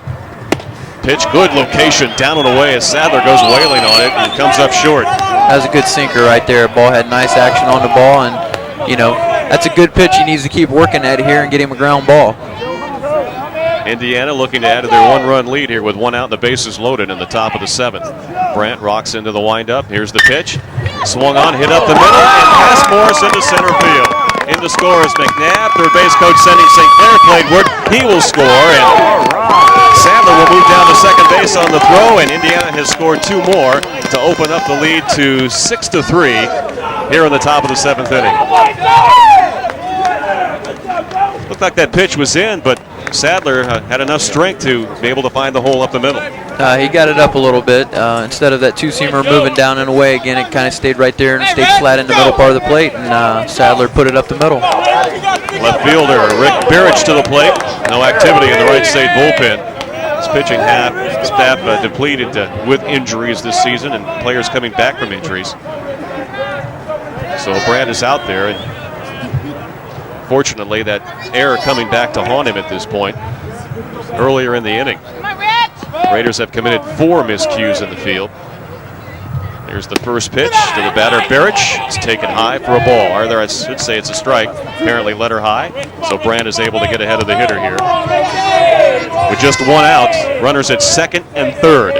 Pitch, good location, down and away as Sadler goes wailing on it and comes up short. That was a good sinker right there. Ball had nice action on the ball, and you know, that's a good pitch he needs to keep working at here and get him a ground ball. Indiana looking to add to their 1-run lead here with 1 out and the bases loaded in the top of the 7th. Brandt rocks into the windup. Here's the pitch. Swung on, hit up the middle, and past Morris into center field. In to score is McNabb. Third base coach sending St. Clair played. He will score, and Sadler will move down to second base on the throw, and Indiana has scored 2 more to open up the lead to 6-3 here in the top of the 7th inning. Looked like that pitch was in, but Sadler had enough strength to be able to find the hole up the middle. He got it up a little bit. Instead of that 2-seamer moving down and away again, it kind of stayed right there and stayed flat in the middle part of the plate, and Sadler put it up the middle. Left fielder Rick Birich to the plate. No activity in the Wright State bullpen. His pitching staff depleted with injuries this season and players coming back from injuries. So Brandt is out there, and fortunately that error coming back to haunt him at this point earlier in the inning. Raiders have committed 4 miscues in the field. Here's the first pitch to the batter, Birich. It's taken high for a ball, or I should say it's a strike. Apparently letter high, so Brandt is able to get ahead of the hitter here. With just 1 out, runners at second and third.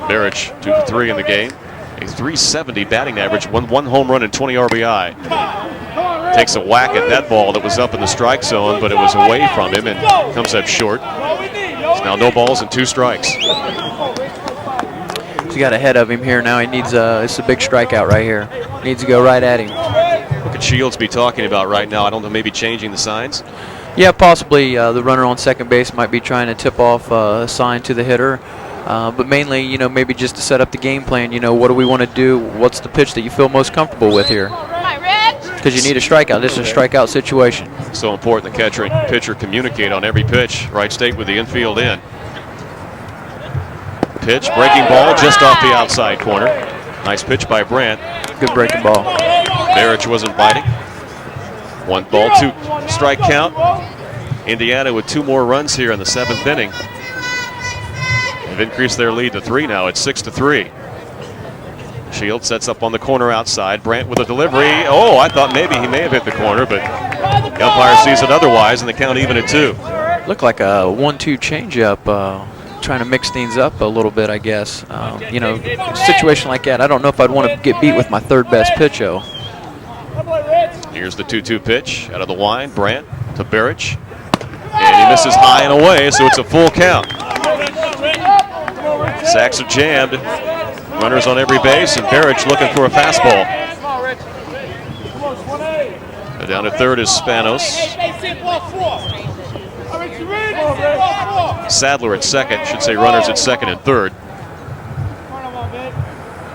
Birich 2 for 3 in the game. A .370 batting average, one home run and 20 RBI. Takes a whack at that ball that was up in the strike zone, but it was away from him and comes up short. It's now no balls and 2 strikes. He's got ahead of him here now. He needs it's a big strikeout right here. Needs to go right at him. What could Shields be talking about right now? I don't know, maybe changing the signs? Yeah, possibly the runner on second base might be trying to tip off a sign to the hitter. But mainly, you know, maybe just to set up the game plan. You know, what do we want to do? What's the pitch that you feel most comfortable with here? Because you need a strikeout. This is a strikeout situation. So important the catcher and pitcher communicate on every pitch. Wright State with the infield in. Pitch, breaking ball just off the outside corner. Nice pitch by Brandt. Good breaking ball. Barrich wasn't biting. 1 ball, 2 strike count. Indiana with 2 more runs here in the 7th inning. They've increased their lead to 3 now. It's 6-3. Shields sets up on the corner outside. Brandt with a delivery. Oh, I thought maybe he may have hit the corner, but the umpire sees it otherwise, and the count even at 2. Looked like a 1-2 changeup, trying to mix things up a little bit, I guess. You know, a situation like that, I don't know if I'd want to get beat with my third best pitch, though. Here's the 2-2 pitch out of the wind. Brandt to Barrich. And he misses high and away, so it's a full count. Sacks are jammed. Runners on every base, and Barrich looking for a fastball. Down at third is Spanos. Sadler at second, should say runners at second and third.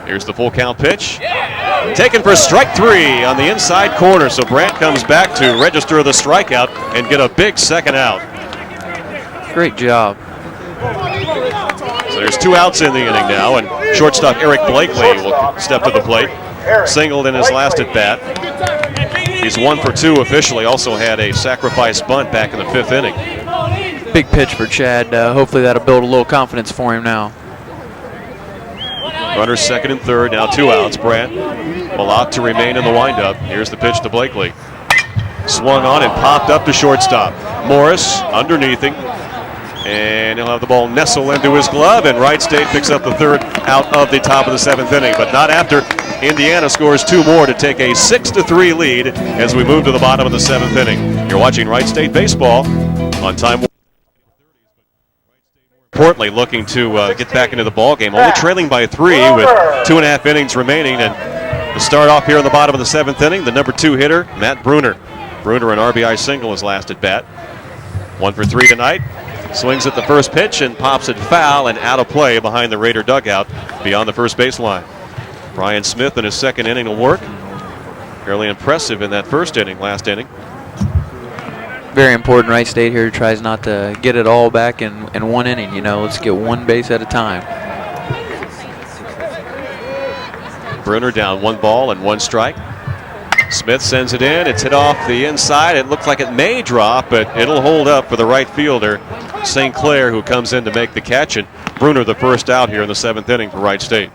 Here's the full count pitch. Taken for strike 3 on the inside corner, so Brandt comes back to register the strikeout and get a big second out. Great job. So there's 2 outs in the inning now, and shortstop Eric Blakely will step to the plate. Singled in his last at bat. He's 1 for 2 officially. Also had a sacrifice bunt back in the 5th inning. Big pitch for Chad. Hopefully that'll build a little confidence for him now. Runners second and third, now 2 outs. Brandt will opt to remain in the windup. Here's the pitch to Blakely. Swung on and popped up to shortstop. Morris underneath him. And he'll have the ball nestle into his glove, and Wright State picks up the 3rd out of the top of the 7th inning, but not after Indiana scores 2 more to take a 6-3 lead as we move to the bottom of the 7th inning. You're watching Wright State baseball on Time. Importantly, looking to get back into the ball game, only trailing by 3 with 2.5 innings remaining, and to start off here in the bottom of the 7th inning, the number 2 hitter, Matt Bruner. Bruner, an RBI single, his last at bat. 1 for 3 tonight. Swings at the first pitch and pops it foul and out of play behind the Raider dugout beyond the first baseline. Brian Smith in his 2nd inning of work. Fairly impressive in that 1st inning, last inning. Very important. Wright State here tries not to get it all back in 1 inning. You know, let's get 1 base at a time. Bruner down 1 ball and 1 strike. Smith sends it in. It's hit off the inside. It looks like it may drop, but it'll hold up for the right fielder, St. Clair, who comes in to make the catch. And Bruner the first out here in the 7th inning for Wright State.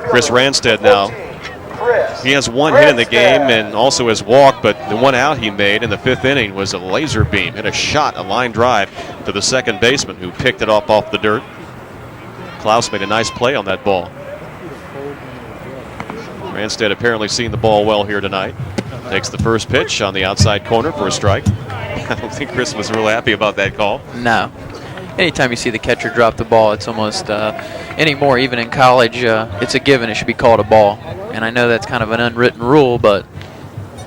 Chris Ranstead now. He has 1 hit in the game and also has walked, but the 1 out he made in the 5th inning was a laser beam. Hit a shot, a line drive to the second baseman, who picked it off the dirt. Klaus made a nice play on that ball. Ranstead apparently seen the ball well here tonight. Takes the first pitch on the outside corner for a strike. I don't think Chris was real happy about that call. No. Anytime you see the catcher drop the ball, it's almost anymore, even in college, it's a given. It should be called a ball. And I know that's kind of an unwritten rule, but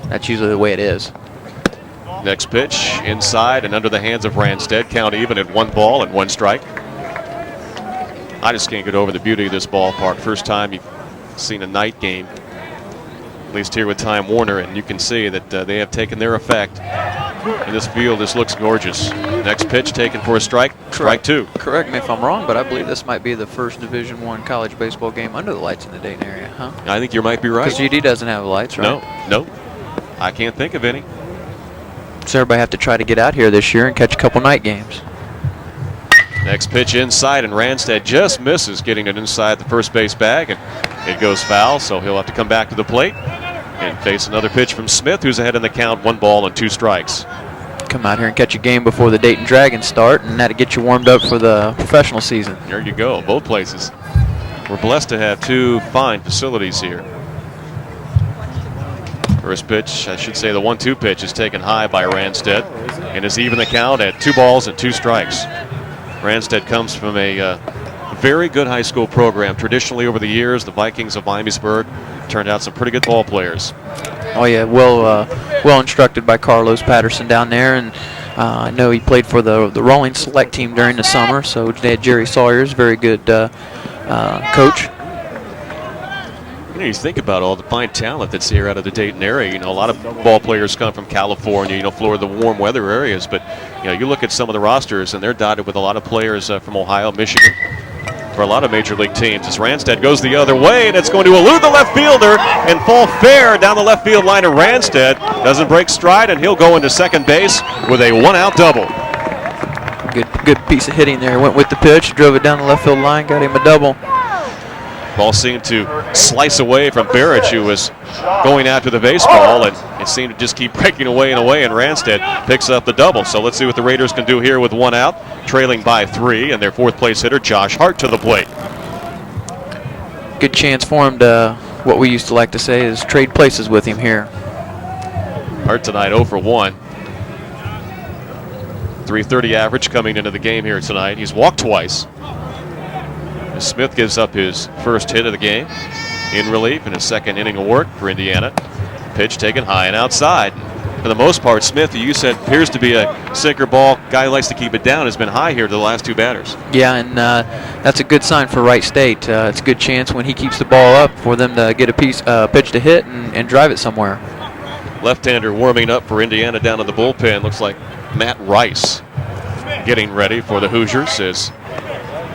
that's usually the way it is. Next pitch inside and under the hands of Ranstead. Count even at 1 ball and 1 strike. I just can't get over the beauty of this ballpark. First time you've seen a night game, at least here with Time Warner, and you can see that they have taken their effect. And this field, this looks gorgeous. Next pitch taken for a strike. Strike 2. Correct me if I'm wrong, but I believe this might be the first Division I college baseball game under the lights in the Dayton area, huh? I think you might be right. Because GD doesn't have lights, right? No. I can't think of any. So everybody have to try to get out here this year and catch a couple night games. Next pitch inside, and Ranstead just misses getting it inside the first base bag, and it goes foul, so he'll have to come back to the plate and face another pitch from Smith, who's ahead in the count, 1 ball and 2 strikes. Come out here and catch a game before the Dayton Dragons start, and that'll get you warmed up for the professional season. There you go, both places. We're blessed to have two fine facilities here. First pitch, I should say the 1-2 pitch, is taken high by Ranstead and is even the count at 2 balls and 2 strikes. Ranstead comes from a very good high school program. Traditionally over the years, the Vikings of Miamisburg turned out some pretty good ball players. Oh yeah, well instructed by Carlos Patterson down there, and I know he played for the Rolling Select team during the summer. So they had Jerry Sawyers, very good coach. You know, you think about all the fine talent that's here out of the Dayton area. You know, a lot of ball players come from California, you know, Florida, the warm weather areas. But, you know, you look at some of the rosters, and they're dotted with a lot of players from Ohio, Michigan, for a lot of major league teams. As Ranstead goes the other way, and it's going to elude the left fielder and fall fair down the left field line of Ranstead. Doesn't break stride, and he'll go into second base with a 1-out double. Good piece of hitting there. Went with the pitch, drove it down the left field line, got him a double. Ball seemed to slice away from Barrett, who was going after the baseball, and it seemed to just keep breaking away and away, and Ranstead picks up the double. So let's see what the Raiders can do here with 1 out, trailing by 3, and their 4th place hitter, Josh Hart, to the plate. Good chance for him to, what we used to like to say, is trade places with him here. Hart tonight 0 for 1. 330 average coming into the game here tonight. He's walked twice. Smith gives up his first hit of the game in relief in his 2nd inning of work for Indiana. Pitch taken high and outside. For the most part, Smith, who you said appears to be a sinker ball guy who likes to keep it down, has been high here to the last 2 batters. Yeah, and that's a good sign for Wright State. It's a good chance when he keeps the ball up for them to get a pitch to hit and drive it somewhere. Left-hander warming up for Indiana down in the bullpen. Looks like Matt Rice getting ready for the Hoosiers as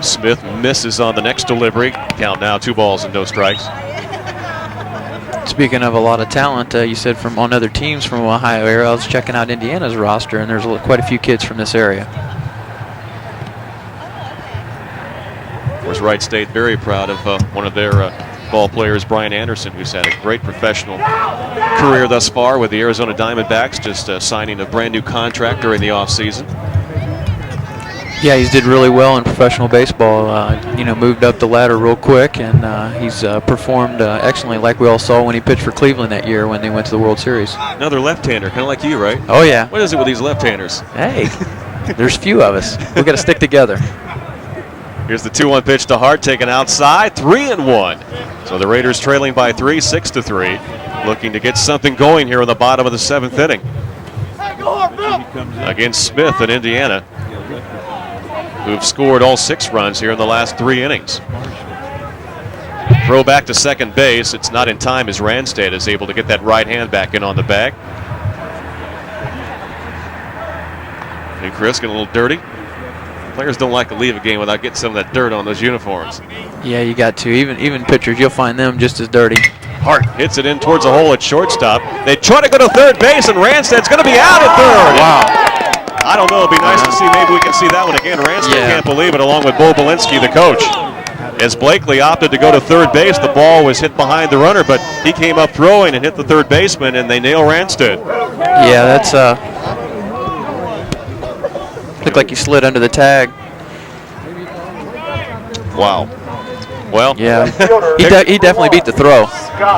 Smith misses on the next delivery. Count now 2 balls and no strikes. Speaking of a lot of talent, you said from on other teams from Ohio area, I was checking out Indiana's roster, and there's quite a few kids from this area. Of course, Wright State very proud of one of their ball players, Brian Anderson, who's had a great professional career thus far with the Arizona Diamondbacks, just signing a brand new contract during the offseason. Yeah, he's did really well in professional baseball. You know, moved up the ladder real quick, and he's performed excellently, like we all saw when he pitched for Cleveland that year when they went to the World Series. Another left-hander, kind of like you, right? Oh yeah. What is it with these left-handers? Hey, there's few of us. We got to stick together. Here's the 2-1 pitch to Hart, taken outside, 3-1. So the Raiders trailing by 3, 6-3, looking to get something going here in the bottom of the 7th inning against Smith in Indiana, who've scored all 6 runs here in the last 3 innings. Throw back to second base. It's not in time as Ranstead is able to get that right hand back in on the bag. Hey, Chris, getting a little dirty. Players don't like to leave a game without getting some of that dirt on those uniforms. Yeah, you got to. Even pitchers, you'll find them just as dirty. Hart hits it in towards the hole at shortstop. They try to go to third base, and Ranstead's going to be out at third. Wow. I don't know. It'd be nice to see. Maybe we can see that one again. Ranstead can't believe it, along with Bo Belinsky, the coach. As Blakely opted to go to third base, the ball was hit behind the runner, but he came up throwing and hit the third baseman, and they nail Ranstead. Yeah, that's looked like he slid under the tag. Wow. Well, yeah, he definitely beat the throw.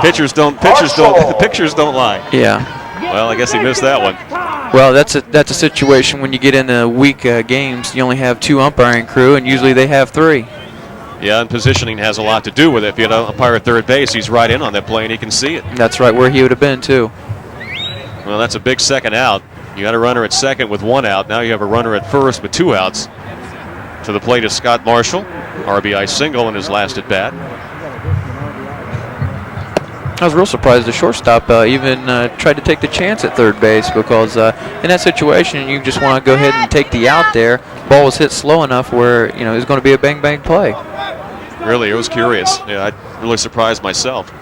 Pictures don't lie. Yeah. Well, I guess he missed that one. Well, that's a situation when you get into weak games. You only have 2 umpiring crew, and usually they have 3. Yeah, and positioning has a lot to do with it. If you had an umpire at third base, he's right in on that play, and he can see it. That's right, where he would have been, too. Well, that's a big second out. You got a runner at second with 1 out. Now you have a runner at first with 2 outs. To the plate is Scott Marshall. RBI single in his last at bat. I was real surprised the shortstop even tried to take the chance at third base, because in that situation you just want to go ahead and take the out there. Ball was hit slow enough where it was going to be a bang bang play. Really, it was curious. Yeah, I really surprised myself.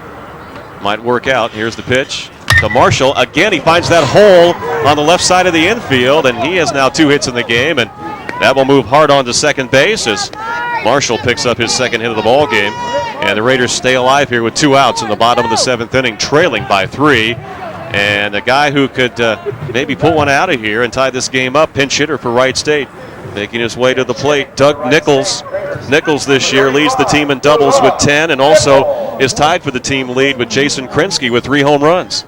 Might work out. Here's the pitch to Marshall. Again, he finds that hole on the left side of the infield, and he has now 2 hits in the game, and that will move Hart on to second base as Marshall picks up his 2nd hit of the ball game. And the Raiders stay alive here with 2 outs in the bottom of the 7th inning, trailing by 3. And a guy who could maybe pull one out of here and tie this game up, pinch hitter for Wright State, making his way to the plate, Doug Nichols. Nichols this year leads the team in doubles with 10 and also is tied for the team lead with Jason Krinsky with 3 home runs.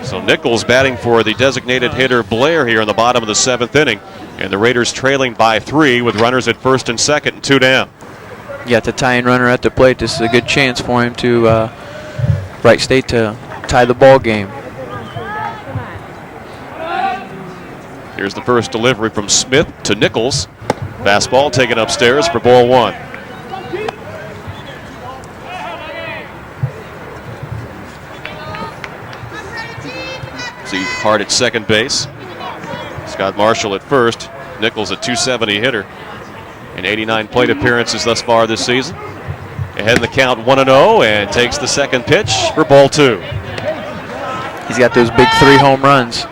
So Nichols batting for the designated hitter Blair here in the bottom of the 7th inning. And the Raiders trailing by 3 with runners at first and second and 2 down. You got the tying runner at the plate. This is a good chance for him to Wright State to tie the ball game. Here's the first delivery from Smith to Nichols. Fastball taken upstairs for ball 1. See Hart at second base. Scott Marshall at first. Nichols a 270 hitter. In 89 plate appearances thus far this season. Ahead in the count 1-0 and takes the second pitch for ball 2. He's got those big 3 home runs.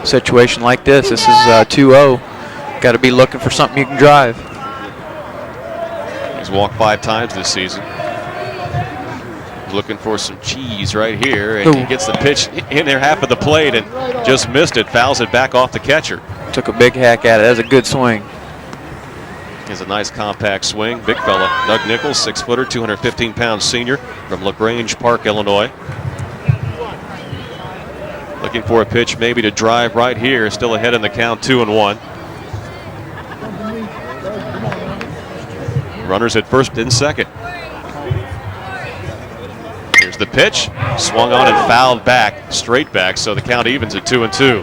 Situation like this is 2-0. Got to be looking for something you can drive. He's walked 5 times this season. Looking for some cheese right here, and he gets the pitch in there half of the plate and just missed it. Fouls it back off the catcher. Took a big hack at it. That's a good swing. He's a nice compact swing. Big fella. Doug Nichols, 6-footer, 215-pound senior from LaGrange Park, Illinois. Looking for a pitch maybe to drive right here. Still ahead in the count, 2-1. Runners at first and second. Here's the pitch. Swung on and fouled back, straight back, so the count evens at 2-2.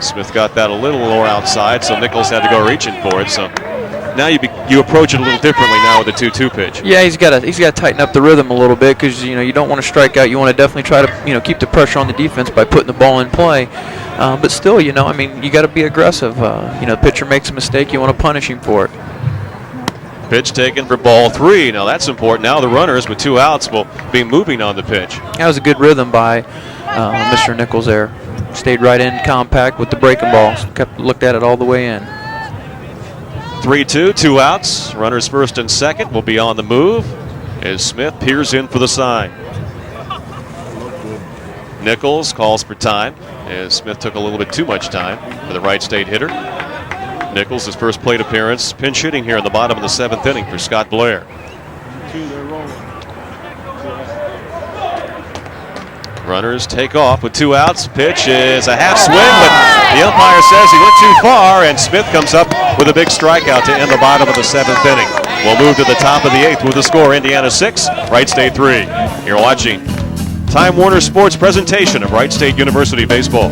Smith got that a little lower outside, so Nichols had to go reaching for it. So now you approach it a little differently now with the 2-2 pitch. Yeah, he's got to tighten up the rhythm a little bit because you don't want to strike out. You want to definitely try to keep the pressure on the defense by putting the ball in play. But still, you got to be aggressive. The pitcher makes a mistake, you want to punish him for it. Pitch taken for ball 3. Now that's important. Now the runners with 2 outs will be moving on the pitch. That was a good rhythm by Mr. Nichols there. Stayed right in compact with the breaking ball. Looked at it all the way in. 3-2, 2 outs. Runners first and second will be on the move as Smith peers in for the sign. Nichols calls for time as Smith took a little bit too much time for the Wright State hitter. Nichols, his first plate appearance, pinch hitting here in the bottom of the 7th inning for Scott Blair. Runners take off with 2 outs. Pitch is a half swing, but the umpire says he went too far, and Smith comes up with a big strikeout to end the bottom of the 7th inning. We'll move to the top of the 8th with the score: Indiana 6, Wright State 3. You're watching Time Warner Sports presentation of Wright State University baseball.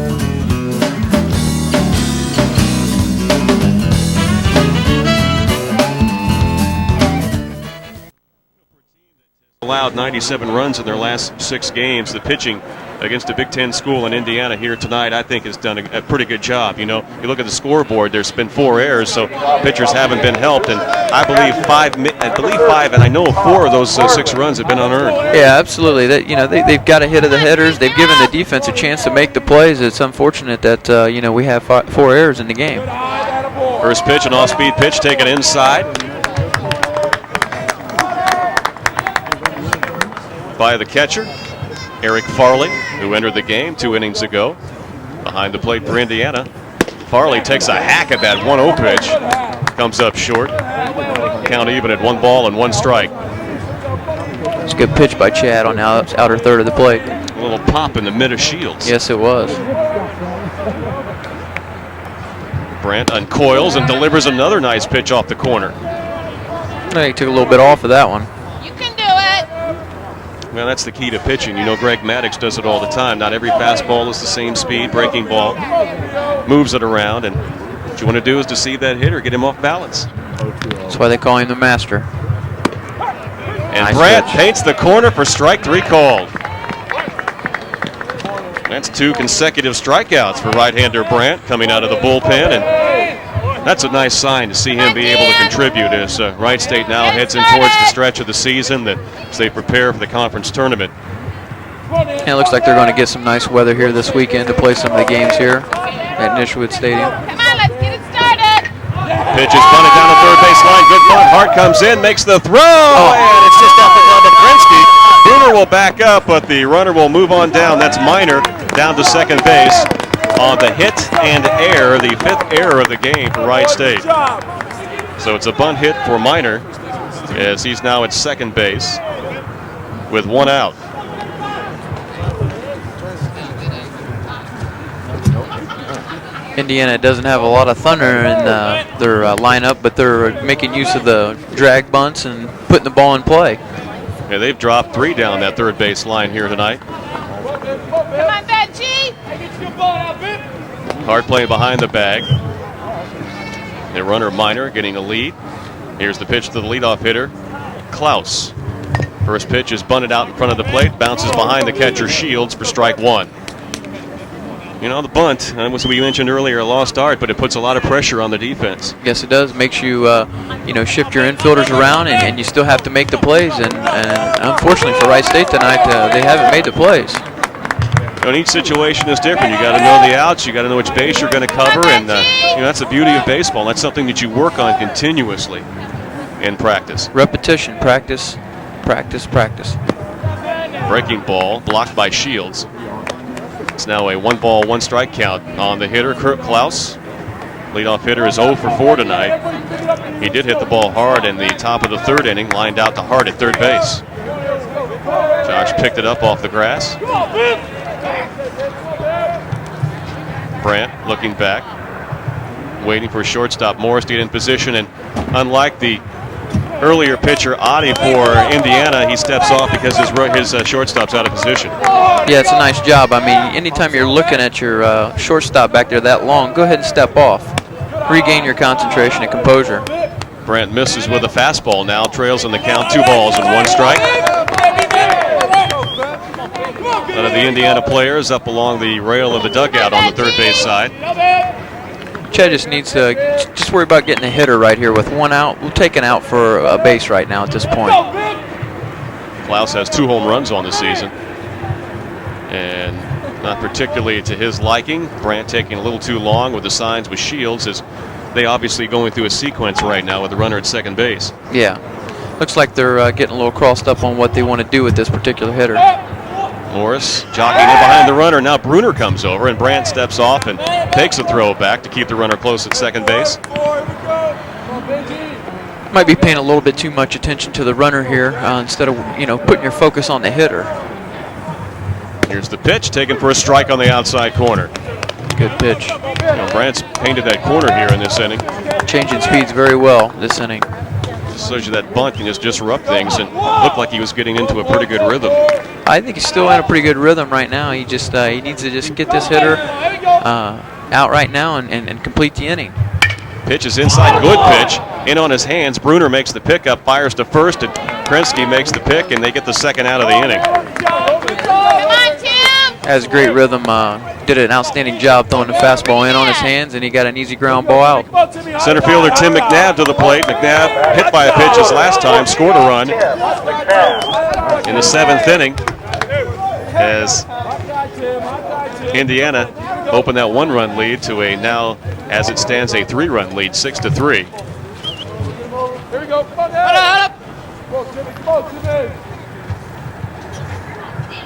Allowed 97 runs in their last 6 games. The pitching against a Big Ten school in Indiana here tonight, I think, has done a pretty good job. You look at the scoreboard, there's been 4 errors, so pitchers haven't been helped. And I believe 5, and I know 4 of those 6 runs have been unearned. Yeah, absolutely. They've got ahead of the hitters. They've given the defense a chance to make the plays. It's unfortunate that we have 4 errors in the game. First pitch, an off-speed pitch taken inside by the catcher, Eric Farley, who entered the game 2 innings ago. Behind the plate for Indiana. Farley takes a hack at that 1-0 pitch. Comes up short. Count even at 1 ball and 1 strike. It's a good pitch by Chad on the outer third of the plate. A little pop in the mid of Shields. Yes, it was. Brandt uncoils and delivers another nice pitch off the corner. He took a little bit off of that one. Well, that's the key to pitching. Greg Maddox does it all the time. Not every fastball is the same speed. Breaking ball moves it around, and what you want to do is deceive that hitter, get him off balance. That's why they call him the master. And nice Brandt pitch. paints the corner for strike 3 called. That's 2 consecutive strikeouts for right-hander Brandt coming out of the bullpen, and that's a nice sign to see him be able to contribute as Wright State now heads in towards the stretch of the season as they prepare for the conference tournament. And it looks like they're going to get some nice weather here this weekend to play some of the games here at Nischwitz Stadium. Come on, let's get it started. Pitch is bunted down the third base line. Good bunt. Hart comes in, makes the throw, and it's just out to Krinsky. Bruner will back up, but the runner will move on down. That's Minor down to second base on the hit and error, the 5th error of the game for Wright State. So it's a bunt hit for Minor, as he's now at second base with one out. Indiana doesn't have a lot of thunder in their lineup, but they're making use of the drag bunts and putting the ball in play. Yeah, they've dropped 3 down that third base line here tonight. Come on, Benji. Hard play behind the bag. The runner Minor getting a lead. Here's the pitch to the leadoff hitter, Klaus. First pitch is bunted out in front of the plate, bounces behind the catcher Shields for strike 1. You know, the bunt, as we mentioned earlier, a lost art, but it puts a lot of pressure on the defense. Yes, it does. Makes you, shift your infielders around, and you still have to make the plays. And unfortunately for Wright State tonight, they haven't made the plays. And each situation is different. You got to know the outs. You got to know which base you're going to cover, and that's the beauty of baseball. That's something that you work on continuously in practice. Repetition, practice, practice, practice. Breaking ball blocked by Shields. It's now a 1-ball, 1-strike count on the hitter, Kurt Klaus. Leadoff hitter is 0 for 4 tonight. He did hit the ball hard in the top of the third inning, lined out to Hart at third base. Josh picked it up off the grass. Brandt looking back, waiting for shortstop Morris to get in position, and unlike the earlier pitcher Adi for Indiana, he steps off because his shortstop's out of position. Yeah, it's a nice job. I mean, anytime you're looking at your shortstop back there that long, go ahead and step off. Regain your concentration and composure. Brandt misses with a fastball now, trails in the count, 2 balls and 1 strike. One of the Indiana players up along the rail of the dugout on the third base side. Chad just needs to just worry about getting a hitter right here with 1 out. We'll take an out for a base right now at this point. Klaus has 2 home runs on the season, and not particularly to his liking. Brandt taking a little too long with the signs with Shields, as they obviously going through a sequence right now with the runner at second base. Yeah, looks like they're getting a little crossed up on what they want to do with this particular hitter. Morris jockeying in behind the runner. Now Bruner comes over, and Brandt steps off and takes a throw back to keep the runner close at second base. Might be paying a little bit too much attention to the runner here instead of putting your focus on the hitter. Here's the pitch taken for a strike on the outside corner. Good pitch. Brandt's painted that corner here in this inning. Changing speeds very well this inning. Just shows you that bunt can just disrupt things, and looked like he was getting into a pretty good rhythm. I think he's still in a pretty good rhythm right now. He just he needs to just get this hitter out right now and complete the inning. Pitch is inside, good pitch, in on his hands. Bruner makes the pickup, fires to first, and Krensky makes the pick, and they get the second out of the inning. Has great rhythm, did an outstanding job throwing the fastball in on his hands, and he got an easy ground ball out. Center fielder Tim McNabb to the plate. McNabb hit by a pitch his last time, scored a run in the 7th inning, as Indiana opened that 1-run lead to a now, as it stands, a 3-run lead, 6-3.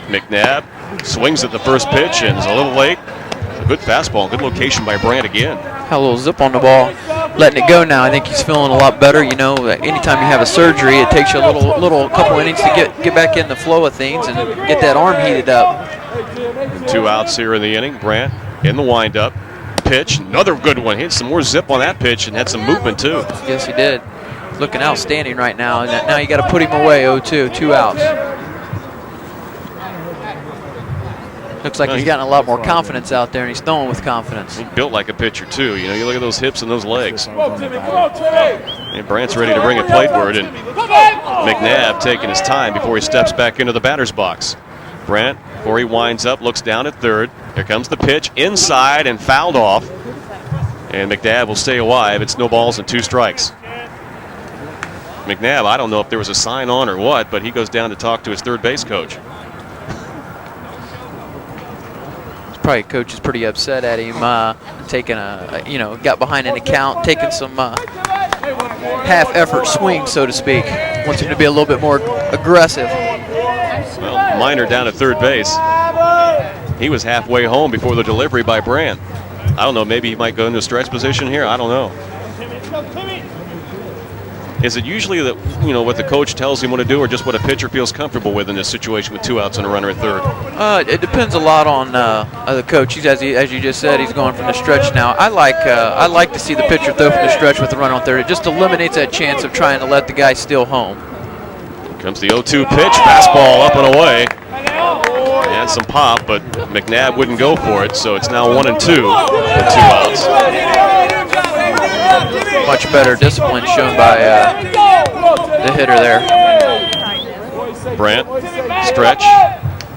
McNabb swings at the first pitch and is a little late. A good fastball, good location by Brandt again. Had a little zip on the ball, letting it go now. I think he's feeling a lot better. Anytime you have a surgery, it takes you a little couple innings to get back in the flow of things and get that arm heated up. 2 outs here in the inning. Brandt in the windup. Pitch, another good one. Hit some more zip on that pitch and had some movement too. Yes, he did. Looking outstanding right now. And now you got to put him away. 0-2, 2 outs. Looks like he's gotten a lot more confidence out there, and he's throwing with confidence. He's built like a pitcher too. You look at those hips and those legs. And Brandt's ready to bring it plateward, and McNabb taking his time before he steps back into the batter's box. Brandt, before he winds up, looks down at third. Here comes the pitch, inside and fouled off. And McNabb will stay alive. It's no balls and 2 strikes. McNabb, I don't know if there was a sign on or what, but he goes down to talk to his third base coach. Probably coach is pretty upset at him taking got behind an account, taking some half-effort swing, so to speak. Wants him to be a little bit more aggressive. Well, Minor down at third base. He was halfway home before the delivery by Brandt. I don't know, maybe he might go into a stretch position here. I don't know. Is it usually that, what the coach tells him what to do, or just what a pitcher feels comfortable with in this situation with 2 outs and a runner at third? It depends a lot on the coach. As you just said, he's going from the stretch now. I like to see the pitcher throw from the stretch with the run on third. It just eliminates that chance of trying to let the guy steal home. Here comes the 0-2 pitch, fastball up and away. And some pop, but McNabb wouldn't go for it, so it's now 1-2 with 2 outs. Much better discipline shown by the hitter there. Brandt, stretch,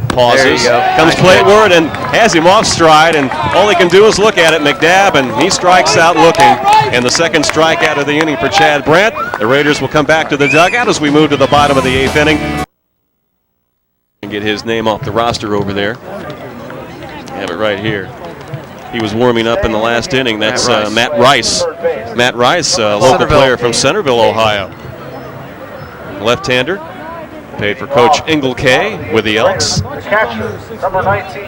pauses, There you go. comes plateward and has him off stride, and all he can do is look at it, McNabb, and he strikes out looking. And the second strikeout of the inning for Chad Brandt. The Raiders will come back to the dugout as we move to the bottom of the 8th inning. And get his name off the roster over there. Have it right here. He was warming up in the last inning. That's Matt Rice. Matt Rice, a local player from Centerville, Ohio. Left-hander. Paid for Coach Engel K with the Elks. The catcher, number 19,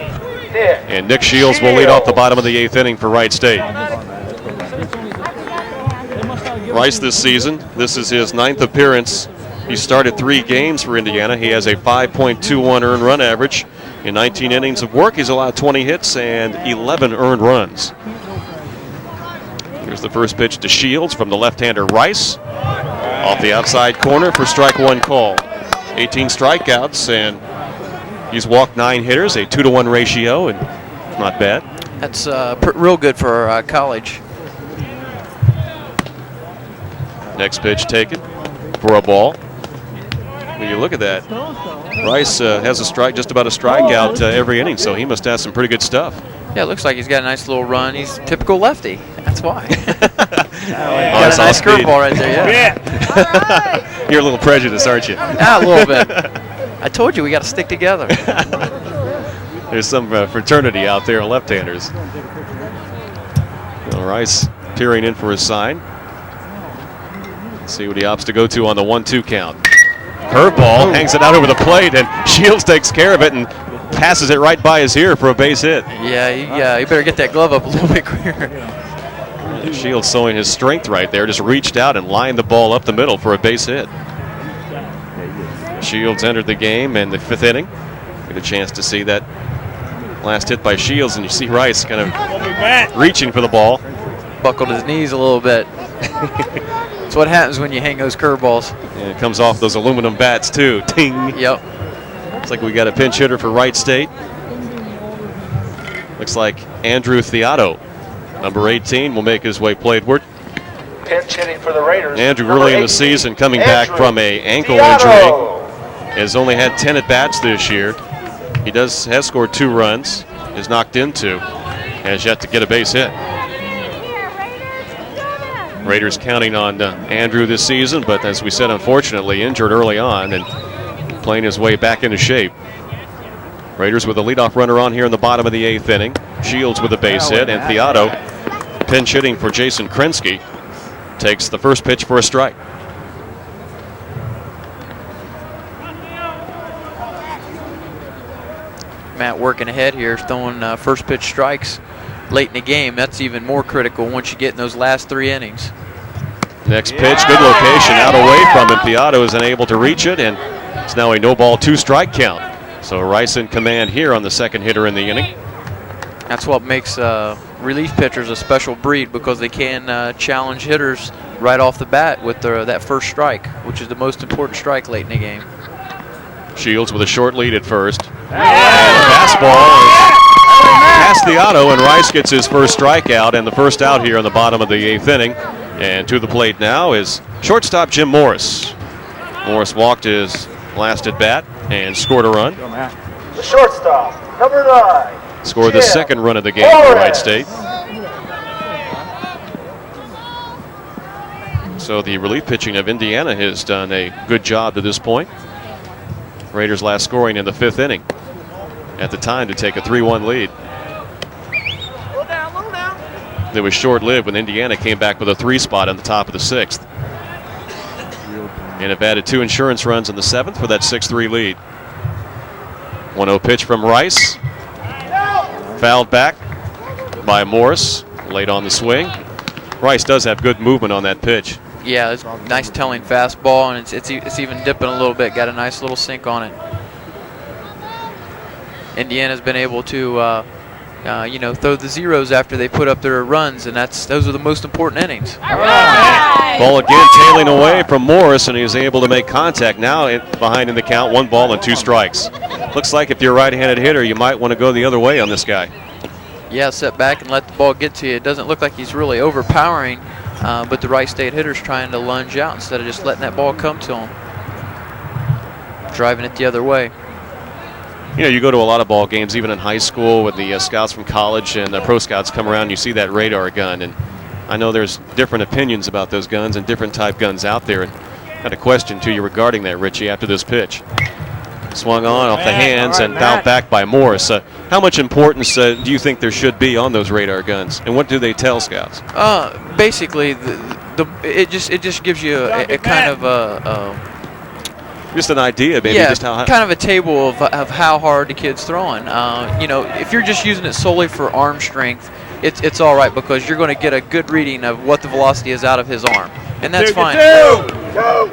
Nick. And Nick Shields will lead off the bottom of the 8th inning for Wright State. Rice this season, this is his 9th appearance. He started 3 games for Indiana. He has a 5.21 earned run average. In 19 innings of work, he's allowed 20 hits and 11 earned runs. Here's the first pitch to Shields from the left-hander Rice. Off the outside corner for strike 1 call. 18 strikeouts, and he's walked 9 hitters, a 2-to-1 ratio, and not bad. That's real good for college. Next pitch taken for a ball. When you look at that, Rice has a strike, just about a strikeout every inning, so he must have some pretty good stuff. Yeah, it looks like he's got a nice little run. He's typical lefty. That's why. Got a nice curveball right there, yeah. You're a little prejudiced, aren't you? A little bit. I told you we got to stick together. There's some fraternity out there, left-handers. Well, Rice peering in for his sign. Let's see what he opts to go to on the 1-2 count. Curveball, hangs it out over the plate, and Shields takes care of it and passes it right by his ear for a base hit. Yeah, you better get that glove up a little bit quicker. Shields showing his strength right there, just reached out and lined the ball up the middle for a base hit. Shields entered the game in the 5th inning. Get a chance to see that last hit by Shields, and you see Rice kind of reaching for the ball. Buckled his knees a little bit. That's what happens when you hang those curveballs. And it comes off those aluminum bats too. Ting. Yep. Looks like we got a pinch hitter for Wright State. Looks like Andrew Theotto, number 18, will make his way plateward. Pinch hitting for the Raiders. Andrew early in the season coming back from a ankle injury. Has only had 10 at-bats this year. He has scored 2 runs, is knocked in 2, and has yet to get a base hit. Raiders counting on Andrew this season, but as we said, unfortunately injured early on and playing his way back into shape. Raiders with a leadoff runner on here in the bottom of the 8th inning. Shields with a base hit, and Theotto pinch hitting for Jason Krensky takes the first pitch for a strike. Matt working ahead here, throwing first pitch strikes late in the game. That's even more critical once you get in those last 3 innings. Next pitch, good location, out away from him. Theotto is unable to reach it, and it's now a no-ball 2-strike count. So Rice in command here on the second hitter in the inning. That's what makes relief pitchers a special breed, because they can challenge hitters right off the bat with that first strike, which is the most important strike late in the game. Shields with a short lead at first. And fastball is past Theotto, and Rice gets his first strikeout and the first out here on the bottom of the 8th inning. And to the plate now is shortstop Jim Morris. Morris walked his last at bat and scored a run. The shortstop, number 9. Scored the second run of the game for Wright State. So the relief pitching of Indiana has done a good job to this point. Raiders last scoring in the 5th inning at the time to take a 3-1 lead. It was short-lived when Indiana came back with a 3 spot on the top of the 6th. And have added 2 insurance runs in the 7th for that 6-3 lead. 1-0 pitch from Rice. Fouled back by Morris, late on the swing. Rice does have good movement on that pitch. Yeah, it's a nice telling fastball, and it's even dipping a little bit. Got a nice little sink on it. Indiana's been able to, throw the zeros after they put up their runs, and those are the most important innings. Ball again tailing away from Morris, and he's able to make contact now behind in the count, 1 ball and 2 strikes. Looks like if you're a right-handed hitter, you might want to go the other way on this guy. Yeah, sit back and let the ball get to you. It doesn't look like he's really overpowering, but the Wright State hitter's trying to lunge out instead of just letting that ball come to him. Driving it the other way. You know, you go to a lot of ball games, even in high school, with the scouts from college and the pro scouts come around, you see that radar gun. And I know there's different opinions about those guns and different type guns out there. And I had a question to you regarding that, Richie, after this pitch. Swung on off the hands and fouled back by Morris. How much importance do you think there should be on those radar guns, and what do they tell scouts? Basically, it just gives you a kind of just an idea, maybe. Yeah, just how kind of a table of how hard the kid's throwing. If you're just using it solely for arm strength, it's all right because you're going to get a good reading of what the velocity is out of his arm, and that's fine.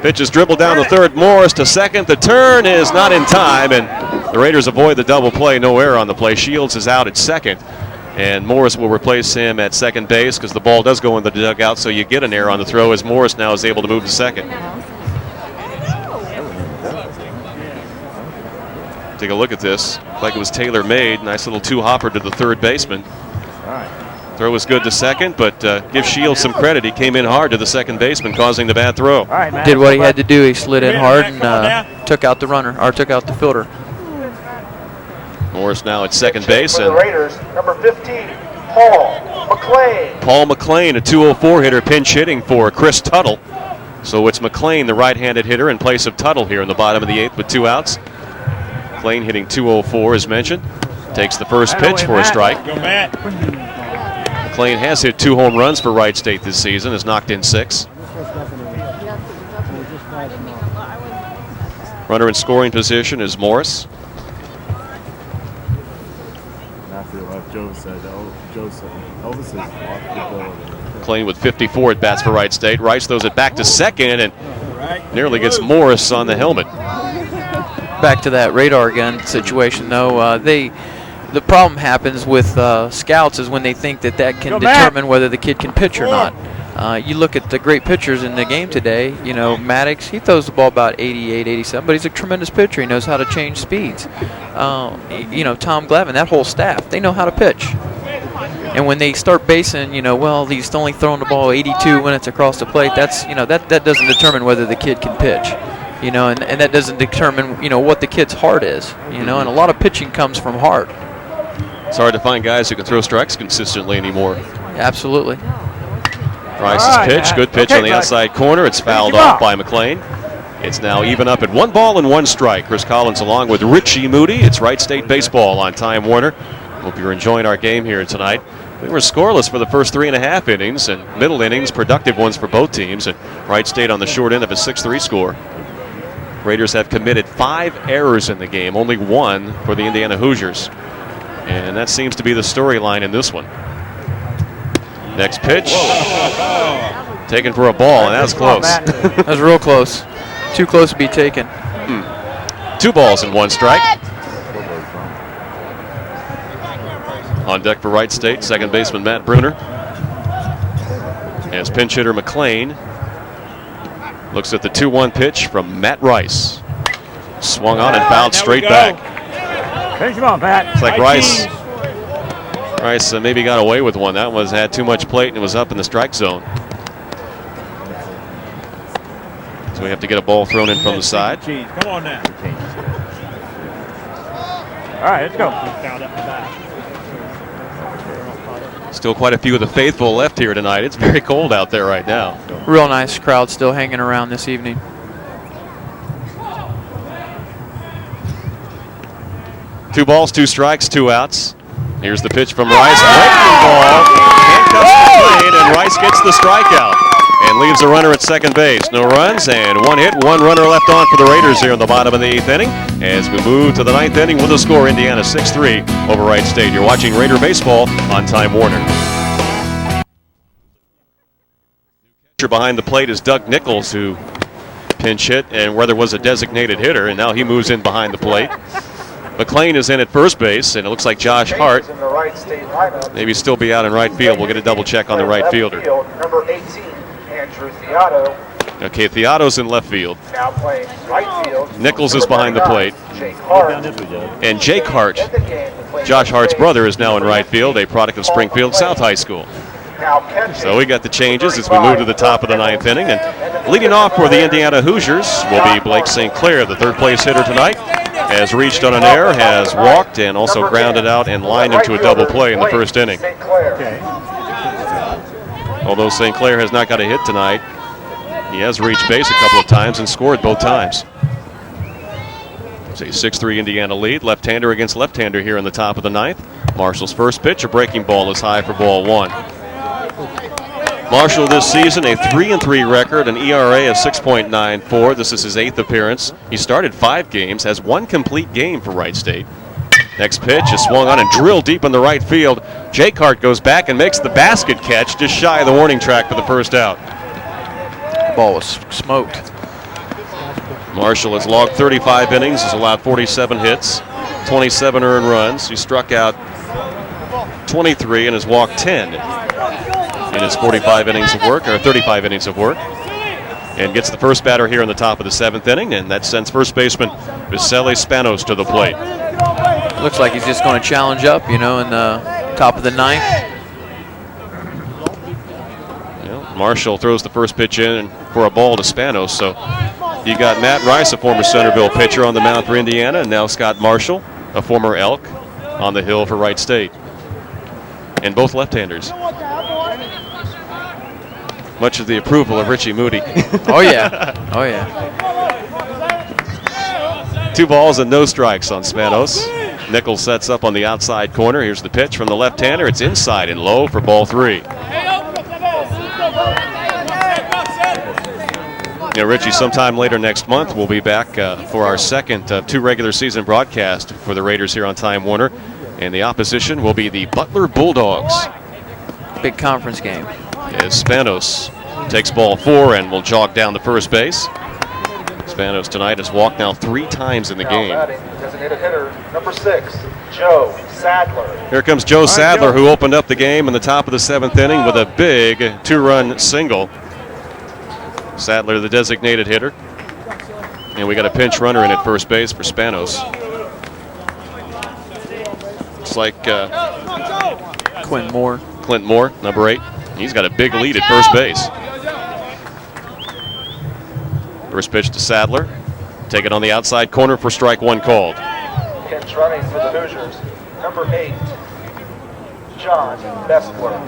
Pitch is dribbled down the third. Morris to second. The turn is not in time, and the Raiders avoid the double play. No error on the play. Shields is out at second, and Morris will replace him at second base because the ball does go in the dugout, so you get an error on the throw as Morris now is able to move to second. Take a look at this. Like it was tailor-made. Nice little two-hopper to the third baseman. Throw was good to second, but give Shields some credit. He came in hard to the second baseman, causing the bad throw. Did what he had to do. He slid in hard and took out the runner, or took out the fielder. Morris now at second base. For the Raiders, number 15, Paul McLean. Paul McLean, a 204 hitter, pinch hitting for Chris Tuttle. So it's McLean, the right-handed hitter, in place of Tuttle here in the bottom of the 8th with 2 outs. McLean hitting 204 as mentioned. Takes the first pitch for a strike. McLean has hit 2 home runs for Wright State this season, has knocked in 6. Runner in scoring position is Morris. McLean with 54 at bats for Wright State. Rice throws it back to second and nearly gets Morris on the helmet. Back to that radar gun situation, though, the problem happens with scouts is when they think that can determine whether the kid can pitch or not. You look at the great pitchers in the game today, Maddox, he throws the ball about 88, 87, but he's a tremendous pitcher. He knows how to change speeds. Tom Glavine, that whole staff, they know how to pitch. And when they start basing, he's only throwing the ball 82 when it's across the plate, that doesn't determine whether the kid can pitch. And that doesn't determine, what the kid's heart is, and a lot of pitching comes from heart. It's hard to find guys who can throw strikes consistently anymore. Absolutely. Rice's pitch, good pitch on the outside corner. It's fouled off by McLean. It's now even up at 1 ball and 1 strike. Chris Collins along with Richie Moody. It's Wright State baseball on Time Warner. Hope you're enjoying our game here tonight. We were scoreless for the first 3.5 innings, and middle innings, productive ones for both teams. And Wright State on the short end of a 6-3 score. Raiders have committed 5 errors in the game, only 1 for the Indiana Hoosiers. And that seems to be the storyline in this one. Next pitch. Taken for a ball, and that was close. That was real close. Too close to be taken. 2 balls and 1 strike. On deck for Wright State, second baseman Matt Bruner. As pinch hitter McLean looks at the 2-1 pitch from Matt Rice. Swung on and fouled straight back. Finish him on, Pat. It's like Rice maybe got away with one. That was had too much plate and it was up in the strike zone. So we have to get a ball thrown in from the side. Come on now. All right, let's go. Still quite a few of the faithful left here tonight. It's very cold out there right now. Real nice crowd still hanging around this evening. Two balls, 2 strikes, 2 outs. Here's the pitch from Rice. Breaking ball. Handcuffs McLean, and Rice gets the strikeout and leaves a runner at second base. No runs and 1 hit, 1 runner left on for the Raiders here in the bottom of the 8th inning. As we move to the 9th inning with a score, Indiana 6-3 over Wright State. You're watching Raider baseball on Time Warner. Behind the plate is Doug Nichols, who pinch hit and whether was a designated hitter, and now he moves in behind the plate. McLean is in at first base, and it looks like Josh Hart maybe still be out in right field. We'll get a double check on the right fielder. Number 18, Andrew Theotto. Okay, Theotto's in left field. Now playing right field. Nichols is behind the plate. Jake Hart. And Jake Hart, Josh Hart's brother, is now in right field, a product of Springfield South High School. So we got the changes as we move to the top of the ninth inning. And leading off for the Indiana Hoosiers will be Blake St. Clair, the third place hitter tonight. Has reached on an error, has walked, and also grounded out and lined into a double play in the first inning. Although St. Clair has not got a hit tonight, he has reached base a couple of times and scored both times. It's a 6-3 Indiana lead. Left-hander against left-hander here in the top of the ninth. Marshall's first pitch, a breaking ball, is high for ball one. Marshall this season, a 3-3 record, an ERA of 6.94. This is his 8th appearance. He started 5 games, has 1 complete game for Wright State. Next pitch is swung on and drilled deep in the right field. Jake Hart goes back and makes the basket catch just shy of the warning track for the first out. Ball was smoked. Marshall has logged 35 innings, has allowed 47 hits, 27 earned runs. He struck out 23 and has walked 10 in his 45 innings of work, or 35 innings of work. And gets the first batter here in the top of the 7th inning, and that sends first baseman Viseli Spanos to the plate. Looks like he's just going to challenge up, in the top of the ninth. Marshall throws the first pitch in for a ball to Spanos. So you got Matt Rice, a former Centerville pitcher, on the mound for Indiana, and now Scott Marshall, a former Elk, on the hill for Wright State. And both left-handers. Much of the approval of Richie Moody. Oh, yeah. Oh, yeah. 2 balls and no strikes on Spanos. Nichols sets up on the outside corner. Here's the pitch from the left-hander. It's inside and low for ball 3. Richie, sometime later next month, we'll be back for our second of 2 regular season broadcasts for the Raiders here on Time Warner. And the opposition will be the Butler Bulldogs. Big conference game. As Spanos takes ball 4 and will jog down the first base. Spanos tonight has walked now 3 times in the game. Designated hitter, number 6, Joe Sadler. Here comes Joe Sadler, who opened up the game in the top of the 7th inning with a big 2-run single. Sadler, the designated hitter. And we got a pinch runner in at first base for Spanos. Looks like Clint Moore. Clint Moore, number 8. He's got a big lead at first base. First pitch to Sadler. Take it on the outside corner for strike 1 called. Pinch running for the Hoosiers, number 8, John Bestler.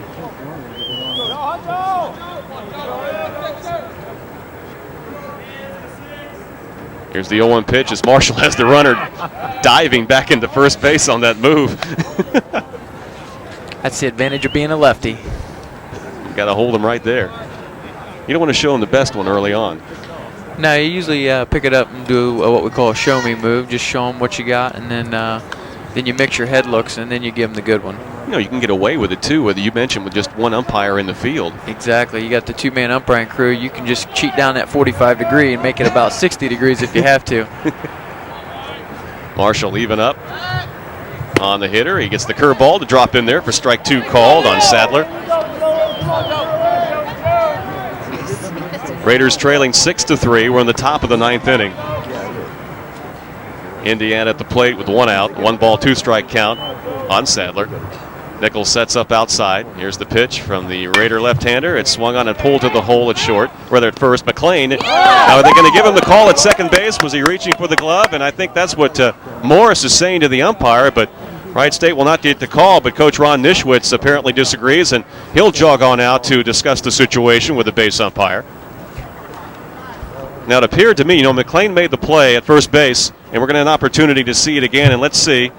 Here's the 0-1 pitch as Marshall has the runner diving back into first base on that move. That's the advantage of being a lefty. You got to hold him right there. You don't want to show him the best one early on. No, you usually pick it up and do what we call a show me move. Just show them what you got, and then you mix your head looks, and then you give them the good one. You can get away with it too, whether you mentioned with just one umpire in the field. Exactly. You got the 2-man umpiring crew. You can just cheat down that 45 degree and make it about 60 degrees if you have to. Marshall even up on the hitter. He gets the curveball to drop in there for strike 2 called on Sadler. Raiders trailing 6-3. We're in the top of the 9th inning. Indiana at the plate with 1 out. 1 ball, 2 strike count on Sadler. Nichols sets up outside. Here's the pitch from the Raider left-hander. It's swung on and pulled to the hole at short. Rather at first, McLean. Now are they going to give him the call at second base? Was he reaching for the glove? And I think that's what Morris is saying to the umpire, but Wright State will not get the call, but Coach Ron Nischwitz apparently disagrees, and he'll jog on out to discuss the situation with the base umpire. Now it appeared to me, McLean made the play at first base, and we're going to have an opportunity to see it again, and let's see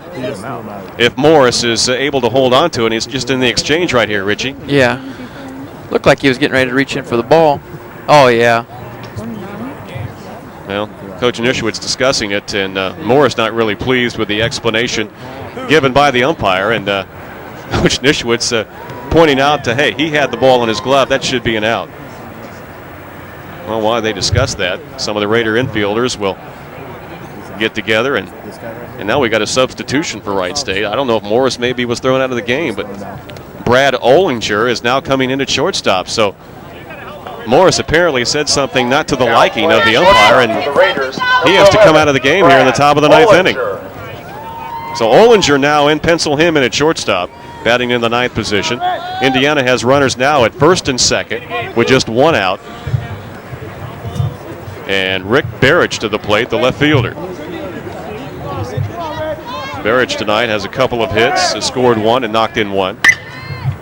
if Morris is able to hold on to it. He's just in the exchange right here, Richie. Yeah. Looked like he was getting ready to reach in for the ball. Oh, yeah. Well, Coach Nischwitz discussing it, and Morris not really pleased with the explanation given by the umpire, and Coach Nischwitz pointing out hey, he had the ball in his glove. That should be an out. Well, while they discuss that, some of the Raider infielders will get together, and now we got a substitution for Wright State. I don't know if Morris maybe was thrown out of the game, but Brad Ollinger is now coming in at shortstop. So Morris apparently said something not to the liking of the umpire, and he has to come out of the game here in the top of the ninth inning. So Ollinger now in, pencil him in at shortstop, batting in the ninth position. Indiana has runners now at first and second with just one out. And Rick Barrich to the plate, the left fielder. Barrich tonight has a couple of hits, has scored one and knocked in one.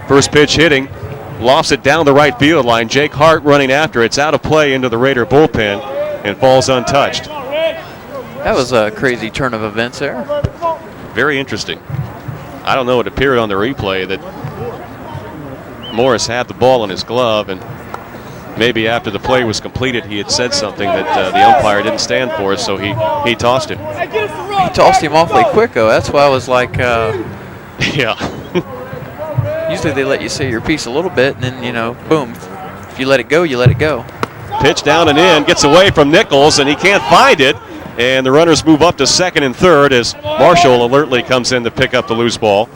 First pitch hitting, lofts it down the right field line. Jake Hart running after. It's out of play into the Raider bullpen and falls untouched. That was a crazy turn of events there. Very interesting. I don't know, it appeared on the replay that Morris had the ball in his glove, and maybe after the play was completed he had said something that the umpire didn't stand for, so he tossed him. He tossed him awfully quick, though. That's why I was like, yeah. Usually they let you say your piece a little bit, and then, you know, boom. If you let it go, you let it go. Pitch down and in, gets away from Nichols, and he can't find it. And the runners move up to second and third as Marshall alertly comes in to pick up the loose ball.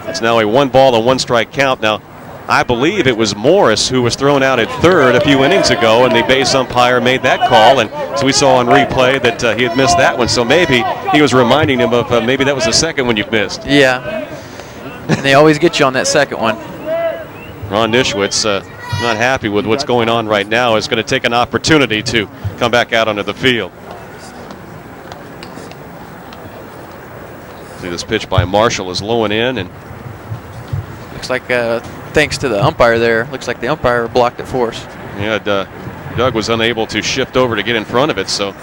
It's now a 1-ball and 1-strike count. Now, I believe it was Morris who was thrown out at third a few innings ago, and the base umpire made that call. And so we saw on replay that he had missed that one. So maybe he was reminding him of maybe that was the second one you've missed. Yeah. And they always get you on that second one. Ron Nischwitz, not happy with what's going on right now, is going to take an opportunity to come back out onto the field. See, this pitch by Marshall is low and in, and looks like thanks to the umpire there, looks like the umpire blocked it for us. Yeah, Doug was unable to shift over to get in front of it, so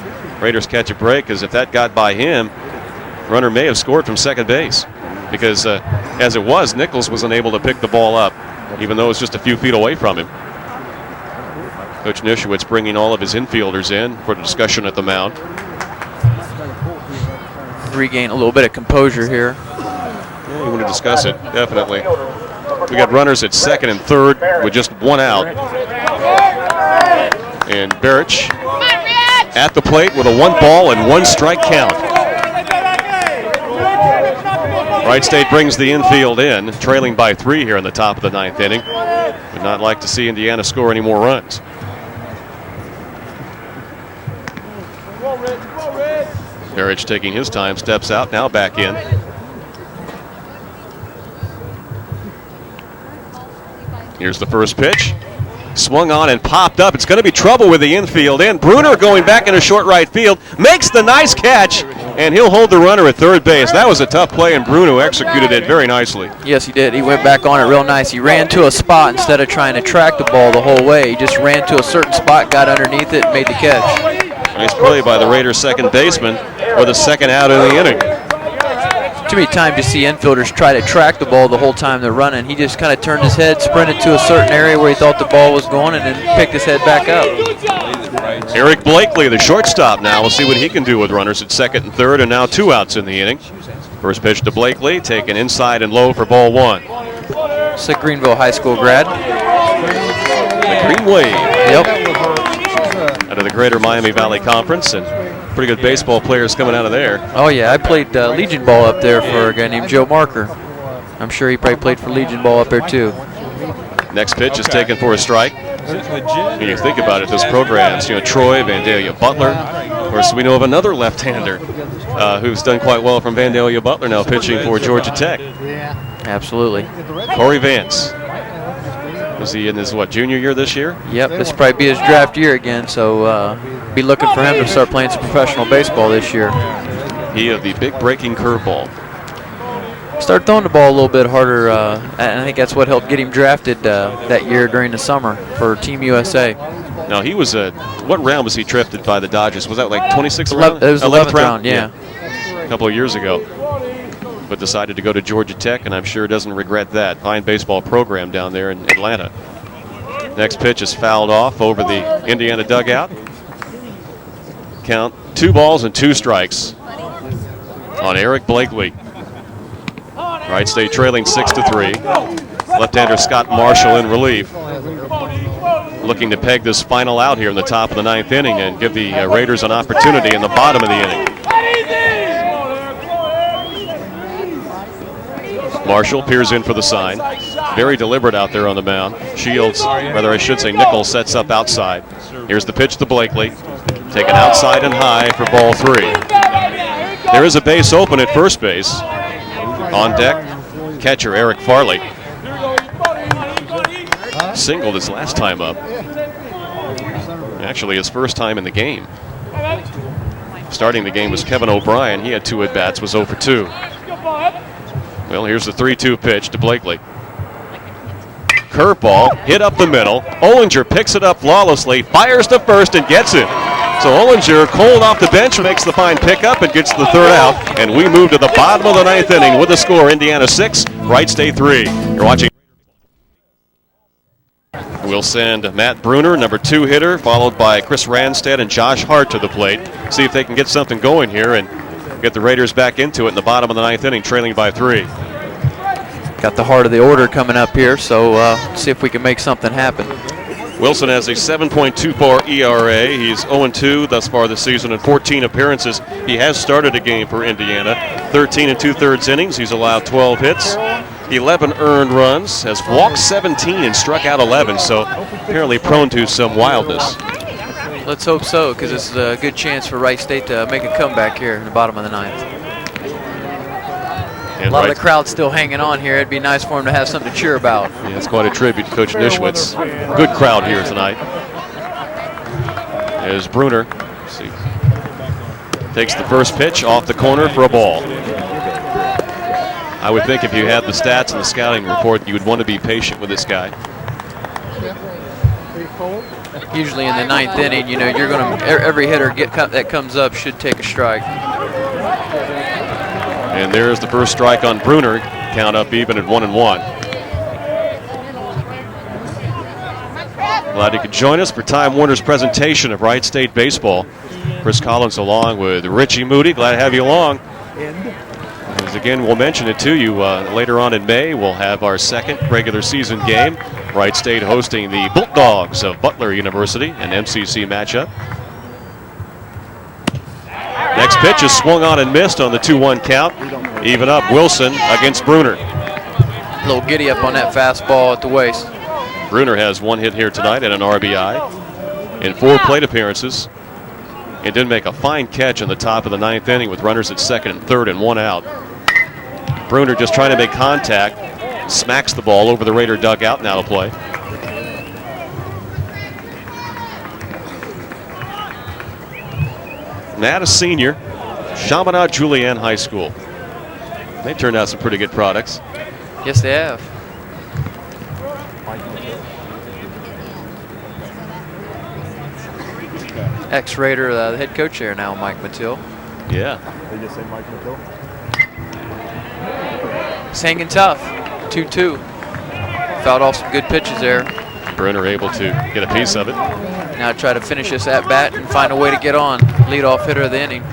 Raiders catch a break, because if that got by him, runner may have scored from second base, because as it was, Nichols was unable to pick the ball up, even though it was just a few feet away from him. Coach Nischwitz bringing all of his infielders in for the discussion at the mound. Regain a little bit of composure here. Yeah, you want to discuss it, definitely. We got runners at second and third with just one out. And Barrich at the plate with a 1-ball and 1-strike count. Wright State brings the infield in, trailing by 3 here in the top of the ninth inning. Would not like to see Indiana score any more runs. Barrich taking his time, steps out, now back in. Here's the first pitch. Swung on and popped up. It's going to be trouble with the infield in. Bruner going back into short right field, makes the nice catch, and he'll hold the runner at third base. That was a tough play, and Bruno executed it very nicely. Yes, he did. He went back on it real nice. He ran to a spot instead of trying to track the ball the whole way. He just ran to a certain spot, got underneath it, and made the catch. Nice play by the Raiders' second baseman for the second out of the inning. Too many times you see infielders try to track the ball the whole time they're running. He just kind of turned his head, sprinted to a certain area where he thought the ball was going, and then picked his head back up. Eric Blakely, the shortstop now. We'll see what he can do with runners at second and third, and now 2 outs in the inning. First pitch to Blakely, taken inside and low for ball 1. It's a Greenville High School grad. The Green Wave. Yep. Out of the Greater Miami Valley Conference, and pretty good baseball players coming out of there. Oh yeah, I played Legion ball up there for a guy named Joe Marker. I'm sure he probably played for Legion ball up there too. Next pitch is taken for a strike. When you think about it, those programs, you know, Troy, Vandalia, Butler. Of course, we know of another left-hander who's done quite well from Vandalia Butler now, pitching for Georgia Tech. Absolutely. Corey Vance. Was he in his, junior year this year? Yep, this will probably be his draft year again, so be looking for him to start playing some professional baseball this year. He of the big breaking curveball. Start throwing the ball a little bit harder, and I think that's what helped get him drafted that year during the summer for Team USA. Now, he was what round was he drafted by the Dodgers? Was that like 26th round? It was 11th round, yeah. A couple of years ago. But decided to go to Georgia Tech, and I'm sure doesn't regret that. Fine baseball program down there in Atlanta. Next pitch is fouled off over the Indiana dugout. Count 2 balls and 2 strikes on Eric Blakely. Wright State trailing 6-3. Left-hander Scott Marshall in relief. looking to peg this final out here in the top of the 9th inning and give the Raiders an opportunity in the bottom of the inning. Marshall peers in for the sign. Very deliberate out there on the mound. Shields, rather I should say Nichols, sets up outside. Here's the pitch to Blakely. Taken outside and high for ball 3. There is a base open at first base. On deck, catcher Eric Farley. Singled his last time up. Actually his first time in the game. Starting the game was Kevin O'Brien. He had 2 at-bats, was 0 for 2. Well, here's the 3-2 pitch to Blakely. Curveball, hit up the middle. Ollinger picks it up flawlessly, fires to first and gets it. So Ollinger, cold off the bench, makes the fine pickup and gets the 3rd out. And we move to the bottom of the 9th inning with the score, Indiana 6, Wright State 3. You're watching. We'll send Matt Bruner, number 2 hitter, followed by Chris Ranstead and Josh Hart to the plate. See if they can get something going here and get the Raiders back into it in the bottom of the 9th inning, trailing by 3. Got the heart of the order coming up here, so see if we can make something happen. Wilson has a 7.24 ERA. He's 0-2 thus far this season in 14 appearances. He has started a game for Indiana. 13 2/3 innings. He's allowed 12 hits, 11 earned runs, has walked 17 and struck out 11, so apparently prone to some wildness. Let's hope so, because this is a good chance for Wright State to make a comeback here in the bottom of the 9th. And a lot of the crowd still hanging on here. It'd be nice for him to have something to cheer about. Yeah, it's quite a tribute to Coach Nischwitz. Good crowd here tonight. As Bruner takes the first pitch off the corner for a ball. I would think if you had the stats and the scouting report, you would want to be patient with this guy. Usually in the 9th inning, you know, you're going to every hitter that comes up should take a strike. And there's the first strike on Bruner. Count up even at 1-1. Glad you could join us for Time Warner's presentation of Wright State baseball. Chris Collins along with Richie Moody. Glad to have you along. As again, we'll mention it to you later on in May. We'll have our 2nd regular season game. Wright State hosting the Bulldogs of Butler University, an MCC matchup. Next pitch is swung on and missed on the 2-1 count. Even up Wilson against Bruner. A little giddy up on that fastball at the waist. Bruner has 1 hit here tonight and an RBI in 4 plate appearances. It did make a fine catch in the top of the 9th inning with runners at 2nd and 3rd and 1 out. Bruner just trying to make contact. Smacks the ball over the Raider dugout. Now to play. Matt, a senior, Chaminade Julienne High School. They turned out some pretty good products. Yes, they have. Ex-Raider, the head coach there now, Mike Mathill. Yeah. They just say Mike Mathill. He's hanging tough. 2-2. Fouled off some good pitches there. Bruner able to get a piece of it. Now try to finish this at bat and find a way to get on. Leadoff hitter of the inning.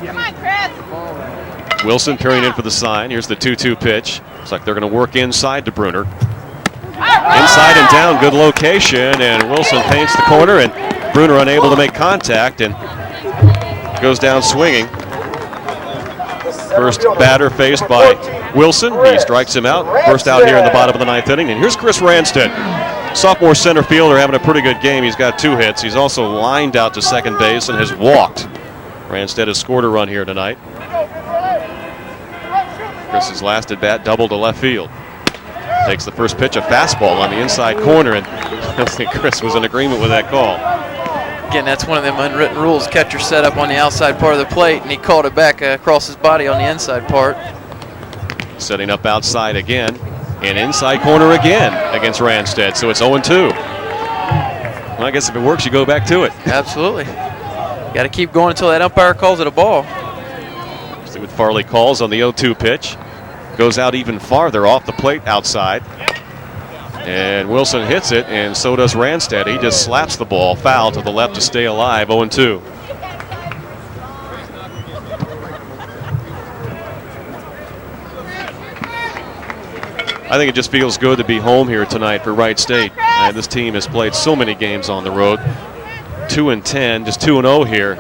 Come on, Chris. Wilson peering in for the sign. Here's the 2-2 pitch. Looks like they're going to work inside to Bruner. Inside and down, good location, and Wilson paints the corner, and Bruner unable to make contact and goes down swinging. First batter faced by Wilson. He strikes him out. First out here in the bottom of the 9th inning. And here's Chris Ranstead, sophomore center fielder, having a pretty good game. He's got 2 hits. He's also lined out to second base and has walked. Ranstead has scored a run here tonight. Chris's last at bat, double to left field. Takes the first pitch, a fastball on the inside corner, and I think Chris was in agreement with that call. Again, that's one of them unwritten rules. Catcher set up on the outside part of the plate, and he called it back across his body on the inside part. Setting up outside again, and inside corner again against Ranstead, so it's 0-2. Well, I guess if it works, you go back to it. Absolutely. Got to keep going until that umpire calls it a ball. See what Farley calls on the 0-2 pitch. Goes out even farther off the plate outside. And Wilson hits it, and so does Ranstead. He just slaps the ball foul to the left to stay alive, 0-2. I think it just feels good to be home here tonight for Wright State. And this team has played so many games on the road. 2-10, just 2-0 here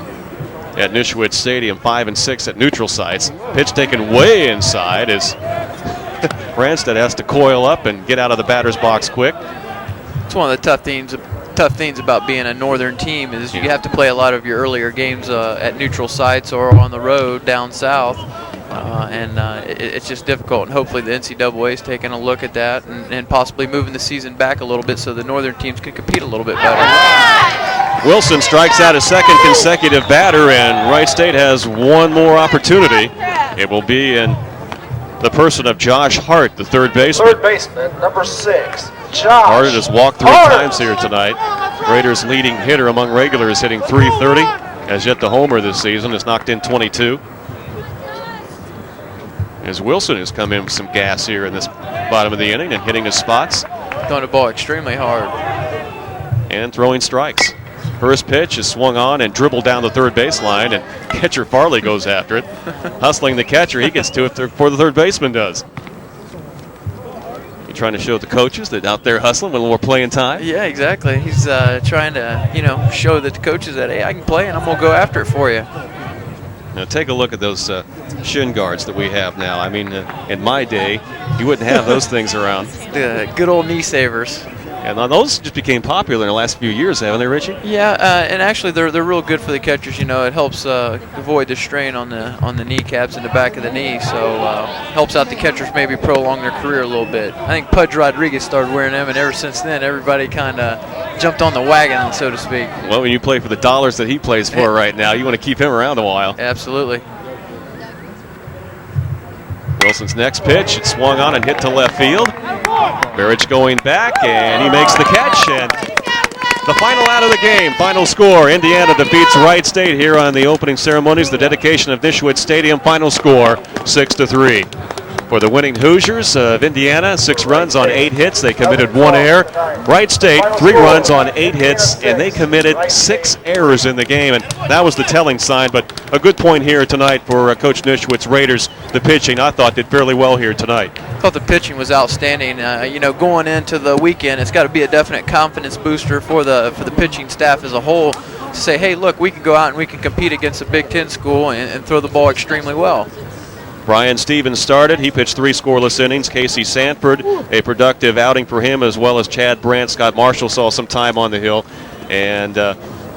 at Nischwitz Stadium, 5-6 at neutral sites. Pitch taken way inside as Branstad has to coil up and get out of the batter's box quick. It's one of the tough things about being a northern team is you have to play a lot of your earlier games at neutral sites or on the road down south. It's just difficult, and hopefully the NCAA is taking a look at that and possibly moving the season back a little bit so the northern teams can compete a little bit better. Wilson strikes out his second consecutive batter, and Wright State has one more opportunity. It will be in the person of Josh Hart, the third baseman. Third baseman, number 6, Josh Hart has walked 3 times here tonight. Raiders' leading hitter among regulars, hitting .330. Has yet to homer this season. Has knocked in 22. As Wilson has come in with some gas here in this bottom of the inning and hitting his spots. Throwing the ball extremely hard. And throwing strikes. First pitch is swung on and dribbled down the third baseline, and catcher Farley goes after it. Hustling the catcher, he gets to it before the third baseman does. You're trying to show the coaches that out there hustling with a little more playing time? Yeah, exactly. He's trying to, show the coaches that, hey, I can play and I'm going to go after it for you. Now take a look at those shin guards that we have now. I mean, in my day, you wouldn't have those things around. The good old knee savers. And those just became popular in the last few years, haven't they, Richie? Yeah, and actually they're real good for the catchers. It helps avoid the strain on the kneecaps and the back of the knee, so helps out the catchers maybe prolong their career a little bit. I think Pudge Rodriguez started wearing them, and ever since then everybody kind of jumped on the wagon, so to speak. Well, when you play for the dollars that he plays for right now, you want to keep him around a while. Absolutely. Wilson's next pitch, it's swung on and hit to left field. Barrage going back, and he makes the catch. And the final out of the game, final score, Indiana defeats Wright State here on the opening ceremonies, the dedication of Nischwitz Stadium. Final score, 6-3. For the winning Hoosiers of Indiana, 6 runs on 8 hits. They committed 1 error. Wright State, 3 runs on 8 hits, and they committed 6 errors in the game, and that was the telling sign. But a good point here tonight for Coach Nischwitz. Raiders, the pitching, I thought, did fairly well here tonight. I thought the pitching was outstanding. Going into the weekend, it's got to be a definite confidence booster for the pitching staff as a whole to say, hey, look, we can go out and we can compete against a Big Ten school and throw the ball extremely well. Brian Stevens started. He pitched 3 scoreless innings. Casey Sanford, a productive outing for him, as well as Chad Brandt. Scott Marshall saw some time on the hill. And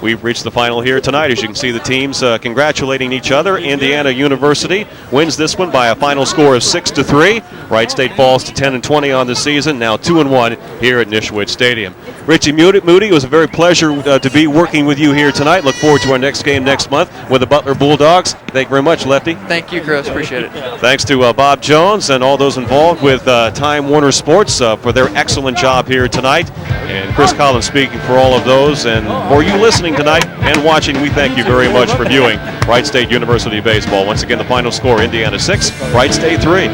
we've reached the final here tonight. As you can see, the teams congratulating each other. Indiana University wins this one by a final score of 6-3. Wright State falls to 10-20 on the season, now 2-1 here at Nischwitz Stadium. Richie Moody, it was a very pleasure to be working with you here tonight. Look forward to our next game next month with the Butler Bulldogs. Thank you very much, Lefty. Thank you, Chris. Appreciate it. Thanks to Bob Jones and all those involved with Time Warner Sports for their excellent job here tonight. And Chris Collins speaking for all of those. And for you listening tonight and watching, we thank you very much for viewing Wright State University Baseball. Once again, the final score, Indiana 6, Wright State 3.